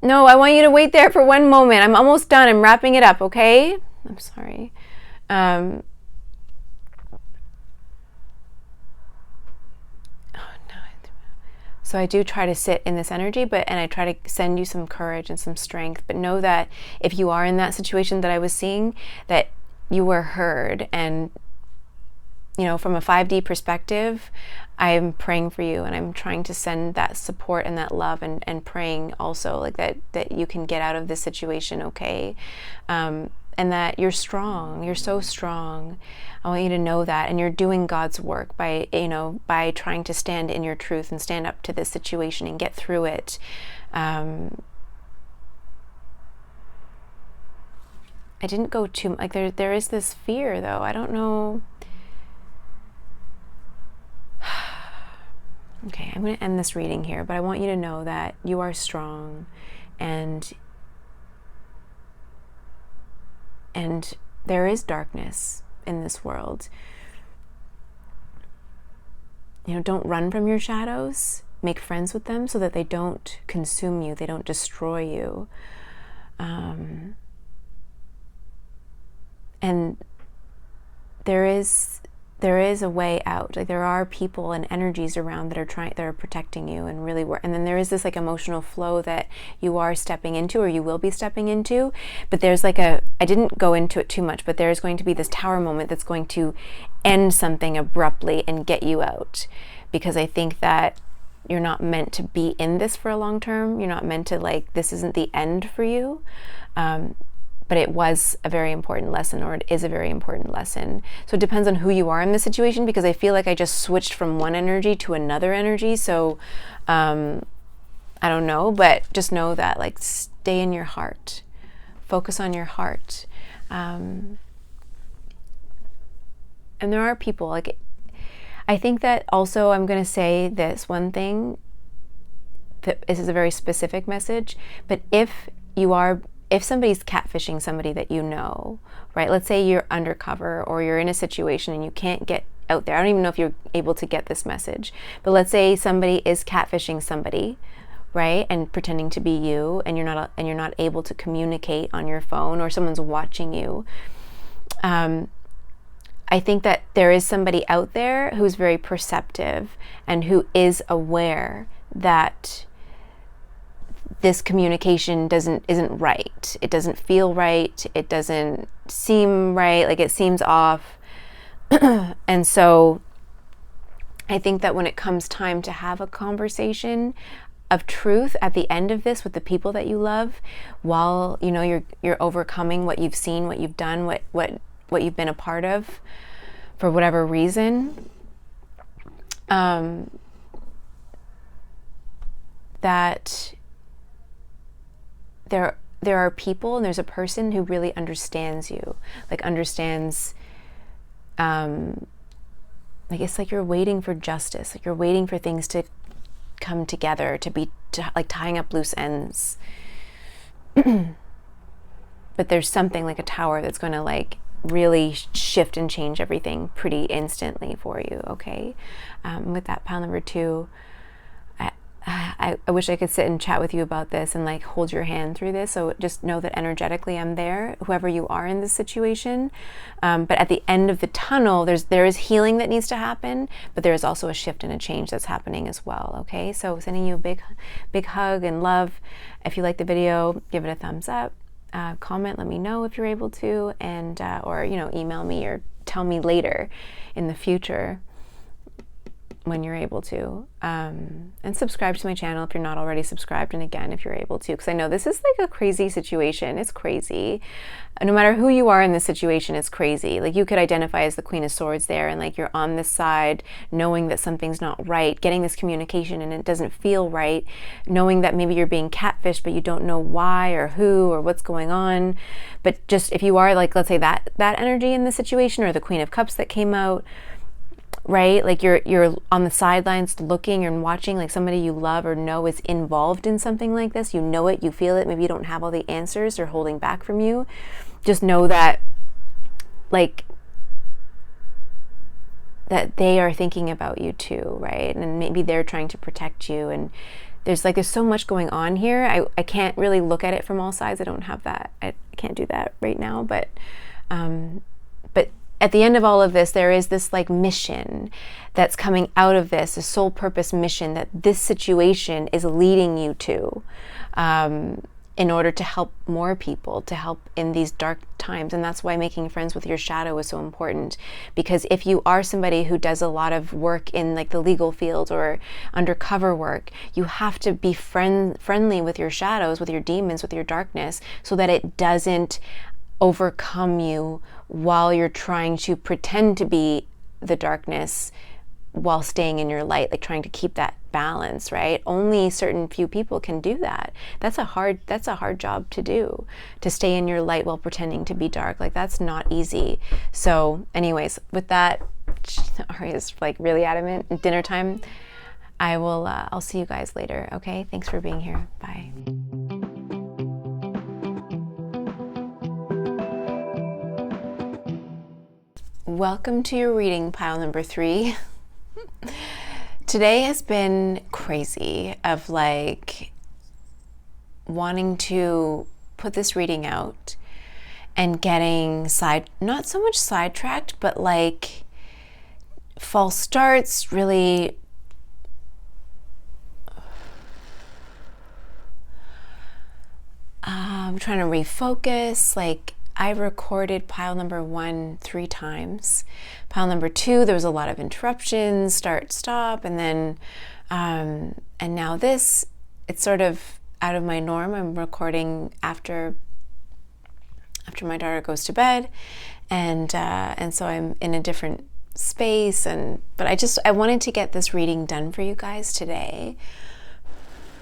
No, I want you to wait there for one moment. I'm almost done. I'm wrapping it up, okay? I'm sorry. So I do try to sit in this energy, and I try to send you some courage and some strength. But know that if you are in that situation that I was seeing, that you were heard. And, you know, from a 5D perspective, I'm praying for you and I'm trying to send that support and that love and praying also like that you can get out of this situation okay. And that you're strong. You're so strong. I want you to know that. And you're doing God's work by by trying to stand in your truth and stand up to this situation and get through it. I didn't go too like there is this fear though. I don't know. Okay, I'm going to end this reading here, but I want you to know that you are strong and there is darkness in this world. You know, don't run from your shadows. Make friends with them so that they don't consume you, they don't destroy you. And there is a way out. Like there are people and energies around that are protecting you and really and then there is this like emotional flow that you are stepping into or you will be stepping into. But there's like I didn't go into it too much, but there's going to be this tower moment that's going to end something abruptly and get you out. Because I think that you're not meant to be in this for a long term. You're not meant to this isn't the end for you. But it was a very important lesson, or it is a very important lesson. So it depends on who you are in this situation, because I feel like I just switched from one energy to another energy. So I don't know, but just know that stay in your heart, focus on your heart. And there are people I think that also I'm going to say this one thing, that this is a very specific message, but if you are if somebody's catfishing somebody that you know, right? Let's say you're undercover or you're in a situation and you can't get out there. I don't even know if you're able to get this message, but let's say somebody is catfishing somebody, right? And pretending to be you, and you're not able to communicate on your phone, or someone's watching you. I think that there is somebody out there who's very perceptive and who is aware that this communication isn't right. It doesn't feel right. It doesn't seem right. Like, it seems off. And so I think that when it comes time to have a conversation of truth at the end of this with the people that you love, while you're overcoming what you've seen, what you've done, what you've been a part of for whatever reason, that there are people, and there's a person who really understands you, like understands, like, it's like you're waiting for justice, like you're waiting for things to come together, like tying up loose ends. But there's something like a tower that's going to like really shift and change everything pretty instantly for you, okay? With that, pile number 2, I wish I could sit and chat with you about this and like hold your hand through this. So just know that energetically I'm there, whoever you are in this situation. But at the end of the tunnel, there is healing that needs to happen, but there is also a shift and a change that's happening as well. Okay, so sending you a big hug and love. If you like the video, give it a thumbs up. Comment, let me know if you're able to, and or email me or tell me later in the future when you're able to, and subscribe to my channel if you're not already subscribed, and again, if you're able to, because I know this is like a crazy situation. It's crazy. No matter who you are in this situation, it's crazy. Like, you could identify as the Queen of Swords there, and like you're on this side knowing that something's not right, getting this communication and it doesn't feel right, knowing that maybe you're being catfished but you don't know why or who or what's going on. But just if you are, like, let's say that energy in the situation, or the Queen of Cups that came out, right? Like you're on the sidelines looking and watching, like somebody you love or know is involved in something like this. You know it, you feel it. Maybe you don't have all the answers, they're holding back from you. Just know that, like, that they are thinking about you too, right? And maybe they're trying to protect you. And there's so much going on here. I can't really look at it from all sides. I don't have that. I can't do that right now. But at the end of all of this, there is this like mission that's coming out of this, a soul purpose mission that this situation is leading you to, in order to help more people, to help in these dark times. And that's why making friends with your shadow is so important, because if you are somebody who does a lot of work in like the legal field or undercover work, you have to be friendly with your shadows, with your demons, with your darkness, so that it doesn't overcome you while you're trying to pretend to be the darkness while staying in your light, like trying to keep that balance, right? Only certain few people can do that. That's a hard job to do, to stay in your light while pretending to be dark. Like, that's not easy. So anyways, with that, Aria's like really adamant. Dinner time. I'll see you guys later. Okay, thanks for being here. Bye. Welcome to your reading, pile number 3. Today has been crazy, of like wanting to put this reading out and getting not so much sidetracked, but like false starts, really I'm trying to refocus. Like, I recorded pile number 1 3 times. Pile number 2, there was a lot of interruptions, start, stop, and then, and now this, it's sort of out of my norm. I'm recording after my daughter goes to bed, and so I'm in a different space, but I wanted to get this reading done for you guys today.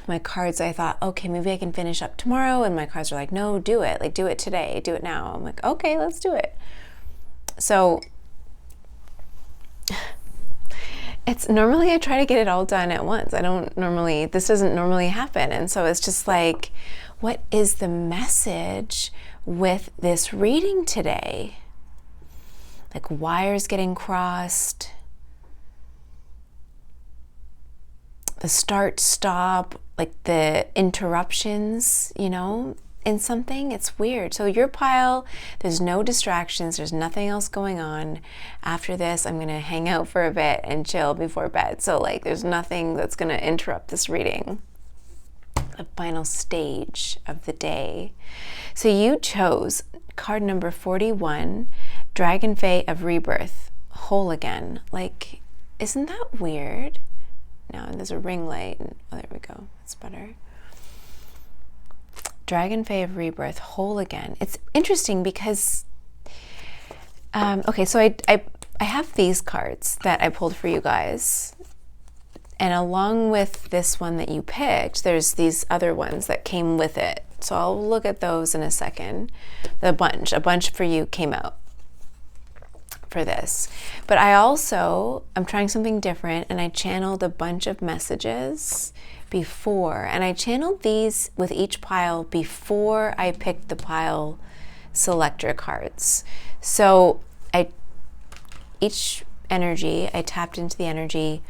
My cards, I thought, okay, maybe I can finish up tomorrow, and my cards are like, no, do it, like, do it today, do it now. I'm like, okay, let's do it. So it's normally I try to get it all done at once. This doesn't normally happen, and so it's just like What is the message with this reading today? Like wires getting crossed, the start, stop, like the interruptions, you know, in something. It's weird. So your pile, there's no distractions. There's nothing else going on. After this, I'm going to hang out for a bit and chill before bed. So like there's nothing that's going to interrupt this reading. The final stage of the day. So you chose card number 41, Dragonfae of Rebirth, whole again. Like, isn't that weird? Now there's a ring light. Oh, there we go. That's better. Dragonfae of Rebirth, whole again. It's interesting because, okay, so I have these cards that I pulled for you guys. And along with this one that you picked, there's these other ones that came with it. So I'll look at those in a second. A bunch for you came out for this. But I'm trying something different, and I channeled a bunch of messages before. And I channeled these with each pile before I picked the pile selector cards. So each energy, I tapped into the energy.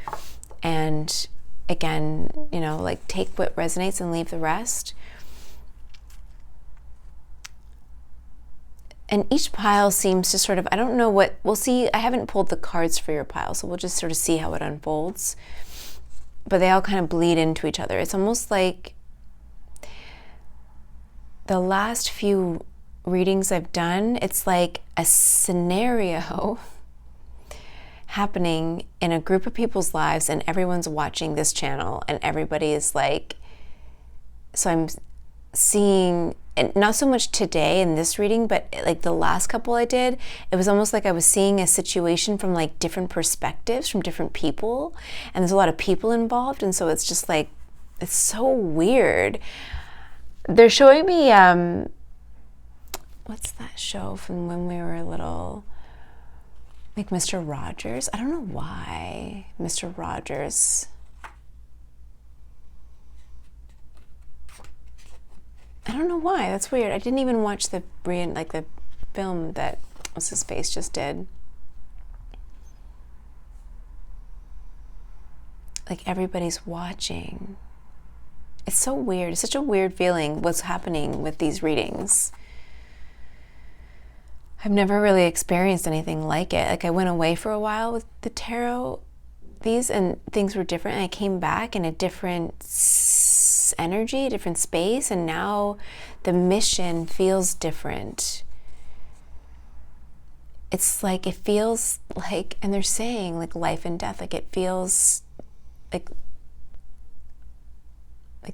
And again, you know, like take what resonates and leave the rest. And each pile seems to sort of, I don't know what, we'll see. I haven't pulled the cards for your pile, so we'll just sort of see how it unfolds. But they all kind of bleed into each other. It's almost like the last few readings I've done, it's like a scenario happening in a group of people's lives, and everyone's watching this channel, and everybody is like, so I'm seeing, and not so much today in this reading, but like the last couple I did, it was almost like I was seeing a situation from like different perspectives from different people, and there's a lot of people involved, and so it's just like, it's so weird. They're showing me what's that show from when we were little, like Mr. Rogers. I don't know why Mr. Rogers. I don't know why. That's weird. I didn't even watch the film that what's his face just did. Like everybody's watching. It's so weird. It's such a weird feeling what's happening with these readings. I've never really experienced anything like it. Like I went away for a while with the tarot, and things were different. And I came back in a different energy, different space, and now the mission feels different. It's like, it feels like, and they're saying like life and death, like it feels like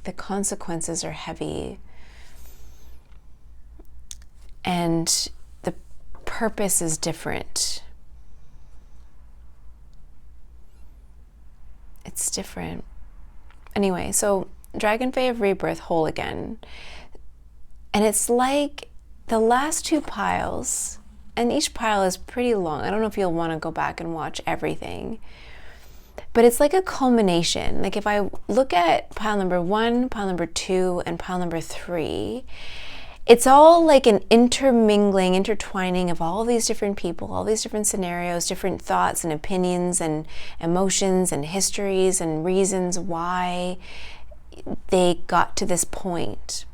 the consequences are heavy. And the purpose is different. It's different. Anyway, so Dragonfae of Rebirth, whole again. And it's like the last two piles, and each pile is pretty long. I don't know if you'll want to go back and watch everything. But it's like a culmination. Like if I look at pile number 1, pile number 2, and pile number 3, it's all like an intermingling, intertwining of all these different people, all these different scenarios, different thoughts and opinions and emotions and histories and reasons why they got to this point.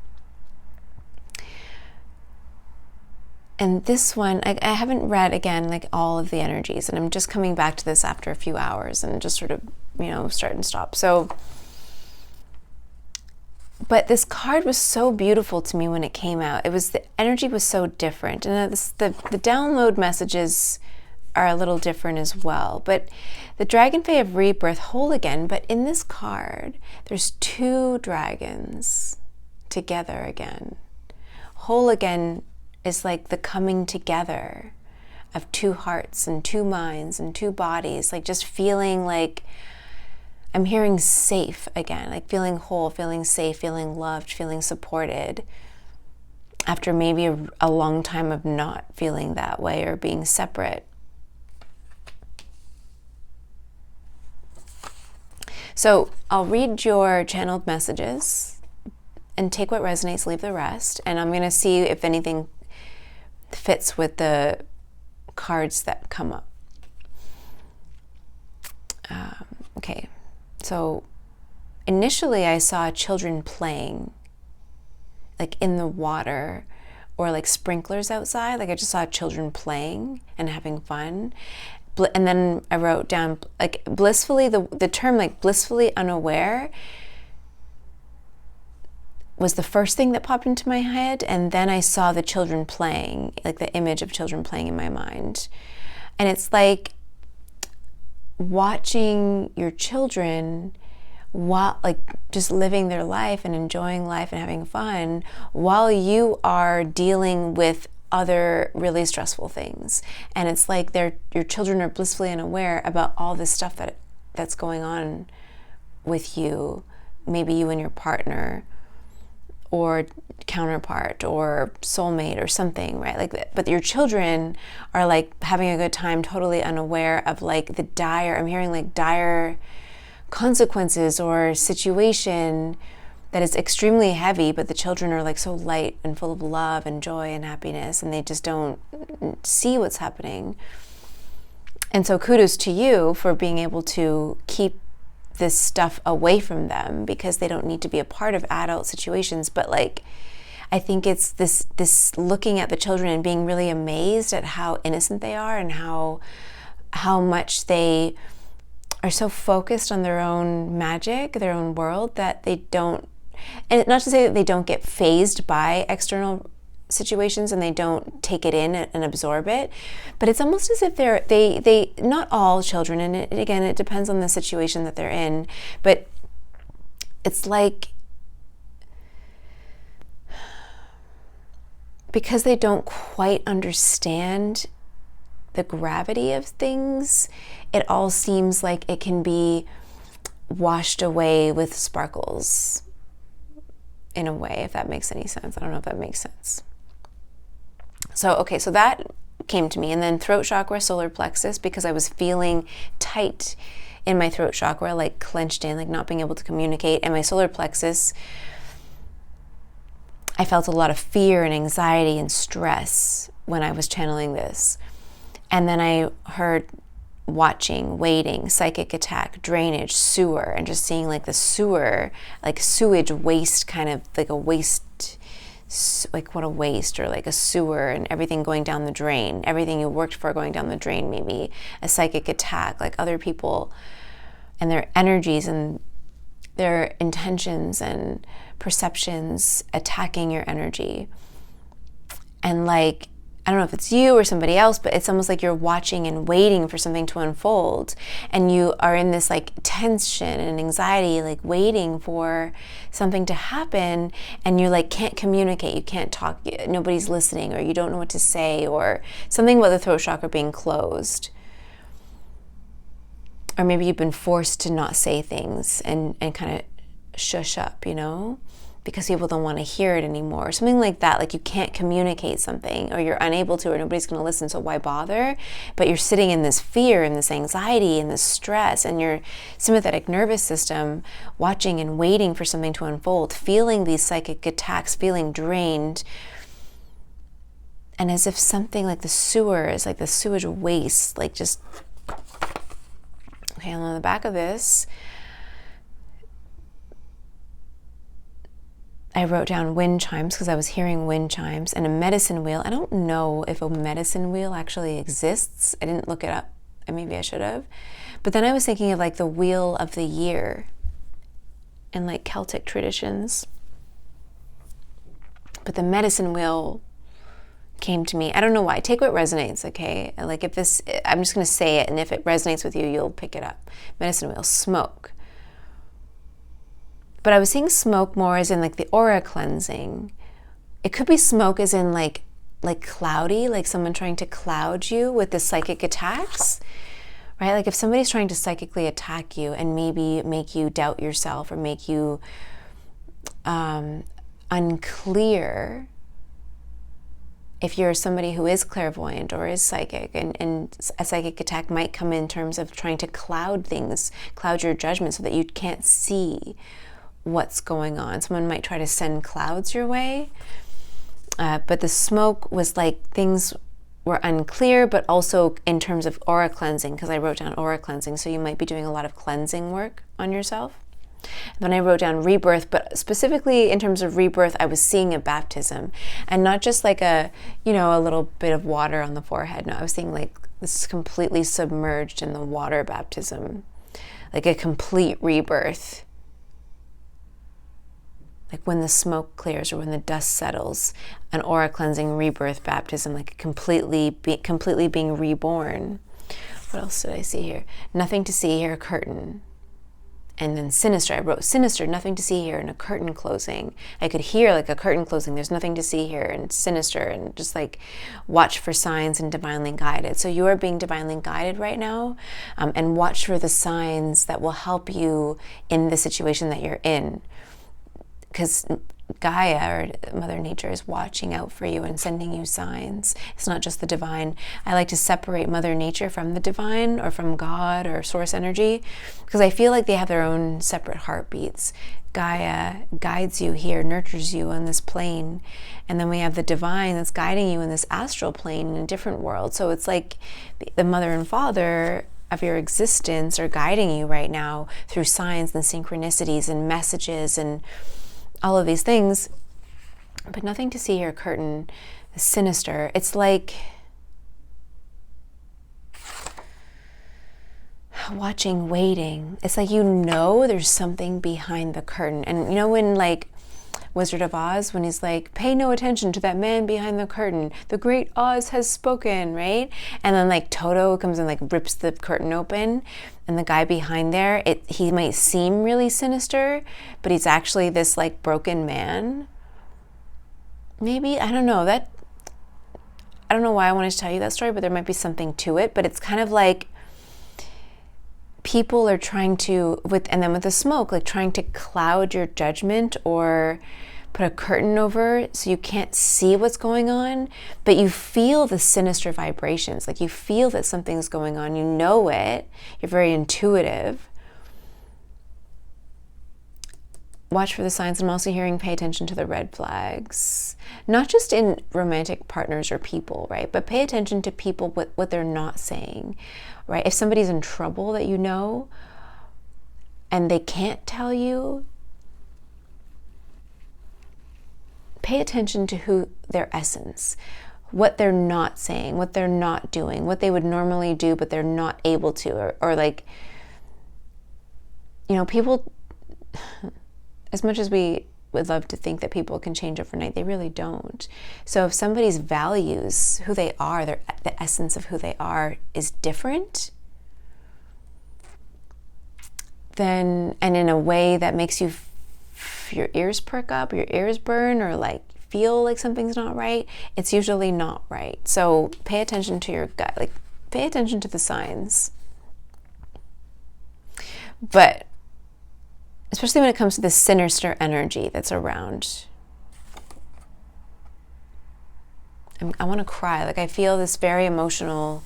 And this one, I haven't read, again, like all of the energies, and I'm just coming back to this after a few hours and just sort of, start and stop. So, but this card was so beautiful to me when it came out. The energy was so different. And the download messages are a little different as well. But the Dragonfae of Rebirth, whole again, but in this card, there's 2 dragons together again. Whole again is like the coming together of 2 hearts and 2 minds and 2 bodies, like just feeling like I'm hearing safe again, like feeling whole, feeling safe, feeling loved, feeling supported after maybe a long time of not feeling that way or being separate. So I'll read your channeled messages and take what resonates, leave the rest. And I'm going to see if anything fits with the cards that come up. Okay, so initially I saw children playing, like in the water, or like sprinklers outside. Like I just saw children playing and having fun. And then I wrote down like blissfully, the term like blissfully unaware was the first thing that popped into my head. And then I saw the children playing, like the image of children playing in my mind. And it's like watching your children while like just living their life and enjoying life and having fun while you are dealing with other really stressful things. And it's like your children are blissfully unaware about all this stuff that's going on with you, maybe you and your partner or counterpart or soulmate or something, right? Like, but your children are like having a good time, totally unaware of like the dire, I'm hearing like dire consequences or situation that is extremely heavy, but the children are like so light and full of love and joy and happiness, and they just don't see what's happening. And so kudos to you for being able to keep this stuff away from them, because they don't need to be a part of adult situations. But like, I think it's this looking at the children and being really amazed at how innocent they are and how much they are so focused on their own magic, their own world, that they don't, and not to say that they don't get fazed by external situations and they don't take it in and absorb it, but it's almost as if they not all children, and again it depends on the situation that they're in, but it's like because they don't quite understand the gravity of things, it all seems like it can be washed away with sparkles in a way, if that makes any sense. I don't know if that makes sense. So, okay, so that came to me. And then throat chakra, solar plexus, because I was feeling tight in my throat chakra, like clenched in, like not being able to communicate. And my solar plexus, I felt a lot of fear and anxiety and stress when I was channeling this. And then I heard watching, waiting, psychic attack, drainage, sewer, and just seeing like the sewer, like sewage waste, kind of like a waste, like what a waste, or like a sewer, and everything going down the drain, everything you worked for going down the drain, maybe a psychic attack, like other people and their energies and their intentions and perceptions attacking your energy. And like, I don't know if it's you or somebody else, but it's almost like you're watching and waiting for something to unfold, and you are in this like tension and anxiety, like waiting for something to happen, and you like can't communicate, you can't talk, nobody's listening, or you don't know what to say, or something about the throat chakra being closed. Or maybe you've been forced to not say things and kind of shush up, you know, because people don't want to hear it anymore, or something like that. Like you can't communicate something, or you're unable to, or nobody's going to listen, so why bother? But you're sitting in this fear and this anxiety and this stress, and your sympathetic nervous system watching and waiting for something to unfold, feeling these psychic attacks, feeling drained, and as if something like the sewer is like the sewage waste, like just, okay, on the back of this, I wrote down wind chimes because I was hearing wind chimes, and a medicine wheel. I don't know if a medicine wheel actually exists. I didn't look it up. Maybe I should have. But then I was thinking of like the wheel of the year in like Celtic traditions. But the medicine wheel came to me. I don't know why. Take what resonates, okay? Like if this, I'm just going to say it, and if it resonates with you, you'll pick it up. Medicine wheel, smoke. But I was seeing smoke more as in like the aura cleansing. It could be smoke as in like cloudy, like someone trying to cloud you with the psychic attacks, right? Like if somebody's trying to psychically attack you and maybe make you doubt yourself, or make you unclear, if you're somebody who is clairvoyant or is psychic, and a psychic attack might come in terms of trying to cloud things, cloud your judgment so that you can't see what's going on. Someone might try to send clouds your way, but the smoke was like things were unclear, but also in terms of aura cleansing, because I wrote down aura cleansing, so you might be doing a lot of cleansing work on yourself. Then I wrote down rebirth, but specifically in terms of rebirth, I was seeing a baptism, and not just like a little bit of water on the forehead. No, I was seeing like this is completely submerged in the water baptism, like a complete rebirth. Like when the smoke clears or when the dust settles, an aura cleansing rebirth baptism, like completely being reborn. What else did I see here? Nothing to see here, curtain. And then sinister, I wrote sinister, nothing to see here, and a curtain closing. I could hear like a curtain closing, there's nothing to see here, and sinister, and just like watch for signs and divinely guided. So you are being divinely guided right now, and watch for the signs that will help you in the situation that you're in. Because Gaia, or Mother Nature, is watching out for you and sending you signs. It's not just the divine. I like to separate Mother Nature from the divine or from God or source energy, because I feel like they have their own separate heartbeats. Gaia guides you here, nurtures you on this plane, and then we have the divine that's guiding you in this astral plane in a different world. So it's like the mother and father of your existence are guiding you right now through signs and synchronicities and messages and all of these things, but nothing to see here, curtain, sinister. It's like watching, waiting. It's like there's something behind the curtain. And when like Wizard of Oz, when he's like, pay no attention to that man behind the curtain, the great Oz has spoken, right? And then like Toto comes and like rips the curtain open, and the guy behind there, he might seem really sinister, but he's actually this like broken man. Maybe, I don't know why I wanted to tell you that story, but there might be something to it. But it's kind of like people are trying to, with the smoke, like trying to cloud your judgment or put a curtain over so you can't see what's going on, but you feel the sinister vibrations. Like you feel that something's going on, you know it, you're very intuitive. Watch for the signs. I'm also hearing pay attention to the red flags, not just in romantic partners or people, right? But pay attention to people, what they're not saying, right? If somebody's in trouble that you know and they can't tell you, pay attention to their essence, what they're not saying, what they're not doing, what they would normally do but they're not able to, or like, people, as much as we would love to think that people can change overnight, they really don't. So if somebody's values, who they are, the essence of who they are is different, then, and in a way that makes your ears perk up, your ears burn, or like feel like something's not right, it's usually not right. So pay attention to your gut, like pay attention to the signs. But especially when it comes to the sinister energy that's around. I want to cry. Like I feel this very emotional,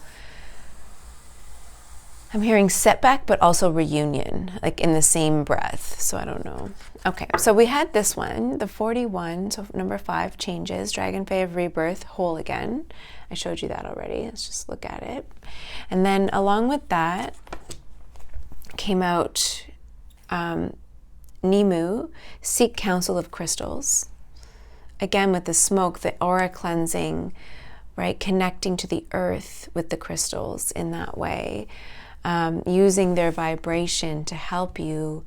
I'm hearing setback, but also reunion, like in the same breath. So I don't know. Okay, so we had this one, the 41, so number 5, changes, Dragonfae of rebirth, whole again. I showed you that already. Let's just look at it. And then along with that came out Nimu, seek counsel of crystals. Again, with the smoke, the aura cleansing, right? Connecting to the earth with the crystals in that way. Using their vibration to help you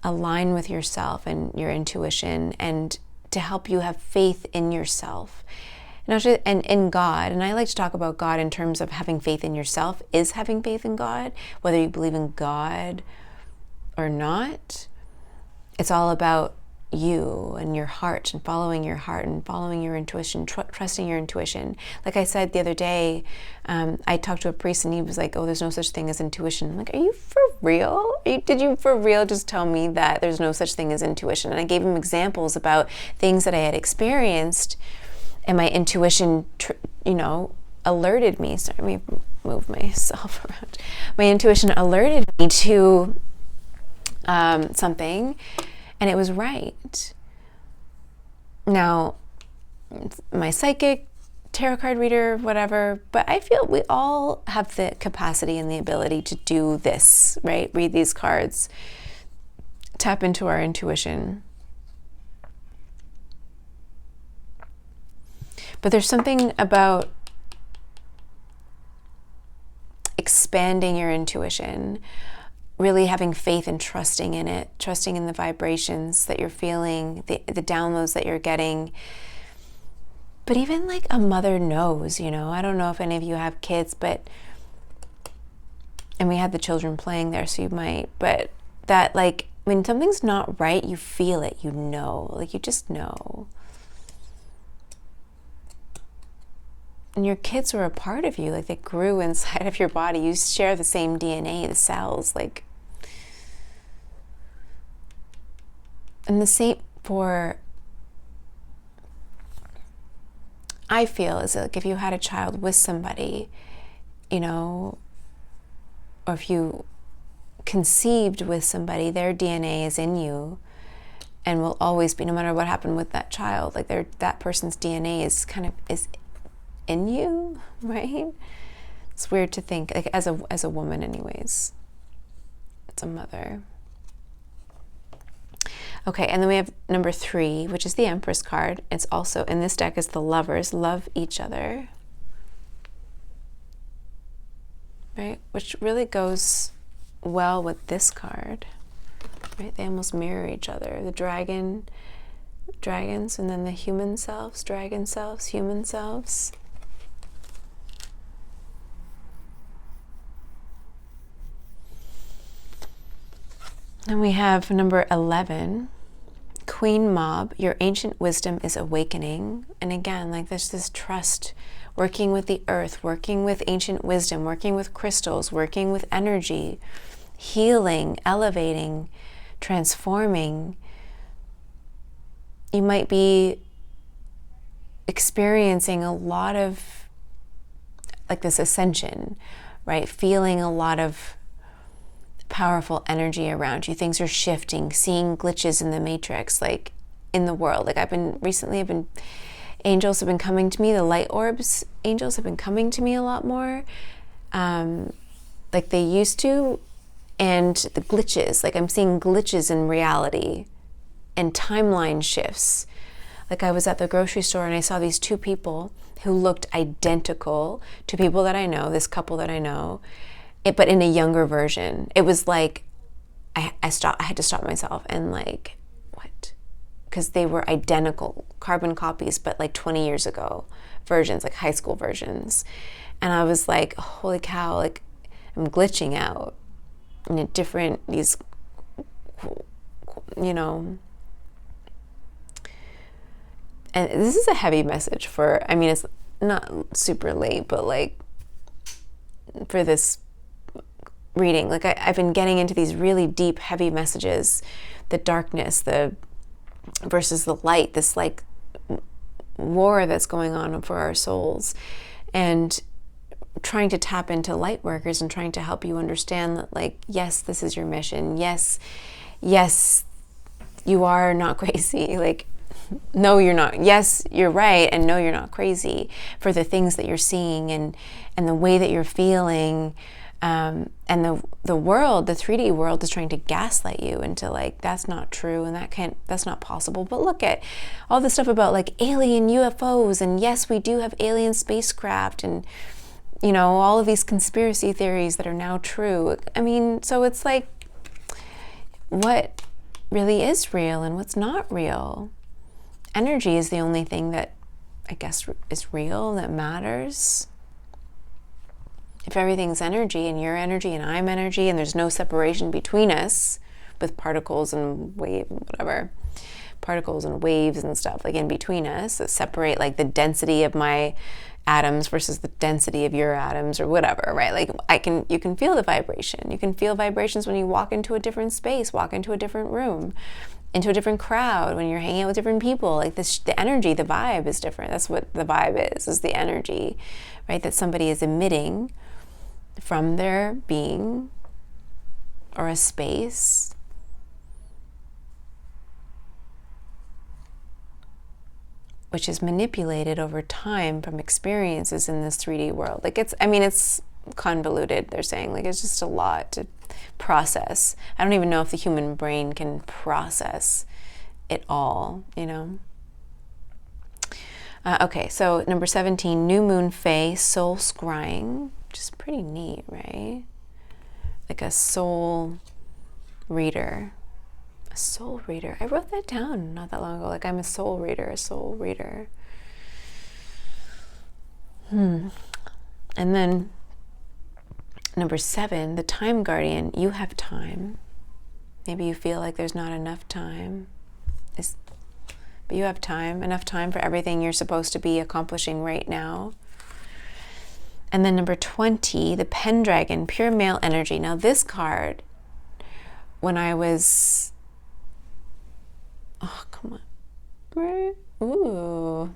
align with yourself and your intuition, and to help you have faith in yourself and in God. And I like to talk about God in terms of having faith in yourself is having faith in God, whether you believe in God or not. It's all about you and your heart and following your heart and following your intuition, trusting your intuition. Like I said the other day, I talked to a priest and he was like, oh, there's no such thing as intuition. I'm like, are you for real? Did you for real just tell me that there's no such thing as intuition? And I gave him examples about things that I had experienced, and my intuition, alerted me. Sorry, let me move myself around. My intuition alerted me to something. and it was right. Now, my psychic, tarot card reader, whatever, but I feel we all have the capacity and the ability to do this, right? Read these cards, tap into our intuition. But there's something about expanding your intuition, really having faith and trusting in it, trusting in the vibrations that you're feeling, the downloads that you're getting. But even like a mother knows, you know, I don't know if any of you have kids, and we had the children playing there, so you might, but that like when something's not right, you feel it, you know, like you just know. And your kids were a part of you, like they grew inside of your body. You share the same DNA, the cells, like. And the same for, I feel, is like if you had a child with somebody, you know, or if you conceived with somebody, their DNA is in you and will always be, no matter what happened with that child, like that person's DNA is in you, right? It's weird to think, like as a woman anyways, it's a mother. Okay, and then we have number 3, which is the Empress card. It's also in this deck is the Lovers, love each other, right? Which really goes well with this card, right? They almost mirror each other. The dragons, and then the human selves, dragon selves, human selves. And we have number 11, Queen Mob, your ancient wisdom is awakening. And again, like there's this trust, working with the earth, working with ancient wisdom, working with crystals, working with energy, healing, elevating, transforming. You might be experiencing a lot of like this ascension, right? Feeling a lot of powerful energy around you. Things are shifting, seeing glitches in the matrix, like in the world. Like angels have been coming to me, the light orbs, angels have been coming to me a lot more, like they used to. And the glitches, like I'm seeing glitches in reality and timeline shifts. Like I was at the grocery store and I saw these 2 people who looked identical to people that I know, this couple that I know, but in a younger version. It was like I had to stop myself and like, what? Because they were identical, carbon copies, but like 20 years ago versions, like high school versions. And I was like, holy cow, like I'm glitching out in a different, these, you know. And this is a heavy message for, I mean, it's not super late, but like for this reading, like I've been getting into these really deep, heavy messages, the darkness, the versus the light, this like war that's going on for our souls, and trying to tap into light workers and trying to help you understand that, like, yes, this is your mission. Yes, you are not crazy. Like, no, you're not. Yes, you're right, and no, you're not crazy for the things that you're seeing and the way that you're feeling. And the world, the 3D world, is trying to gaslight you into like, that's not true and that's not possible. But look at all the stuff about like alien UFOs, and yes, we do have alien spacecraft, and you know, all of these conspiracy theories that are now true. I mean, so it's like, what really is real and what's not real? Energy is the only thing that I guess is real, that matters. If everything's energy and you're energy and I'm energy and there's no separation between us with particles and particles and waves and stuff like in between us that separate like the density of my atoms versus the density of your atoms or whatever, right? Like you can feel the vibration. You can feel vibrations when you walk into a different space, walk into a different room, into a different crowd, when you're hanging out with different people. Like the energy, the vibe is different. That's what the vibe is the energy, right? That somebody is emitting from their being or a space. which is manipulated over time from experiences in this 3D world. Like it's convoluted, they're saying. Like it's just a lot to process. I don't even know if the human brain can process it all, you know? Okay, so number 17, New Moon Fae, Soul Scrying, which is pretty neat, right? Like a soul reader. A soul reader. I wrote that down not that long ago. Like I'm a soul reader, a soul reader. And then number 7, the Time Guardian, you have time. Maybe you feel like there's not enough time. But you have time, enough time for everything you're supposed to be accomplishing right now. And then number 20, the Pendragon, pure male energy. Now this card, when I was, oh, come on. Ooh.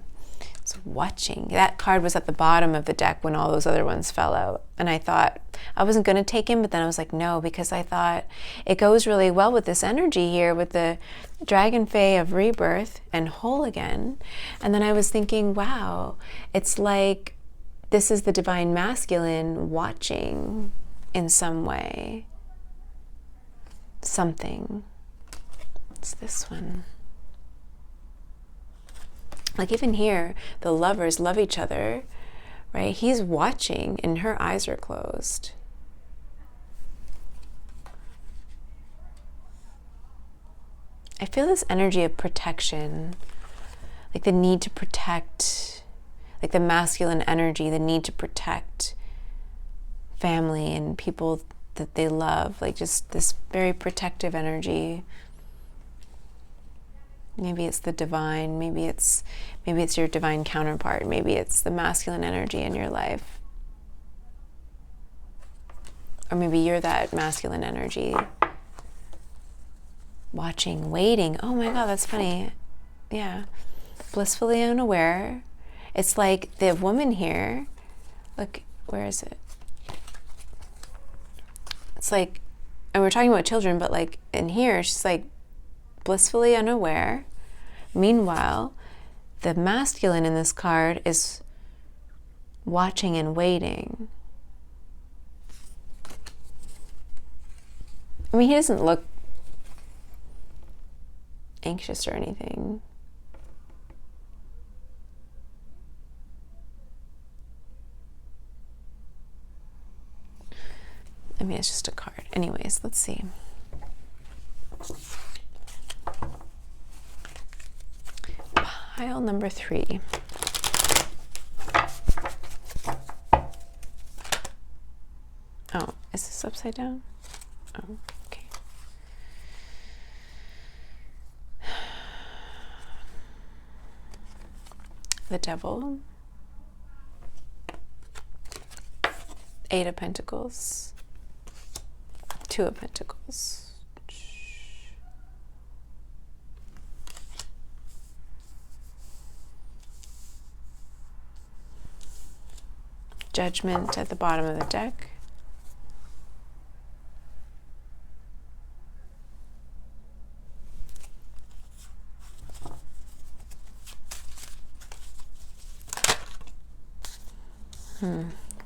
It's watching. That card was at the bottom of the deck when all those other ones fell out. And I thought I wasn't going to take him, but then I was like, no, because I thought it goes really well with this energy here with the Dragonfae of rebirth and whole again. And then I was thinking, wow, it's like this is the divine masculine watching in some way. Something. It's this one. Like even here, the lovers love each other, right? He's watching and her eyes are closed. I feel this energy of protection, like the need to protect, like the masculine energy, the need to protect family and people that they love, like just this very protective energy. Maybe it's the divine, maybe it's your divine counterpart, maybe it's the masculine energy in your life. Or maybe you're that masculine energy. Watching, waiting. Oh my God, that's funny. Yeah. Blissfully unaware. It's like the woman here. Look, where is it? It's like, and we're talking about children, but like in here, she's like blissfully unaware. Meanwhile, the masculine in this card is watching and waiting. I mean, he doesn't look anxious or anything. I mean, it's just a card. Anyways, let's see. Pile number 3. Oh, is this upside down? Oh, okay. The Devil. 8 of Pentacles. 2 of Pentacles. Judgment at the bottom of the deck.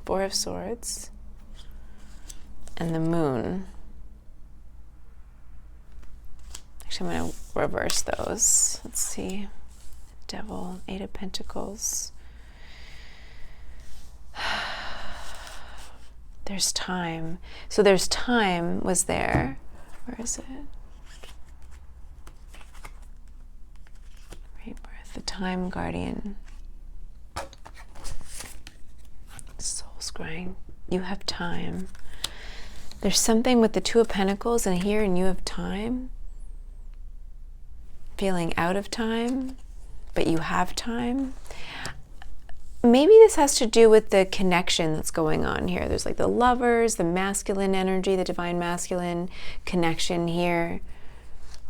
Four of Swords. And the Moon. Actually, I'm going to reverse those. Let's see. Devil, 8 of Pentacles. There's time. So there's time was there. Where is it? Rebirth, the Time Guardian. Soul scrying. You have time. There's something with the 2 of Pentacles and here, and you have time. Feeling out of time, but you have time. Maybe this has to do with the connection that's going on here. There's like the lovers, the masculine energy, the divine masculine connection here,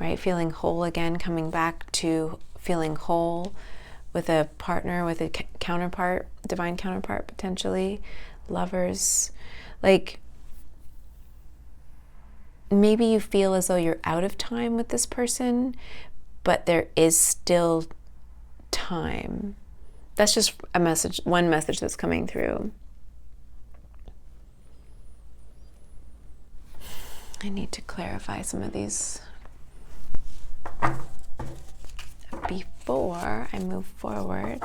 right? Feeling whole again, coming back to feeling whole with a partner, with a counterpart, divine counterpart potentially, lovers. Like maybe you feel as though you're out of time with this person, but there is still time. That's just a message, one message that's coming through. I need to clarify some of these before I move forward.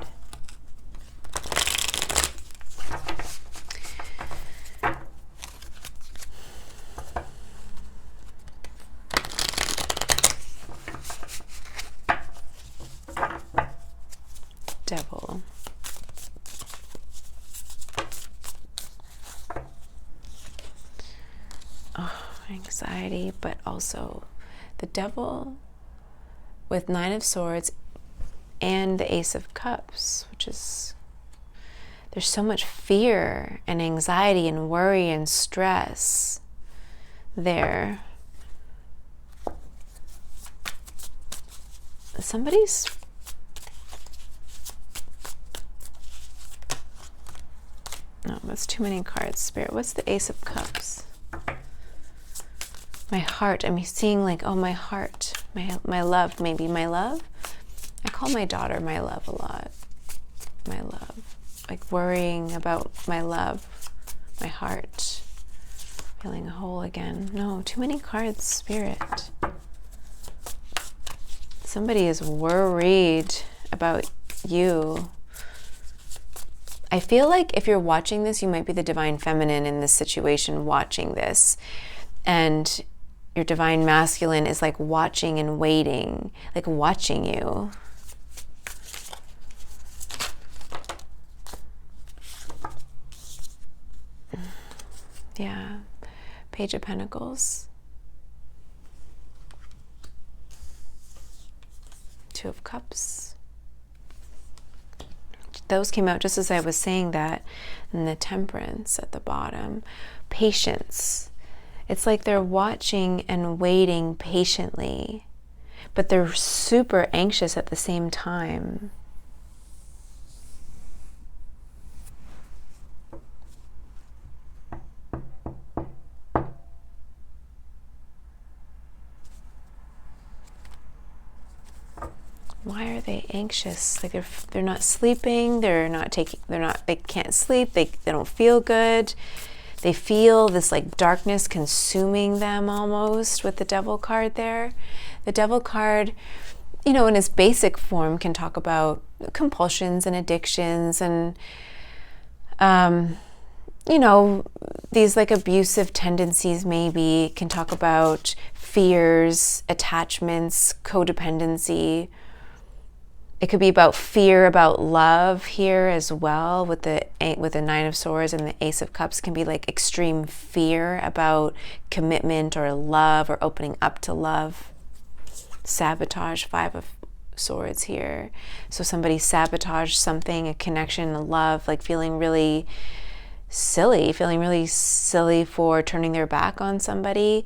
Devil. Oh, anxiety, but also the Devil with 9 of Swords and the Ace of Cups, which is, there's so much fear and anxiety and worry and stress there. Somebody's no, that's too many cards, Spirit. What's the Ace of Cups? My heart. I'm seeing like, oh, my heart, my love, maybe my love. I call my daughter my love a lot. My love. Like worrying about my love, my heart, feeling whole again. No, too many cards, Spirit. Somebody is worried about you. I feel like if you're watching this, you might be the Divine Feminine in this situation watching this. And your Divine Masculine is like watching and waiting, like watching you. Yeah. Page of Pentacles. 2 of Cups. Those came out just as I was saying that. And the Temperance at the bottom. Patience. It's like they're watching and waiting patiently, but they're super anxious at the same time. Why are they anxious? Like they're not sleeping, they can't sleep, they don't feel good. They feel this like darkness consuming them almost with the Devil card there. The Devil card, you know, in its basic form can talk about compulsions and addictions and, you know, these like abusive tendencies maybe, can talk about fears, attachments, codependency. It could be about fear about love here as well with the 9 of Swords, and the Ace of Cups can be like extreme fear about commitment or love or opening up to love. Sabotage, 5 of Swords here. So somebody sabotaged something, a connection, a love, like feeling really silly for turning their back on somebody.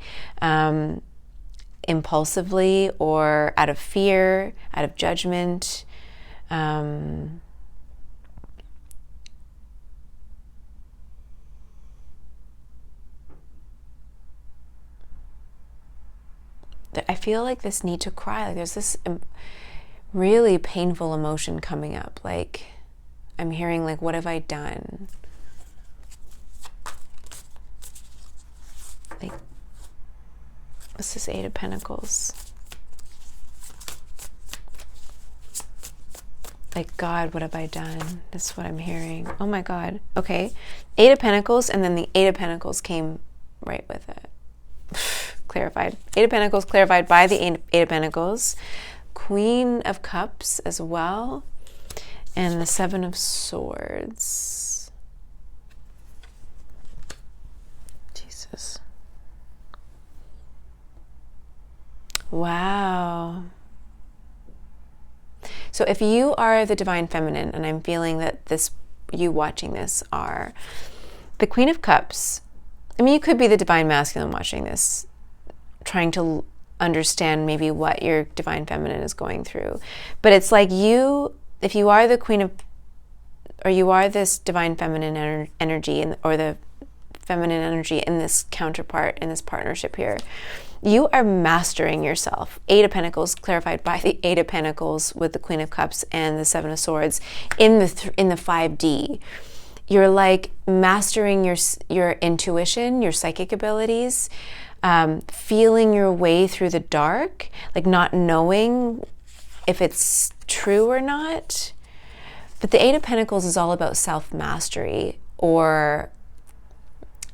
Impulsively or out of fear, out of judgment. I feel like this need to cry, like there's this really painful emotion coming up, like I'm hearing like, what have I done? Like, what's this 8 of Pentacles? Like, God, what have I done? That's what I'm hearing. Oh my God. Okay. 8 of Pentacles, and then the 8 of Pentacles came right with it. Clarified. 8 of Pentacles clarified by the 8 of Pentacles. Queen of Cups as well. And the 7 of Swords. Jesus. Wow. So if you are the Divine Feminine, and I'm feeling that you watching this are the Queen of Cups. I mean, you could be the Divine Masculine watching this, trying to understand maybe what your Divine Feminine is going through. But it's like if you are the Queen of, or you are this Divine Feminine energy, or the feminine energy in this counterpart, in this partnership here, You are mastering yourself. Eight of Pentacles clarified by the Eight of Pentacles with the Queen of Cups and the Seven of Swords in the 5D. You're like mastering your intuition, your psychic abilities, feeling your way through the dark, like not knowing if it's true or not. But the Eight of Pentacles is all about self-mastery, or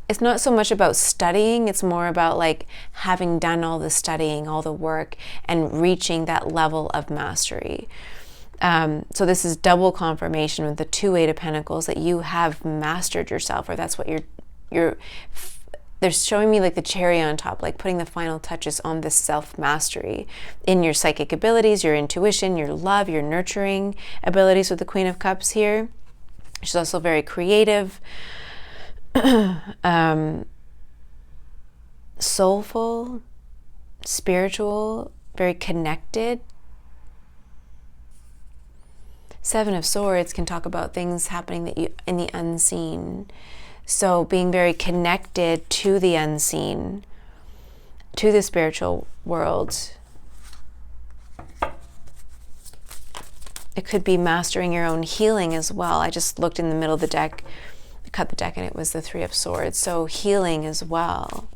it's not so much about studying, it's more about like having done all the studying, all the work, and reaching that level of mastery. So this is double confirmation with the two Eight of Pentacles that you have mastered yourself, or that's what they're showing me like the cherry on top, like putting the final touches on this self-mastery in your psychic abilities, your intuition, your love, your nurturing abilities with the Queen of Cups here. She's also very creative, soulful, spiritual, very connected. Seven of Swords can talk about things happening that you in the unseen. So being very connected to the unseen, to the spiritual world. It could be mastering your own healing as well. I just looked in the middle of the deck, cut the deck, and it was the Three of Swords. So healing as well.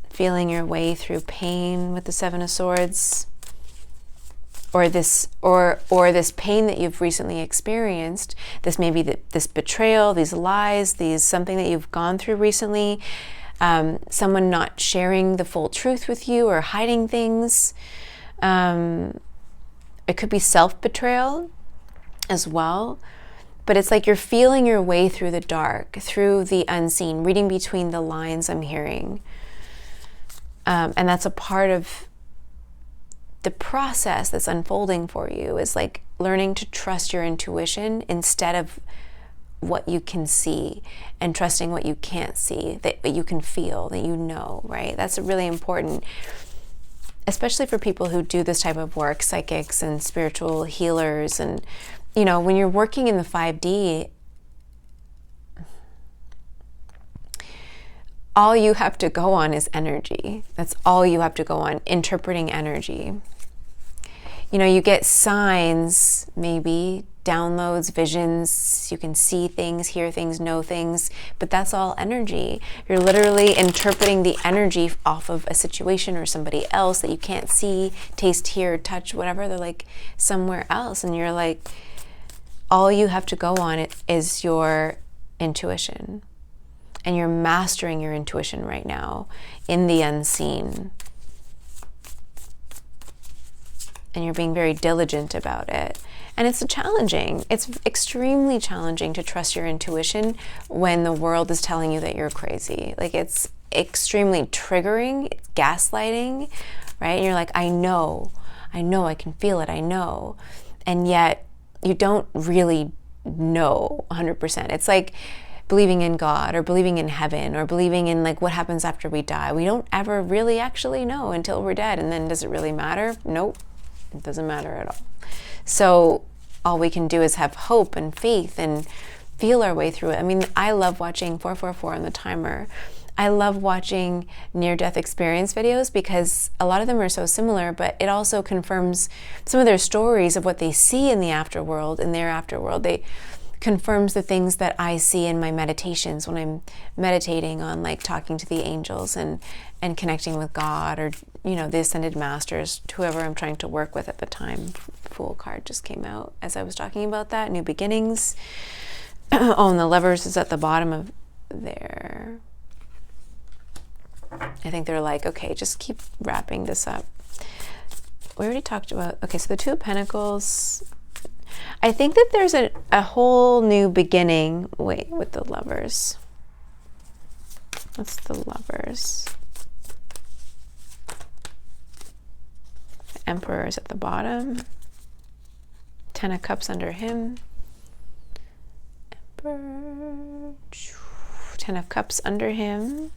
Feeling your way through pain with the Seven of Swords. Or this pain that you've recently experienced. This may be this betrayal, these lies, something that you've gone through recently. Someone not sharing the full truth with you or hiding things. It could be self-betrayal as well. But it's like you're feeling your way through the dark, through the unseen, reading between the lines I'm hearing. And that's a part of the process that's unfolding for you, is like learning to trust your intuition instead of what you can see, and trusting what you can't see, that you can feel, that you know, right? That's really important, especially for people who do this type of work, psychics and spiritual healers. And, you know, when you're working in the 5D, all you have to go on is energy. That's all you have to go on, interpreting energy. You know, you get signs, maybe, downloads, visions, you can see things, hear things, know things, but that's all energy. You're literally interpreting the energy off of a situation or somebody else that you can't see, taste, hear, touch, whatever. They're like somewhere else, and you're like, all you have to go on is your intuition. And you're mastering your intuition right now in the unseen. And you're being very diligent about it. And it's extremely challenging to trust your intuition when the world is telling you that you're crazy. Like, it's extremely triggering, it's gaslighting, right? And you're like, I know, I can feel it, I know. And yet you don't really know 100%. It's like believing in God, or believing in heaven, or believing in like what happens after we die. We don't ever really actually know until we're dead. And then does it really matter? Nope, it doesn't matter at all. So all we can do is have hope and faith and feel our way through it. I mean, I love watching 444 on the timer. I love watching near-death experience videos because a lot of them are so similar, but it also confirms some of their stories of what they see in the afterworld, in their afterworld. They confirms the things that I see in my meditations when I'm meditating on, like, talking to the angels and connecting with God, or, you know, the ascended masters, whoever I'm trying to work with at the time. Fool card just came out as I was talking about that. New beginnings. Oh, and the Lovers is at the bottom of there. I think they're like, okay, just keep wrapping this up. We already talked about, okay, so the Two of Pentacles. I think that there's a whole new beginning. Wait, with the Lovers. What's the Lovers? The Emperor is at the bottom. 10 of Cups under him. Emperor. 10 of Cups under him.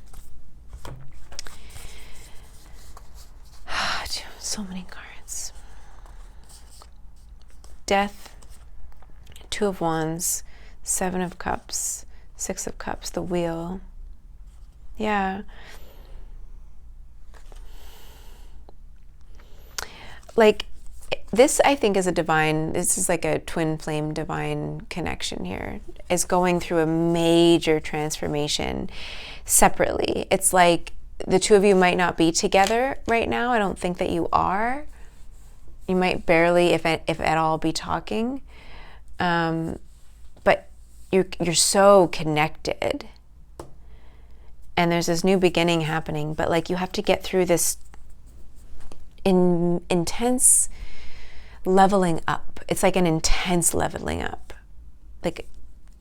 So many cards. Death, Two of Wands, 7 of Cups, 6 of Cups, the Wheel. Yeah. like, this I think is this is like a twin flame divine connection here, is going through a major transformation separately. It's like the two of you might not be together right now. I don't think that you are. You might barely, if at all, be talking. But you're so connected. And there's this new beginning happening, but like you have to get through this intense leveling up. It's like an intense leveling up. Like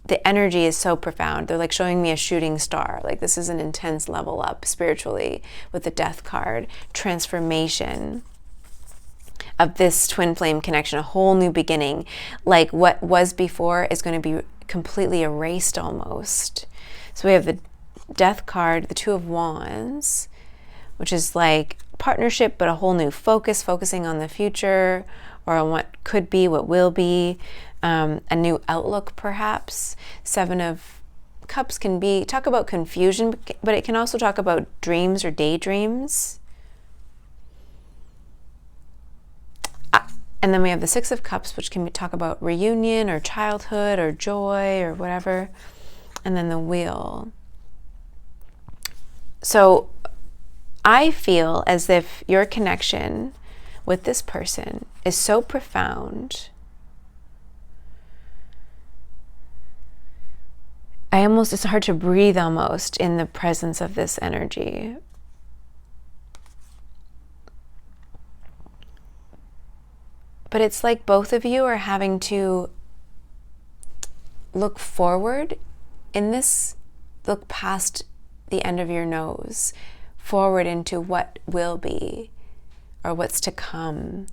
the energy is so profound. They're like showing me a shooting star. Like this is an intense level up spiritually with the Death card. Transformation of this twin flame connection, a whole new beginning. Like what was before is going to be completely erased almost. So we have the Death card, the Two of Wands, which is like partnership, but a whole new focusing on the future, or on what could be, what will be, a new outlook perhaps. Seven of Cups can talk about confusion, but it can also talk about dreams or daydreams. And then we have the Six of Cups, which can talk about reunion or childhood or joy or whatever. And then the Wheel. So I feel as if your connection with this person is so profound. It's hard to breathe almost in the presence of this energy. But it's like both of you are having to look forward in this, look past the end of your nose, forward into what will be or what's to come.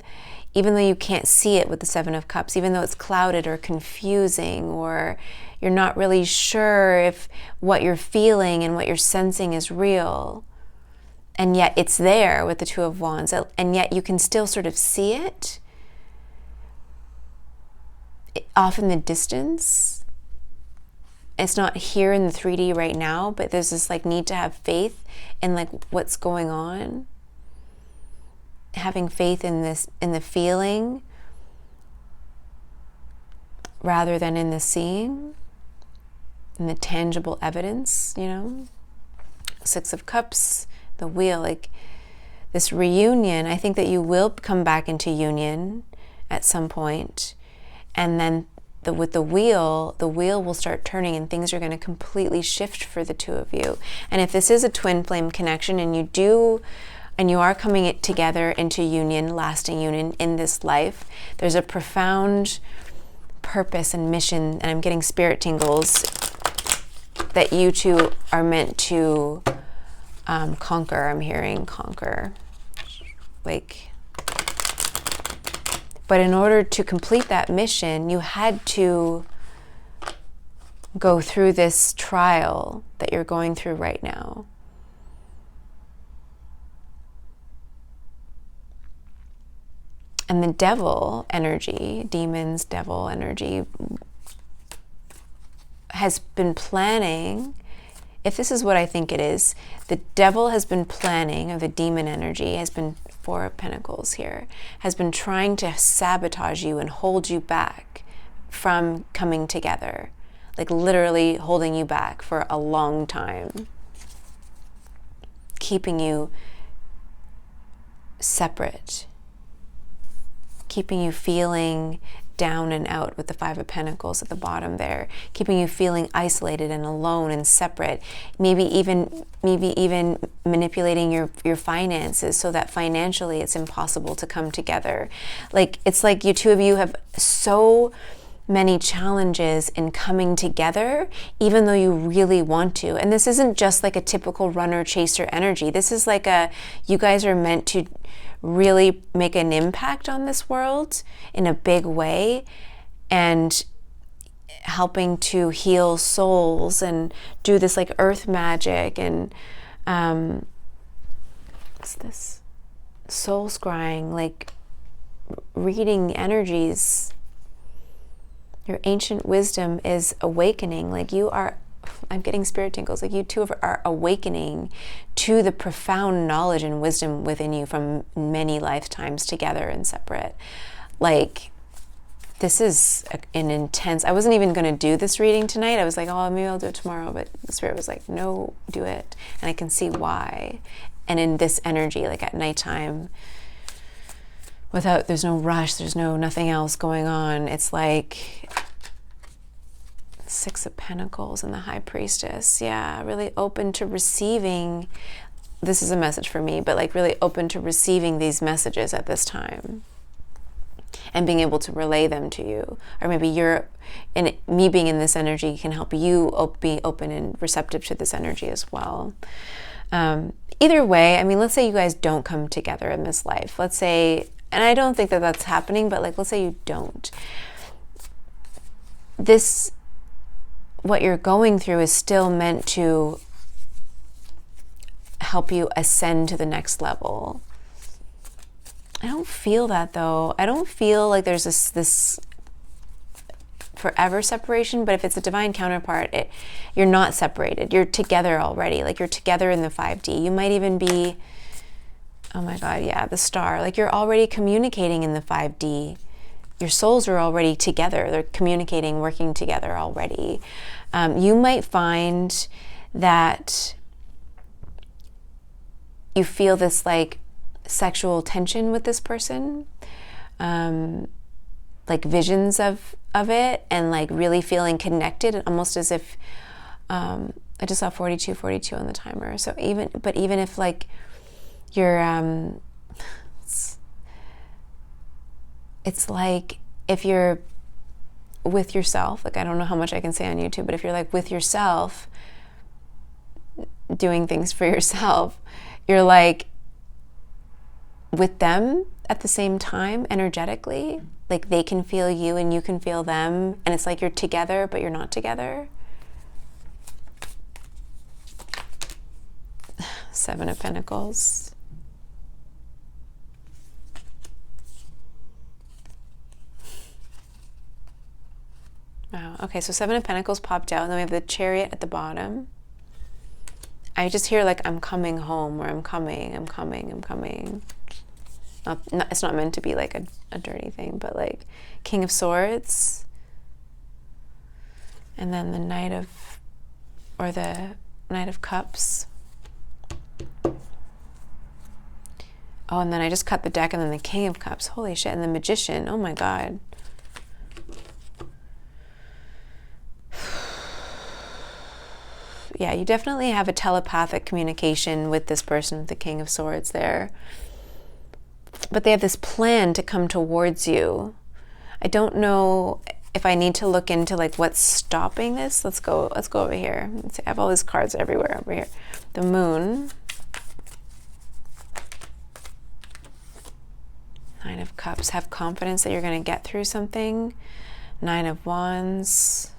Even though you can't see it with the Seven of Cups, even though it's clouded or confusing, or you're not really sure if what you're feeling and what you're sensing is real, and yet it's there with the Two of Wands, and yet you can still sort of see it off in the distance. It's not here in the 3D right now, but there's this like need to have faith in like what's going on. Having faith in this, in the feeling rather than in the seeing, in the tangible evidence, you know. Six of Cups, the Wheel, like this reunion. I think that you will come back into union at some point. And then with the wheel will start turning and things are going to completely shift for the two of you. And if this is a twin flame connection and you are coming together into union, lasting union in this life, there's a profound purpose and mission, and I'm getting spirit tingles, that you two are meant to conquer. I'm hearing conquer. But in order to complete that mission, you had to go through this trial that you're going through right now. And the devil energy, demons, devil energy, has been planning, if this is what I think it is, the devil has been planning, or the demon energy has been, Four of Pentacles here, has been trying to sabotage you and hold you back from coming together. Like literally holding you back for a long time. Keeping you separate. Keeping you feeling down and out with the Five of Pentacles at the bottom there, keeping you feeling isolated and alone and separate, maybe even manipulating your finances so that financially it's impossible to come together. Like it's like you two of you have so many challenges in coming together, even though you really want to. And this isn't just like a typical runner chaser energy. This is like you guys are meant to really make an impact on this world in a big way, and helping to heal souls and do this like earth magic and what's this? Soul scrying, like reading energies. Your ancient wisdom is awakening. Like you are I'm getting spirit tingles, like you two are awakening to the profound knowledge and wisdom within you from many lifetimes together and separate. Like, this is an intense, I wasn't even going to do this reading tonight. I was like, oh, maybe I'll do it tomorrow. But the Spirit was like, no, do it. And I can see why. And in this energy, like at nighttime, there's no rush, there's nothing else going on. It's like Six of Pentacles and the High Priestess. Yeah, really open to receiving. This is a message for me, but like really open to receiving these messages at this time. And being able to relay them to you. Or maybe me being in this energy can help you be open and receptive to this energy as well. Either way, I mean, let's say you guys don't come together in this life. Let's say, and I don't think that that's happening, but like, let's say you don't. What you're going through is still meant to help you ascend to the next level. I don't feel that though. I don't feel like there's this forever separation, but if it's a divine counterpart, you're not separated. You're together already. Like you're together in the 5D. You might even be, oh my God, yeah, the star. Like you're already communicating in the 5D. Your souls are already together. They're communicating, working together already. You might find that you feel this like sexual tension with this person, like visions of it, and like really feeling connected, almost as if I just saw 42 on the timer. So even if like you're it's like if you're with yourself, like I don't know how much I can say on YouTube, but if you're like with yourself doing things for yourself, you're like with them at the same time energetically, like they can feel you and you can feel them, and it's like you're together but you're not together. Seven of Pentacles. Wow, okay, so Seven of Pentacles popped out, and then we have the Chariot at the bottom. I just hear like I'm coming home, or I'm coming. It's not meant to be like a dirty thing, but like King of Swords, and then the Knight of Cups. Oh, and then I just cut the deck, and then the King of Cups. Holy shit, and the Magician. Oh my God. Yeah, you definitely have a telepathic communication with this person with the King of Swords there. But they have this plan to come towards you. I don't know if I need to look into like what's stopping this. Let's go over here. I have all these cards everywhere over here. The Moon. Nine of Cups. Have confidence that you're going to get through something. Nine of Wands.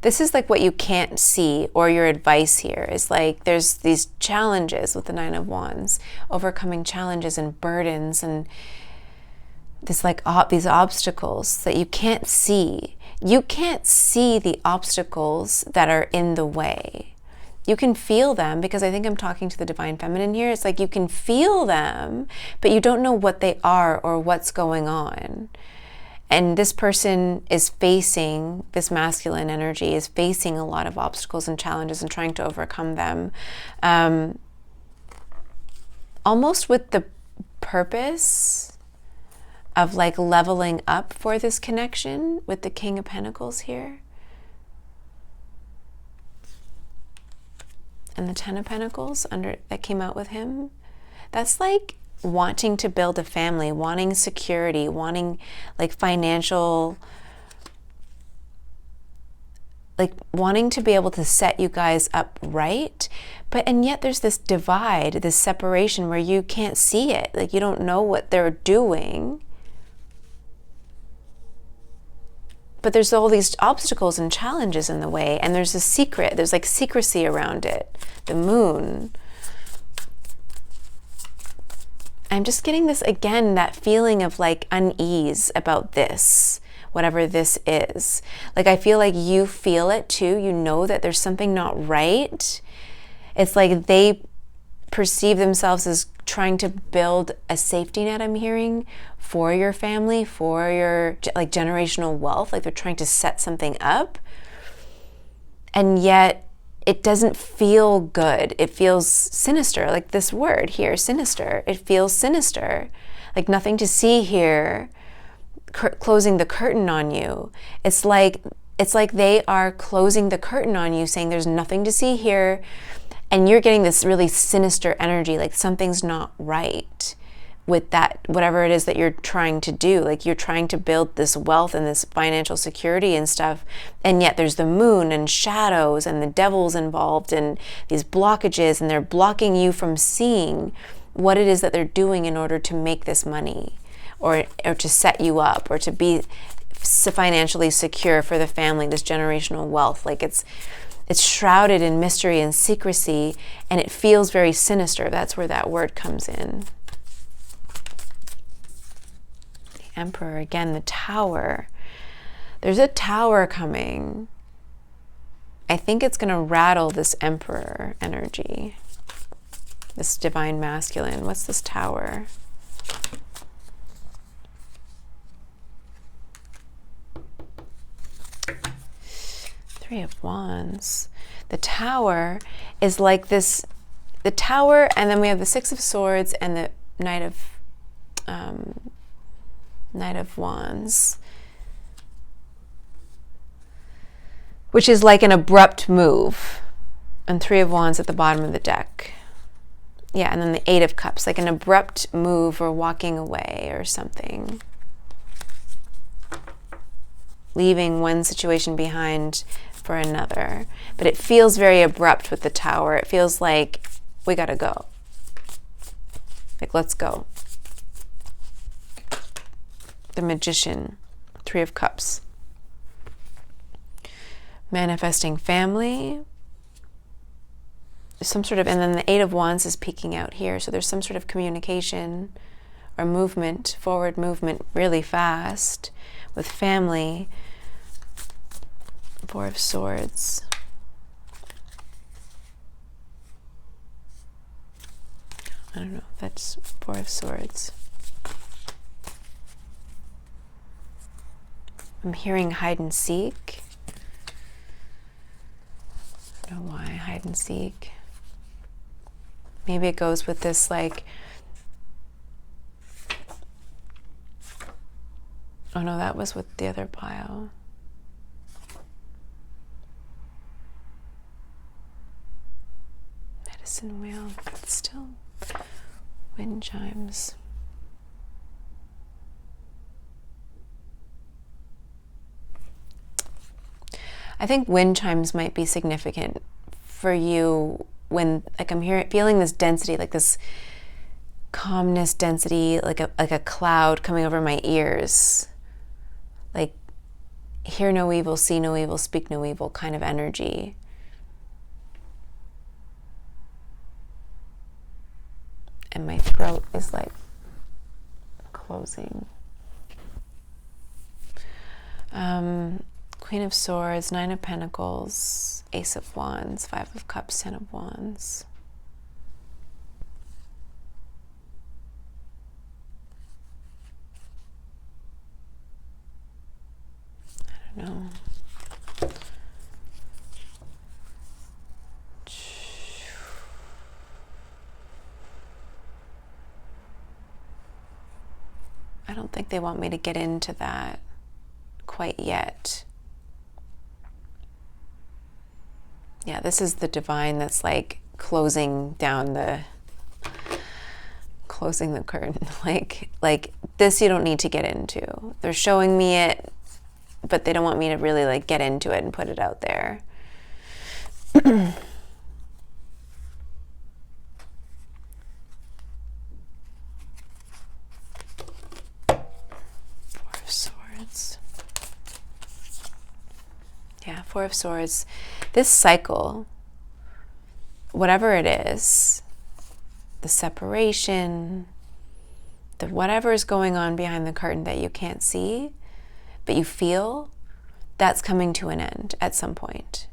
This is like what you can't see, or your advice here is like there's these challenges with the Nine of Wands, overcoming challenges and burdens and this like these obstacles that you can't see. You can't see the obstacles that are in the way. You can feel them, because I think I'm talking to the Divine Feminine here. It's like you can feel them, but you don't know what they are or what's going on. And this person is facing, this masculine energy is facing a lot of obstacles and challenges and trying to overcome them. Almost with the purpose of like leveling up for this connection with the King of Pentacles here. And the Ten of Pentacles that came out with him. That's like wanting to build a family, wanting security, wanting like financial, like wanting to be able to set you guys up right. And yet there's this divide, this separation where you can't see it. Like you don't know what they're doing. But there's all these obstacles and challenges in the way, and there's a secret, there's like secrecy around it. The Moon. I'm just getting this again, that feeling of like unease about this, whatever this is. Like I feel like you feel it too. You know that there's something not right. It's like they perceive themselves as trying to build a safety net, I'm hearing, for your family, for your like generational wealth. Like they're trying to set something up. And yet it doesn't feel good. It feels sinister, like this word here, sinister. It feels sinister, like nothing to see here, closing the curtain on you. It's like they are closing the curtain on you, saying there's nothing to see here. And you're getting this really sinister energy, like something's not right with that, whatever it is that you're trying to do. Like you're trying to build this wealth and this financial security and stuff. And yet there's the moon and shadows and the devil's involved and these blockages, and they're blocking you from seeing what it is that they're doing in order to make this money, or to set you up, or to be financially secure for the family, this generational wealth. Like it's shrouded in mystery and secrecy, and it feels very sinister. That's where that word comes in. The Emperor, again, the Tower. There's a tower coming. I think it's going to rattle this Emperor energy, this divine masculine. What's this Tower? Three of Wands. The Tower is like this, the Tower, and then we have the Six of Swords and the Knight of Wands, which is like an abrupt move, and Three of Wands at the bottom of the deck. Yeah, and then the Eight of Cups, like an abrupt move or walking away or something. Leaving one situation behind for another. But it feels very abrupt with the Tower. It feels like we gotta go. Like, let's go. The Magician, Three of Cups. Manifesting family. Some sort of, and then the Eight of Wands is peeking out here. So there's some sort of communication or movement, forward movement really fast with family. Four of Swords. I don't know if that's Four of Swords. I'm hearing hide and seek. I don't know why hide and seek. Maybe it goes with this like, oh no, that was with the other pile. Medicine wheel, but still wind chimes. I think wind chimes might be significant for you when, like, I'm feeling this density, like this calmness density, like a cloud coming over my ears, like hear no evil, see no evil, speak no evil kind of energy. And my throat is like closing. Queen of Swords, Nine of Pentacles, Ace of Wands, Five of Cups, Ten of Wands. I don't know. I don't think they want me to get into that quite yet. Yeah, this is the divine that's like closing the curtain. Like this you don't need to get into. They're showing me it, but they don't want me to really like get into it and put it out there. Four of Swords. Yeah, Four of Swords. This cycle, whatever it is, the separation, whatever is going on behind the curtain that you can't see, but you feel, that's coming to an end at some point.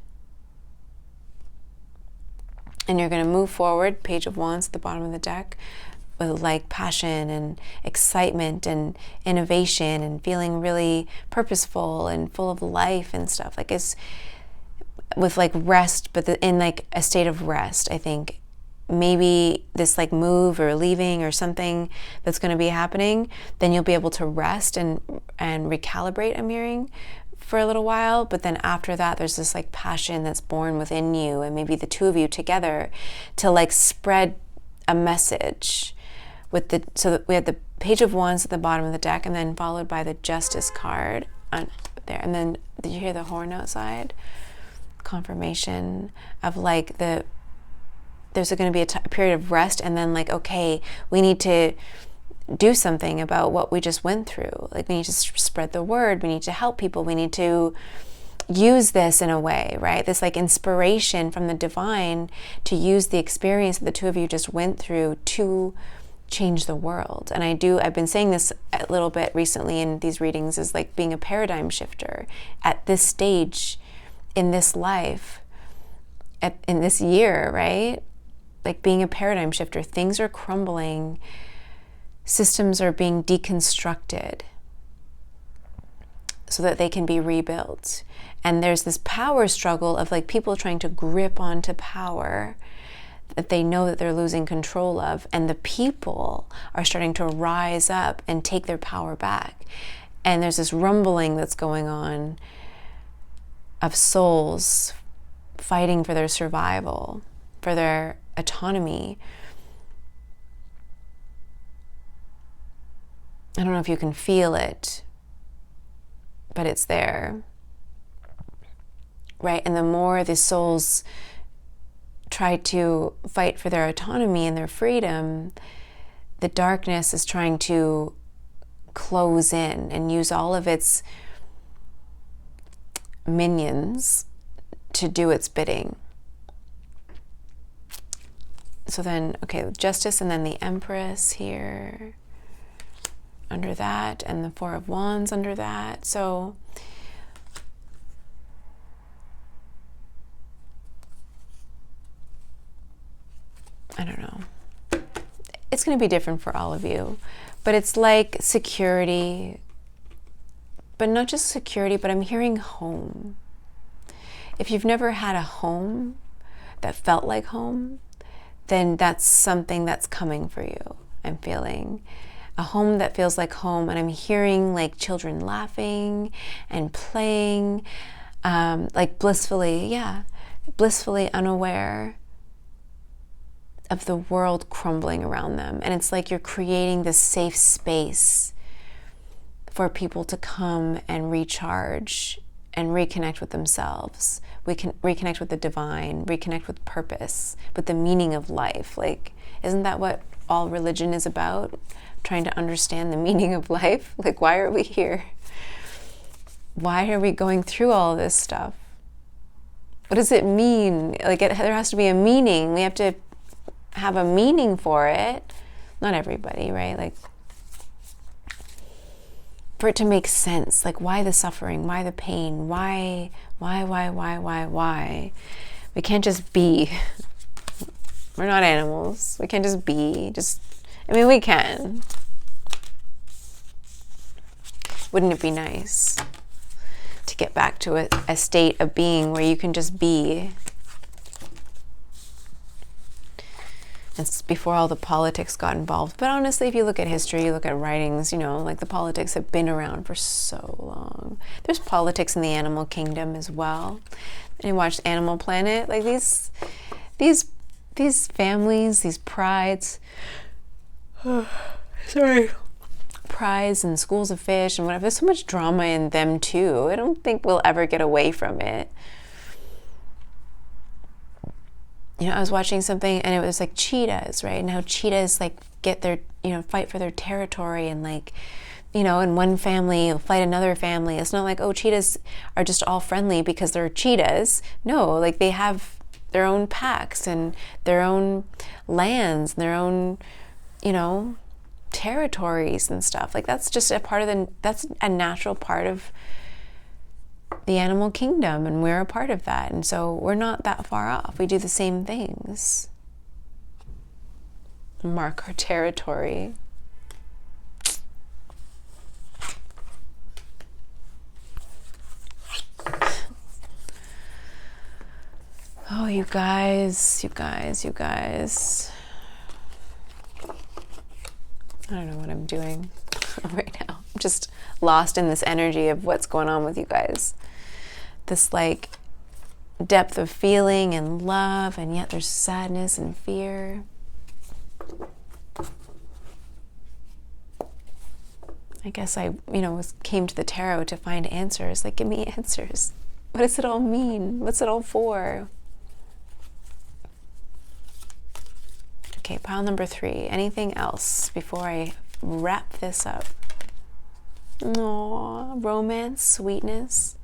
And you're going to move forward, Page of Wands at the bottom of the deck, with like passion and excitement and innovation and feeling really purposeful and full of life and stuff. Like it's with like rest, but in like a state of rest. I think maybe this like move or leaving or something that's going to be happening, then you'll be able to rest and recalibrate, I'm hearing, for a little while. But then after that, there's this like passion that's born within you, and maybe the two of you together to like spread a message with so that we had the Page of Wands at the bottom of the deck, and then followed by the Justice card there. And then did you hear the horn outside? Confirmation of like there's going to be a period of rest, and then like, okay, we need to do something about what we just went through. Like we need to spread the word. We need to help people. We need to use this in a way, right? This like inspiration from the divine to use the experience that the two of you just went through to change the world. And I've been saying this a little bit recently in these readings, is like being a paradigm shifter at this stage in this life, in this year, right? Like being a paradigm shifter. Things are crumbling. Systems are being deconstructed so that they can be rebuilt. And there's this power struggle of like people trying to grip onto power that they know that they're losing control of. And the people are starting to rise up and take their power back. And there's this rumbling that's going on of souls fighting for their survival, for their autonomy. I don't know if you can feel it, but it's there, right? And the more the souls try to fight for their autonomy and their freedom, the darkness is trying to close in and use all of its minions to do its bidding. So then, okay, Justice, and then the Empress here under that, and the Four of Wands under that. So I don't know. It's going to be different for all of you, but it's like security, but not just security, but I'm hearing home. If you've never had a home that felt like home, then that's something that's coming for you. I'm feeling a home that feels like home, and I'm hearing like children laughing and playing, like blissfully unaware of the world crumbling around them. And it's like you're creating this safe space for people to come and recharge and reconnect with themselves. We can reconnect with the divine, reconnect with purpose, with the meaning of life. Like, isn't that what all religion is about? Trying to understand the meaning of life? Like, why are we here? Why are we going through all this stuff? What does it mean? Like, there has to be a meaning. We have to have a meaning for it. Not everybody, right? Like, for it to make sense. Like, why the suffering? Why the pain? Why? We can't just be. We're not animals. We can't just be. I mean, we can. Wouldn't it be nice to get back to a state of being where you can just be? It's before all the politics got involved. But honestly, if you look at history, you look at writings, like the politics have been around for so long. There's politics in the animal kingdom as well. And you watch Animal Planet, like these families, these prides, prides and schools of fish and whatever. There's so much drama in them too. I don't think we'll ever get away from it. I was watching something and it was like cheetahs, right? And how cheetahs like get their, fight for their territory, and like, and one family will fight another family. It's not like, oh, cheetahs are just all friendly because they're cheetahs. No, like they have their own packs and their own lands, and their own, territories and stuff. Like that's just that's a natural part of the animal kingdom, and we're a part of that. And so we're not that far off. We do the same things. Mark our territory. Oh, you guys. I don't know what I'm doing right now. I'm just lost in this energy of what's going on with you guys. This like depth of feeling and love, and yet there's sadness and fear. I guess I, came to the tarot to find answers. Like, give me answers. What does it all mean? What's it all for? Okay, pile number 3. Anything else before I wrap this up? Aww, romance, sweetness.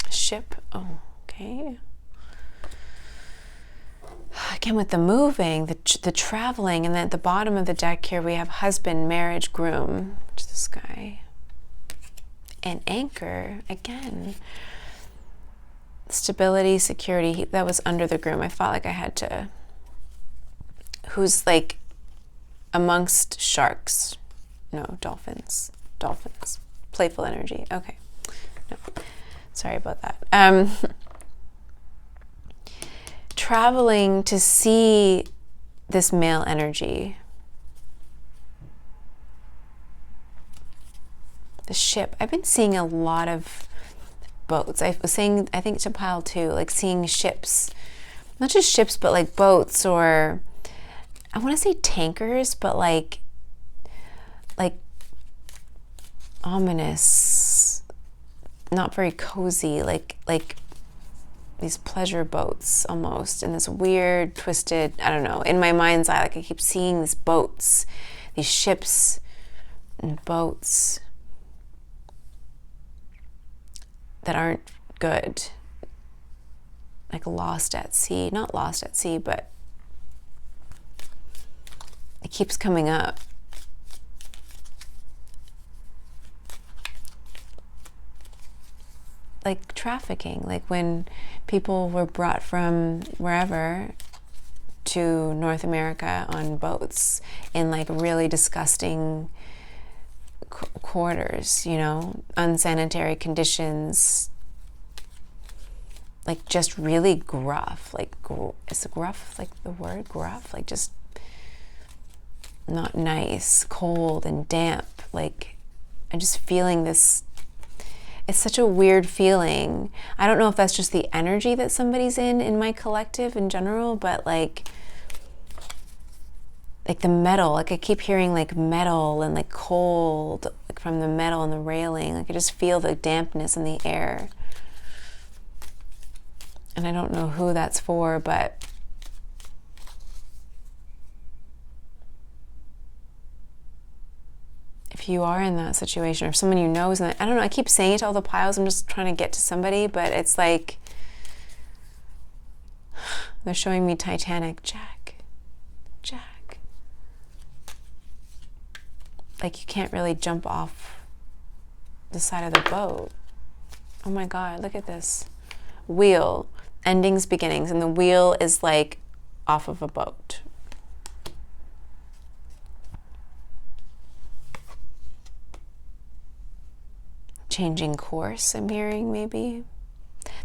Ship. Oh, okay. Again, with the moving, the traveling, and then at the bottom of the deck here we have husband, marriage, groom, which is this guy. And anchor, again. Stability, security, that was under the groom. I felt like I had to, who's like amongst sharks. No, dolphins. Playful energy, okay. No, sorry about that. Traveling to see this male energy. The ship. I've been seeing a lot of boats. I was saying, I think to pile 2, like seeing ships. Not just ships, but like boats, or I want to say tankers, but like ominous, not very cozy, like these pleasure boats almost, in this weird, twisted, I don't know, in my mind's eye, like I keep seeing these boats, these ships and boats that aren't good, like lost at sea. Not lost at sea, but it keeps coming up. Like trafficking, like when people were brought from wherever to North America on boats in like really disgusting quarters, unsanitary conditions, like just really gruff, like is gruff like the word gruff, like just not nice, cold and damp. Like I'm just feeling this. It's such a weird feeling. I don't know if that's just the energy that somebody's in my collective in general, but like the metal, like I keep hearing like metal and like cold, like from the metal and the railing. Like I just feel the dampness in the air. And I don't know who that's for, but if you are in that situation, or if someone you know is in that, I don't know, I keep saying it to all the piles, I'm just trying to get to somebody, but it's like they're showing me Titanic. Jack. Like you can't really jump off the side of the boat. Oh my God, look at this. Wheel, endings, beginnings, and the wheel is like off of a boat. Changing course, I'm hearing, maybe.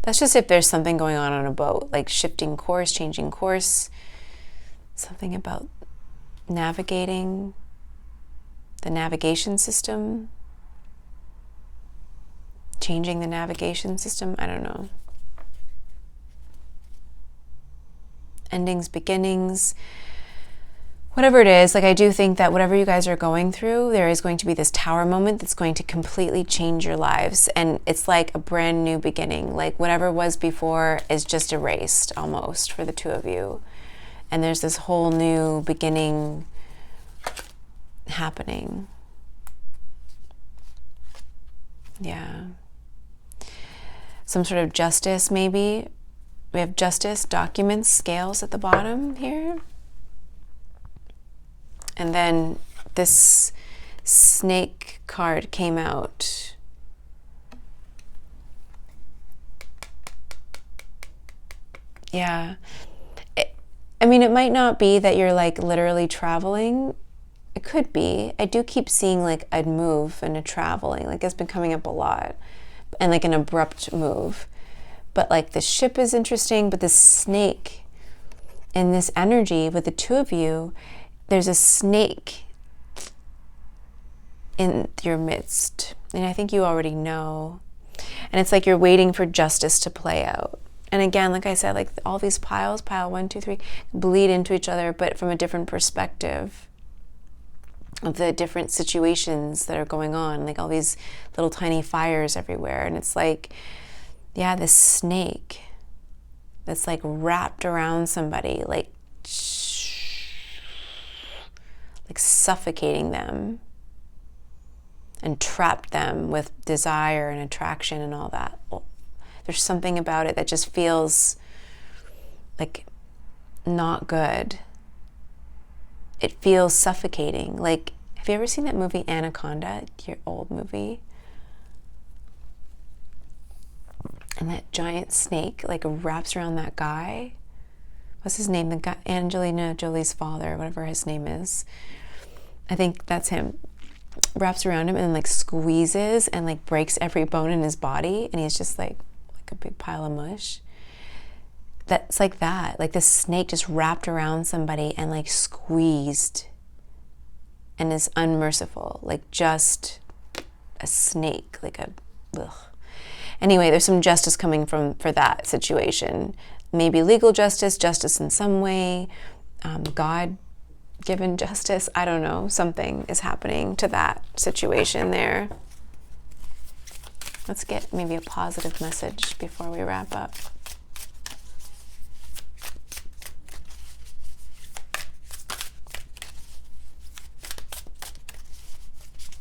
That's just if there's something going on a boat, like shifting course, changing course, something about navigating, the navigation system, changing the navigation system, I don't know. Endings, beginnings, whatever it is, like I do think that whatever you guys are going through, there is going to be this tower moment that's going to completely change your lives. And it's like a brand new beginning. Like whatever was before is just erased almost for the two of you. And there's this whole new beginning happening. Yeah. Some sort of justice maybe We have justice, documents, scales at the bottom here. And then this snake card came out. Yeah. I mean, it might not be that you're like literally traveling. It could be. I do keep seeing like a move and a traveling. Like it's been coming up a lot. And like an abrupt move. But like the ship is interesting, but the snake and this energy with the two of you, there's a snake in your midst. And I think you already know. And it's like you're waiting for justice to play out. And again, like I said, like all these piles, pile 1, 2, 3, bleed into each other, but from a different perspective of the different situations that are going on, like all these little tiny fires everywhere. And it's like, yeah, this snake that's like wrapped around somebody, like suffocating them and trapped them with desire and attraction and all that. There's something about it that just feels like not good. It feels suffocating. Like, have you ever seen that movie Anaconda, your old movie? And that giant snake like wraps around that guy. What's his name? The guy, Angelina Jolie's father, whatever his name is. I think that's him. Wraps around him and like squeezes and like breaks every bone in his body, and he's just like a big pile of mush. That's like that. Like the snake just wrapped around somebody and like squeezed and is unmerciful. Like just a snake, like a ugh. Anyway, there's some justice coming for that situation. Maybe legal justice, justice in some way, God-given justice. I don't know. Something is happening to that situation there. Let's get maybe a positive message before we wrap up.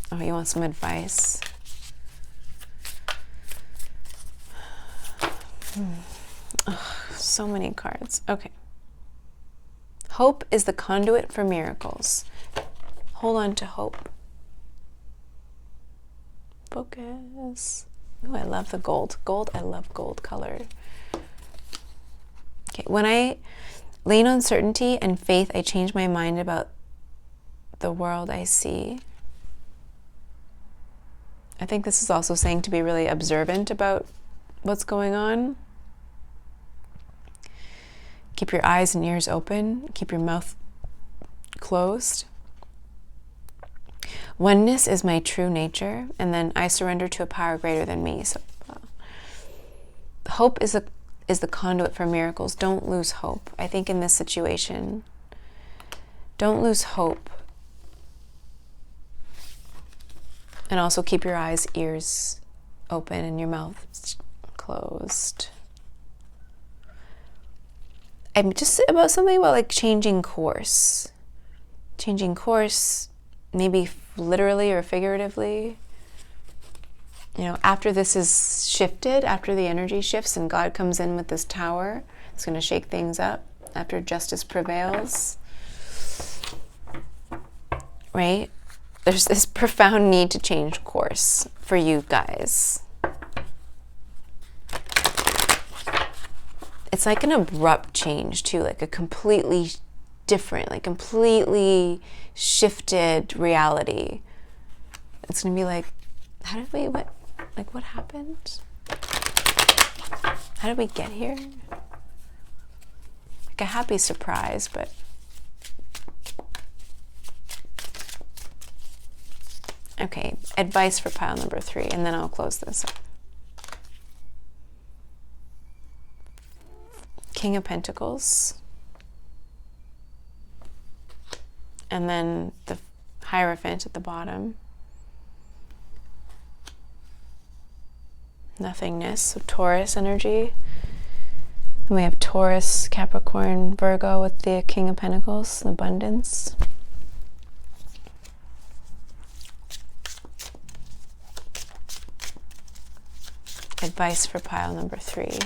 Oh, you want some advice? Oh, so many cards. Okay. Hope is the conduit for miracles. Hold on to hope. Focus. Oh, I love the gold. Gold, I love gold color. Okay, when I lean on certainty and faith, I change my mind about the world I see. I think this is also saying to be really observant about what's going on. Keep your eyes and ears open. Keep your mouth closed. Oneness is my true nature, and then I surrender to a power greater than me. So, hope is the conduit for miracles. Don't lose hope. I think in this situation, don't lose hope. And also keep your eyes, ears open, and your mouth closed. I'm just about something about like changing course. Changing course, maybe literally or figuratively. You know, after this is shifted, after the energy shifts and God comes in with this tower, it's going to shake things up. After justice prevails, right? There's this profound need to change course for you guys. It's like an abrupt change too, like a completely different, like completely shifted reality. It's gonna be like, what happened? How did we get here? Like a happy surprise, but okay, advice for pile number 3, and then I'll close this up. King of Pentacles. And then the Hierophant at the bottom. Nothingness, so Taurus energy. And we have Taurus, Capricorn, Virgo with the King of Pentacles, abundance. Advice for pile number 3.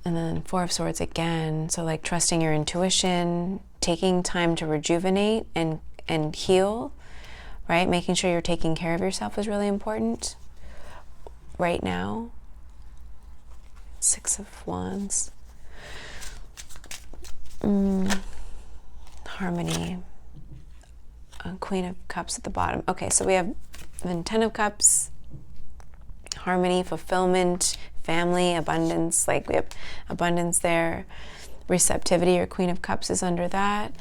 And then Four of Swords again. So like trusting your intuition, taking time to rejuvenate and heal, right? Making sure you're taking care of yourself is really important right now. Six of Wands. Harmony. Queen of Cups at the bottom. Okay, so we have then Ten of Cups, harmony, fulfillment, family, abundance. Like we have abundance there. Receptivity, or Queen of Cups is under that.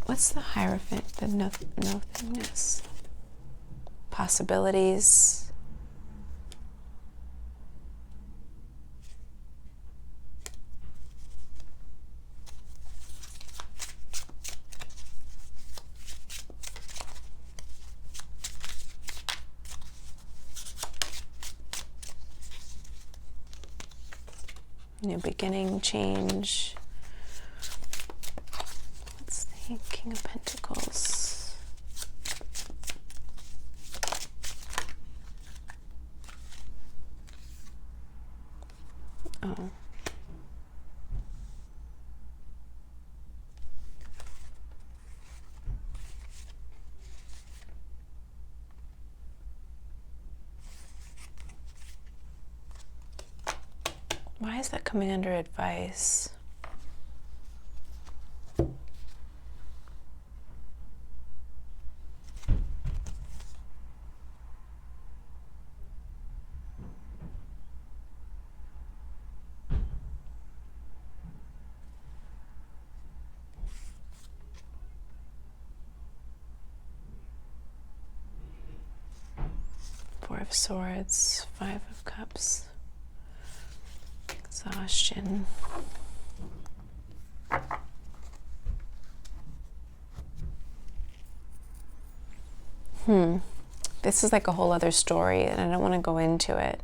What's the Hierophant? The nothingness. Possibilities. New beginning, change. What's the King of Pentacles? Oh. Why is that coming under advice? Four of Swords, Five of Cups. Exhaustion. This is like a whole other story, and I don't want to go into it.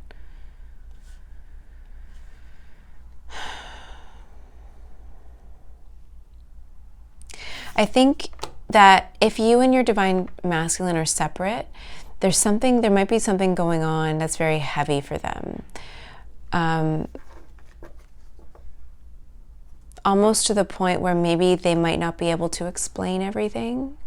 I think that if you and your divine masculine are separate, there might be something going on that's very heavy for them. Almost to the point where maybe they might not be able to explain everything.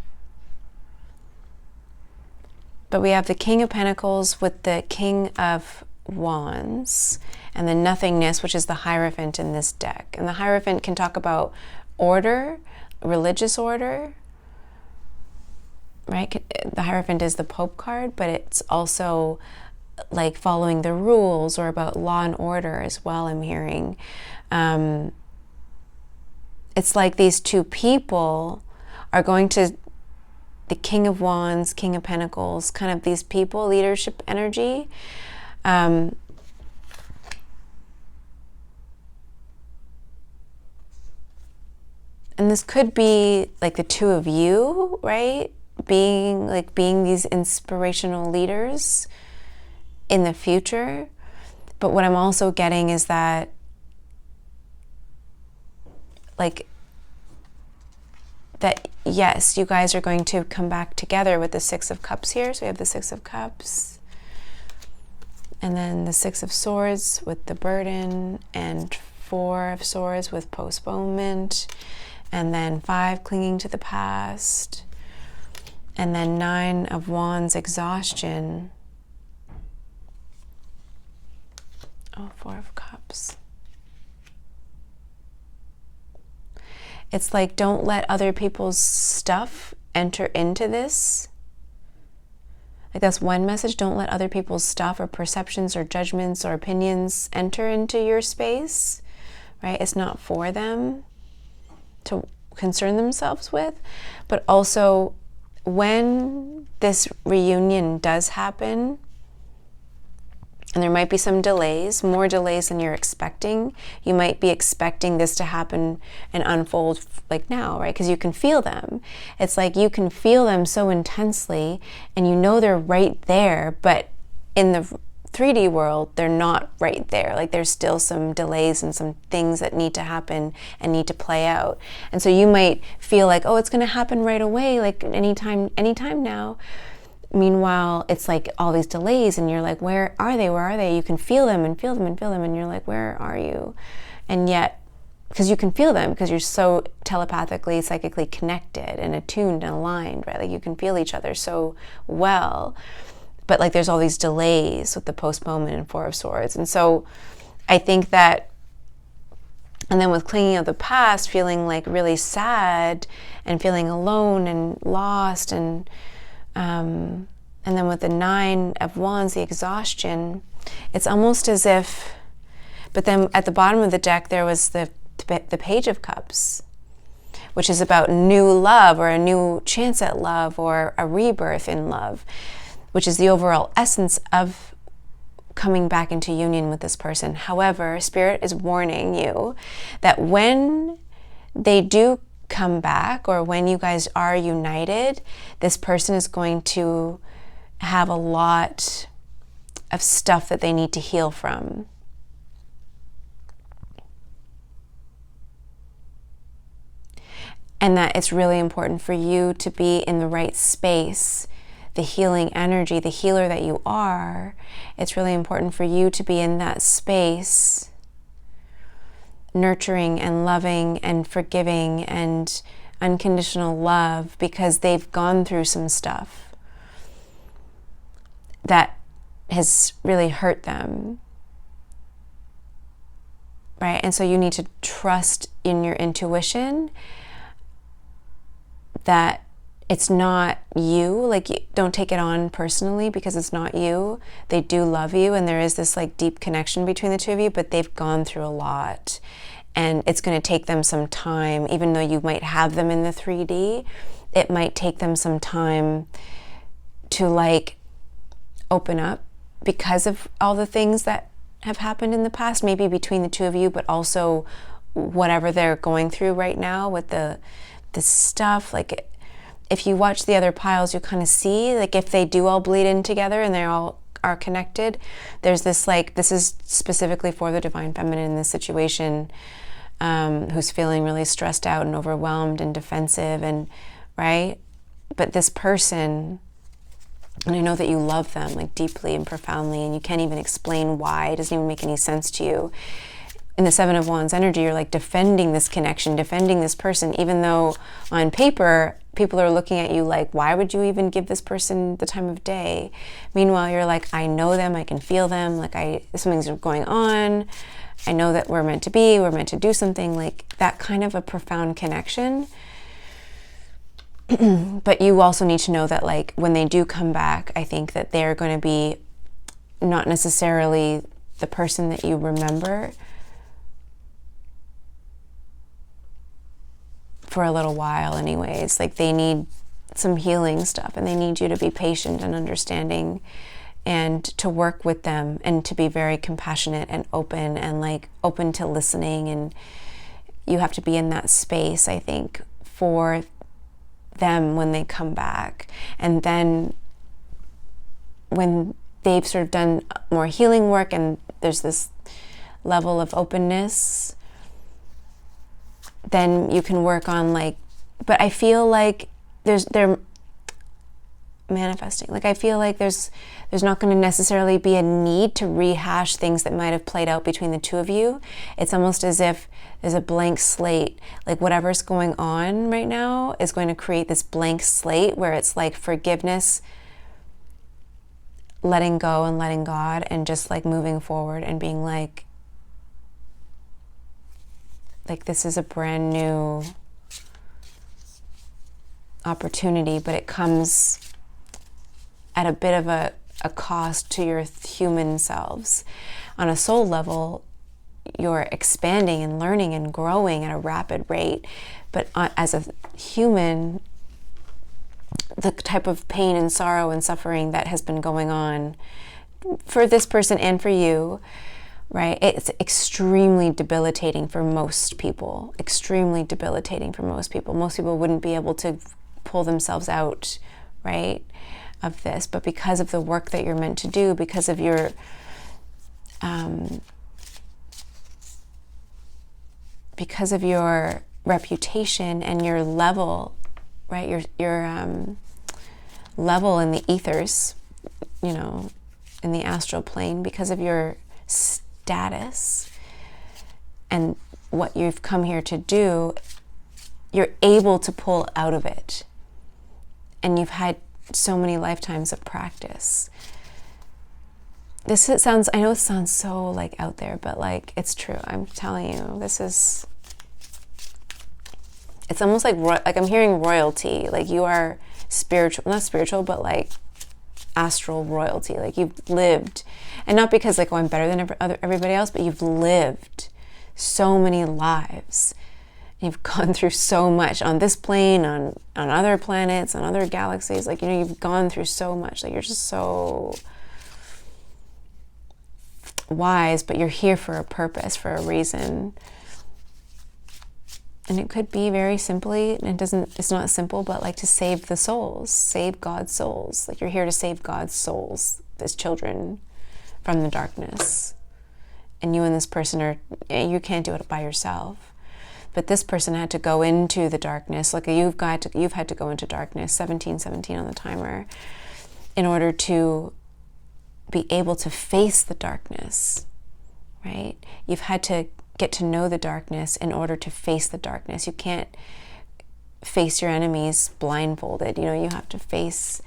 But we have the King of Pentacles with the King of Wands and the nothingness, which is the Hierophant in this deck. And the Hierophant can talk about order, religious order, right? The Hierophant is the Pope card, but it's also like following the rules or about law and order as well, I'm hearing. It's like these two people are going to, the King of Wands, King of Pentacles, kind of these people, leadership energy. And this could be like the two of you, right? Being these inspirational leaders in the future. But what I'm also getting is that yes, you guys are going to come back together with the Six of Cups here. So we have the Six of Cups, and then the Six of Swords with the burden, and Four of Swords with postponement, and then Five clinging to the past, and then Nine of Wands, exhaustion. Oh, Four of Cups. It's like, don't let other people's stuff enter into this. Like, that's one message. Don't let other people's stuff or perceptions or judgments or opinions enter into your space, right? It's not for them to concern themselves with. But also, when this reunion does happen, and there might be some delays, more delays than you're expecting. You might be expecting this to happen and unfold like now, right? Because you can feel them. It's like you can feel them so intensely, and you know they're right there, but in the 3D world, they're not right there. Like, there's still some delays and some things that need to happen and need to play out. And so you might feel like, oh, it's going to happen right away, like anytime now. Meanwhile, it's like all these delays and you're like, where are they? Where are they? You can feel them and feel them and feel them. And you're like, where are you? And yet, because you can feel them because you're so telepathically, psychically connected and attuned and aligned, right? Like you can feel each other so well. But like there's all these delays with the postponement and Four of Swords. And so I think that, and then with clinging of the past, feeling like really sad and feeling alone and lost, and then with the Nine of Wands, the exhaustion, it's almost as if, but then at the bottom of the deck there was the Page of Cups, which is about new love or a new chance at love or a rebirth in love, which is the overall essence of coming back into union with this person. However, Spirit is warning you that when they do come back, or when you guys are united, this person is going to have a lot of stuff that they need to heal from. And that it's really important for you to be in the right space, the healing energy, the healer that you are. It's really important for you to be in that space, nurturing and loving and forgiving and unconditional love, because they've gone through some stuff that has really hurt them, right? And so you need to trust in your intuition that it's not you. Like, don't take it on personally because it's not you. They do love you, and there is this like deep connection between the two of you, but they've gone through a lot, and it's going to take them some time. Even though you might have them in the 3D, it might take them some time to like open up because of all the things that have happened in the past, maybe between the two of you, but also whatever they're going through right now with the stuff. Like, if you watch the other piles, you kind of see, like, if they do all bleed in together and they all are connected, there's this, like, this is specifically for the Divine Feminine in this situation, who's feeling really stressed out and overwhelmed and defensive, and right? But this person, and I know that you love them like deeply and profoundly, and you can't even explain why. It doesn't even make any sense to you. In the Seven of Wands energy, you're like defending this connection, defending this person, even though on paper, people are looking at you like, why would you even give this person the time of day? Meanwhile, you're like, I know them, I can feel them, like something's going on. I know that we're meant to be, we're meant to do something, like that kind of a profound connection. But you also need to know that, like, when they do come back, I think that they're going to be not necessarily the person that you remember for a little while anyways. Like, they need some healing stuff, and they need you to be patient and understanding and to work with them and to be very compassionate and open, and like open to listening. And you have to be in that space, I think, for them when they come back. And then when they've sort of done more healing work and there's this level of openness, then you can work on, like, but I feel like they're manifesting. Like, I feel like there's not going to necessarily be a need to rehash things that might have played out between the two of you. It's almost as if there's a blank slate. Like, whatever's going on right now is going to create this blank slate where it's like forgiveness, letting go and letting God, and just like moving forward and being like this is a brand new opportunity, but it comes at a bit of a cost to your human selves. On a soul level, you're expanding and learning and growing at a rapid rate, but as a human, the type of pain and sorrow and suffering that has been going on for this person and for you, right? It's extremely debilitating for most people. Extremely debilitating for most people. Most people wouldn't be able to pull themselves out, right, of this. But because of the work that you're meant to do, because of your reputation and your level, right, your level in the ethers, you know, in the astral plane, because of your status and what you've come here to do, you're able to pull out of it. And you've had so many lifetimes of practice. I know it sounds so like out there, but like it's true. I'm telling you, it's almost like I'm hearing royalty. Like you are spiritual, not spiritual, but like astral royalty. Like you've lived, and not because like, oh, I'm better than everybody else, but you've lived so many lives. You've gone through so much on this plane, on other planets, on other galaxies. Like, you know, you've gone through so much. Like, you're just so wise, but you're here for a purpose, for a reason. And it could be very simply, it's not simple, but like to save the souls, save God's souls. Like you're here to save God's souls, His children, from the darkness. And you and this person you can't do it by yourself. But this person had to go into the darkness. Like you've had to go into darkness, 1717 on the timer, in order to be able to face the darkness, right? You've had to get to know the darkness in order to face the darkness. You can't face your enemies blindfolded. You know, you have to face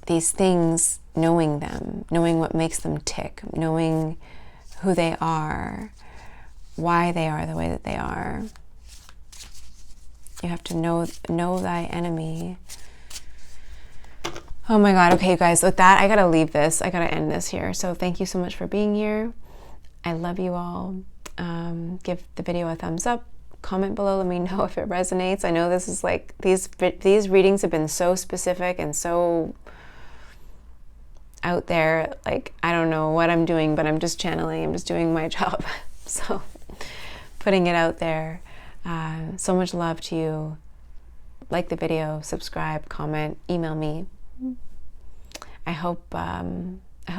these things, knowing them, knowing what makes them tick, knowing who they are, why they are the way that they are. You have to know thy enemy. Oh my God. Okay, you guys, with that, I gotta leave this. I gotta end this here. So thank you so much for being here. I love you all. Give the video a thumbs up. Comment below. Let me know if it resonates. I know this is like, these readings have been so specific and so out there. Like, I don't know what I'm doing, but I'm just channeling. I'm just doing my job. So putting it out there. So much love to you. Like the video, subscribe, comment, email me. I hope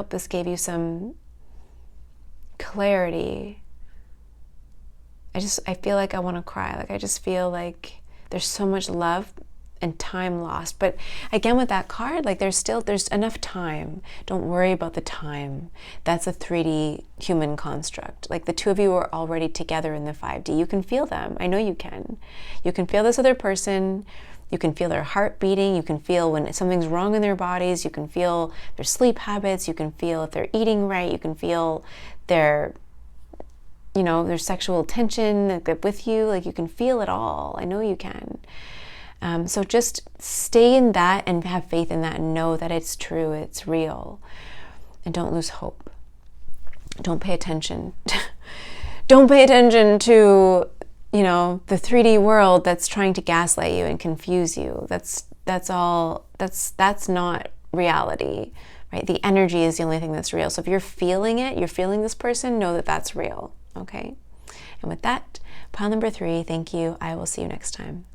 this gave you some clarity. I feel like I want to cry. Like I just feel like there's so much love and time lost. But again, with that card, like there's enough time. Don't worry about the time. That's a 3D human construct. Like the two of you are already together in the 5D. You can feel them. I know you can. You can feel this other person. You can feel their heart beating. You can feel when something's wrong in their bodies. You can feel their sleep habits. You can feel if they're eating right. You can feel their sexual tension with you. Like you can feel it all. I know you can. So just stay in that and have faith in that and know that it's true, it's real. And don't lose hope. Don't pay attention. Don't pay attention to, the 3D world that's trying to gaslight you and confuse you. That's not reality, right? The energy is the only thing that's real. So if you're feeling it, you're feeling this person, know that that's real, okay? And with that, pile number 3, thank you. I will see you next time.